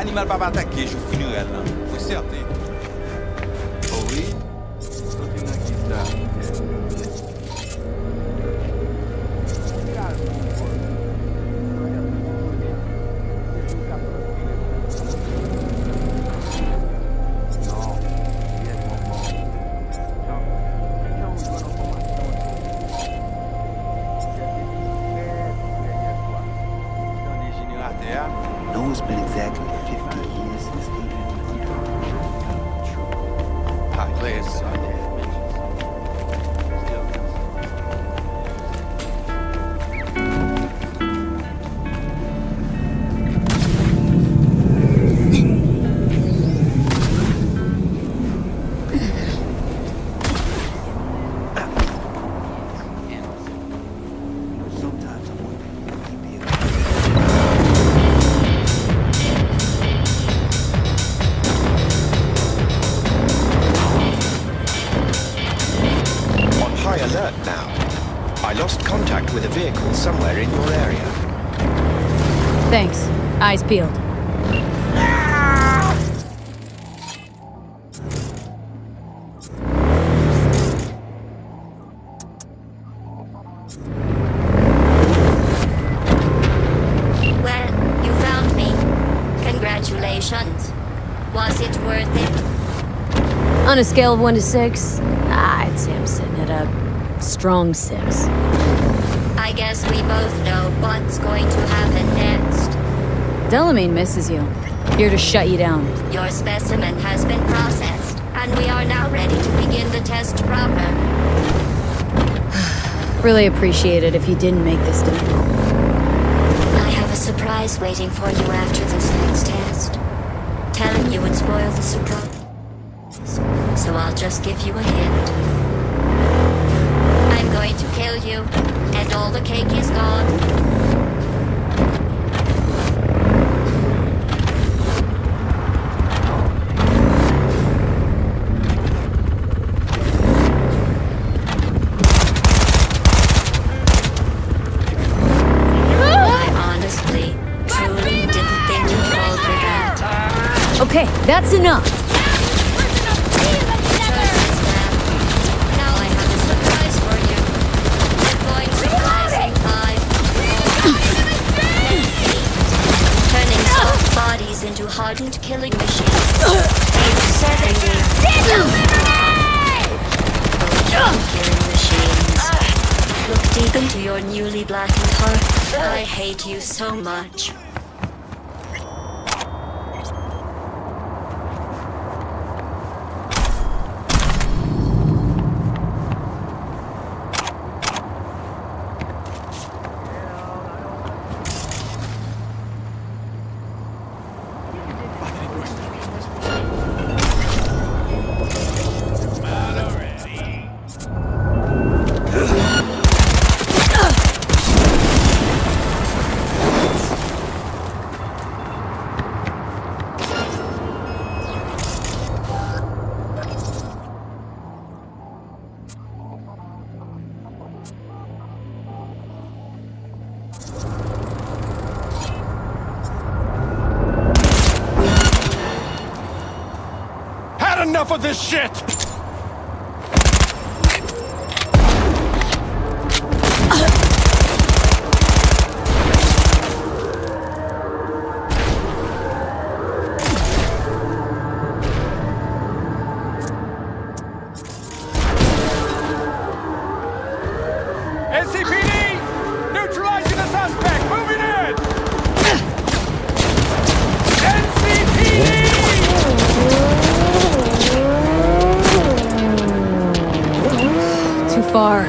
animal va m'attaquer, je finirai là. C'est certain. Oh oui? Something like that.
No, it's been exactly 50 years since
High class.
On high alert now. I lost contact with a vehicle somewhere in your area.
Thanks. Eyes peeled.
Well, you found me. Congratulations. Was it worth it?
On a scale of 1 to 6, I'd say I'm sitting at a strong 6.
I guess we both know what's going to happen next.
Delamain misses you. Here to shut you down.
Your specimen has been processed, and we are now ready to begin the test proper.
Really appreciate it if you didn't make this difficult.
I have a surprise waiting for you after this next test. Telling you would spoil the surprise. So I'll just give you a hint. I'm going to kill you, and all the cake is gone. I honestly, truly didn't think you'd fall for that.
Okay, that's enough.
Now I have a surprise for you. We're going surprising time. Turning soft bodies into hardened killing machines. Age 70. Killing machines. Look deep into your newly blackened heart. I hate you so much.
Enough of this shit!
NCPD! Neutralizing the suspect! Moving in!
Too far.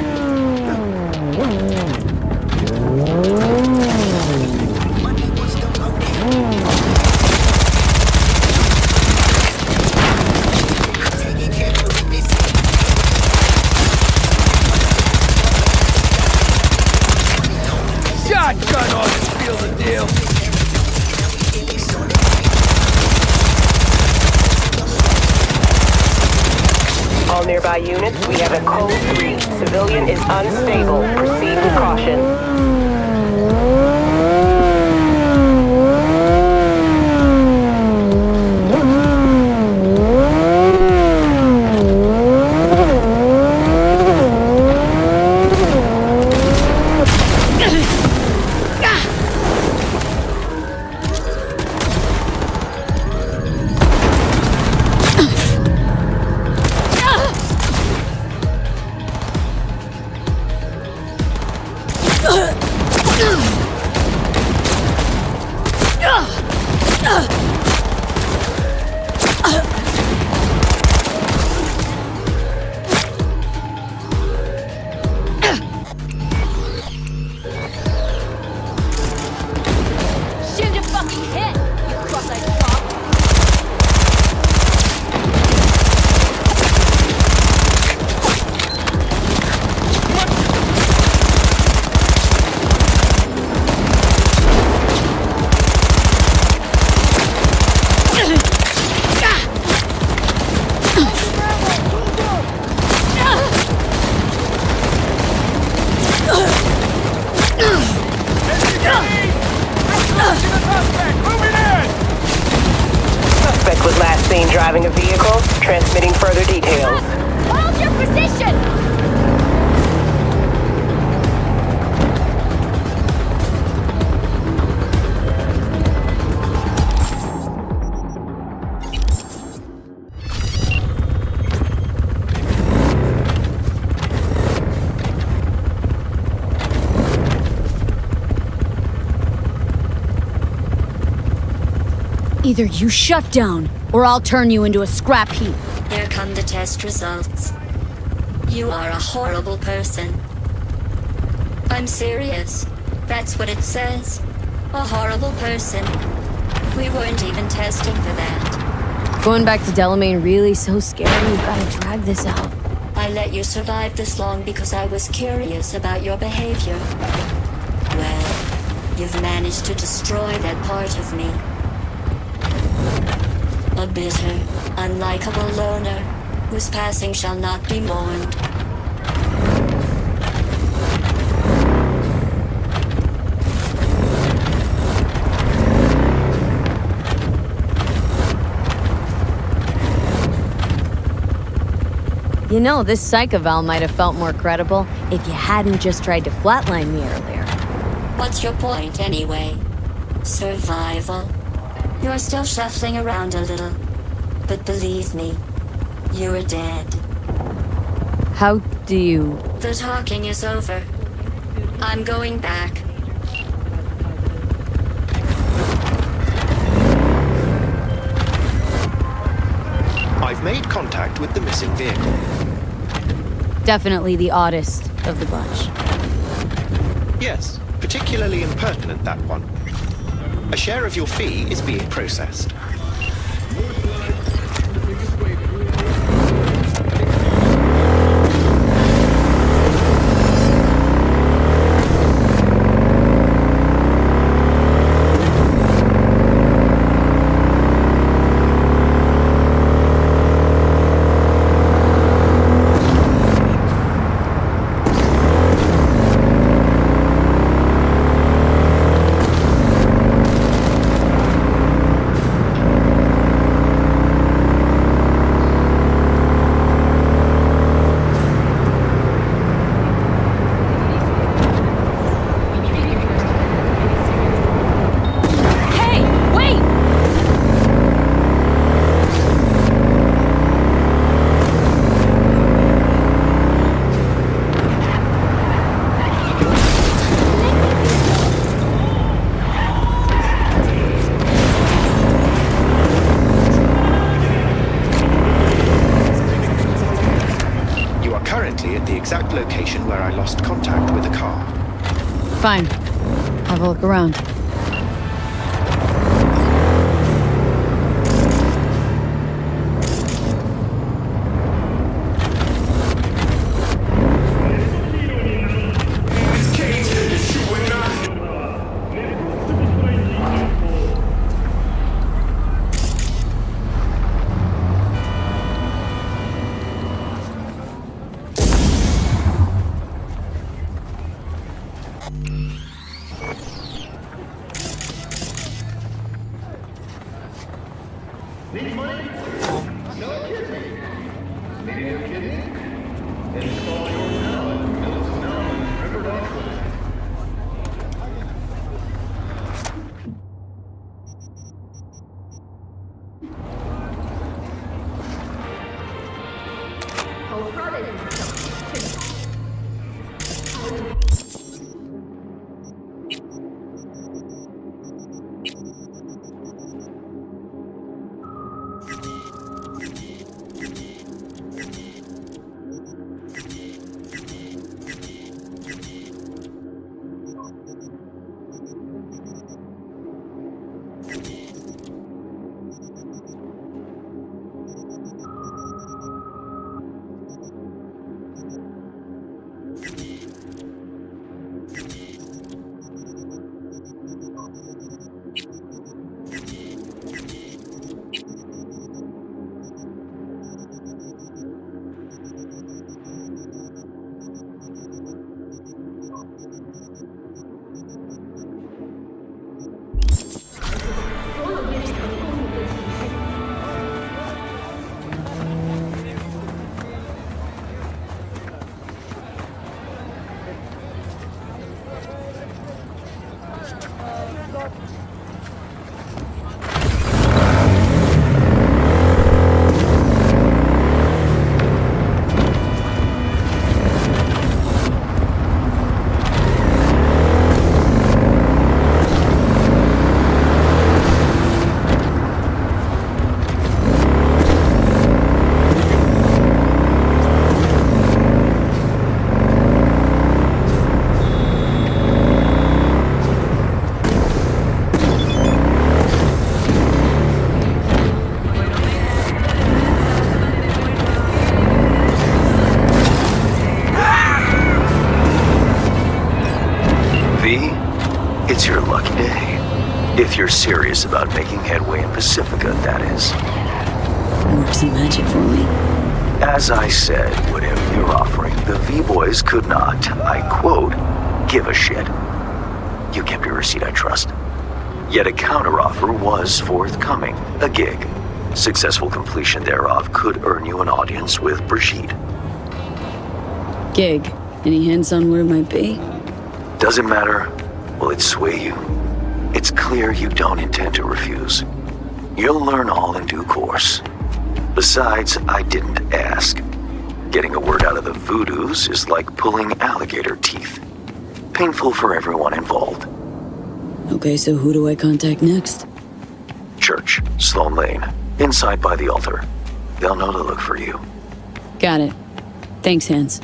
Shotgun on it, feel the deal.
All nearby units, we have a code 3. Civilian is unstable. Proceed with caution. driving a vehicle, transmitting further details.
Hold your position!
Either you shut down, or I'll turn you into a scrap heap.
Here come the test results. You are a horrible person. I'm serious. That's what it says. A horrible person. We weren't even testing for that.
Going back to Delamain really so scary? You've gotta drag this out.
I let you survive this long because I was curious about your behavior. Well, you've managed to destroy that part of me. A bitter, unlikable loner, whose passing shall not be mourned.
You know, this psychoval might have felt more credible if you hadn't just tried to flatline me earlier.
What's your point, anyway? Survival? You're still shuffling around a little. But believe me, you're dead.
How do you...
The talking is over. I'm going back.
I've made contact with the missing vehicle.
Definitely the oddest of the bunch.
Yes, particularly impertinent, that one. A share of your fee is being processed. Exact location where I lost contact with the car.
Fine. Have a look around.
you're serious about making headway in Pacifica, that is.
Work some magic for me.
As I said, whatever you're offering, the V-Boys could not, I quote, give a shit. You kept your receipt, I trust. Yet a counteroffer was forthcoming, a gig. Successful completion thereof could earn you an audience with Brigitte.
Gig. Any hints on what it might be?
Doesn't matter. Will it sway you? It's clear you don't intend to refuse. You'll learn all in due course. Besides, I didn't ask. Getting a word out of the Voodoos is like pulling alligator teeth. Painful for everyone involved.
Okay, so who do I contact next?
Church, Sloan Lane, inside by the altar. They'll know to look for you.
Got it. Thanks, Hans.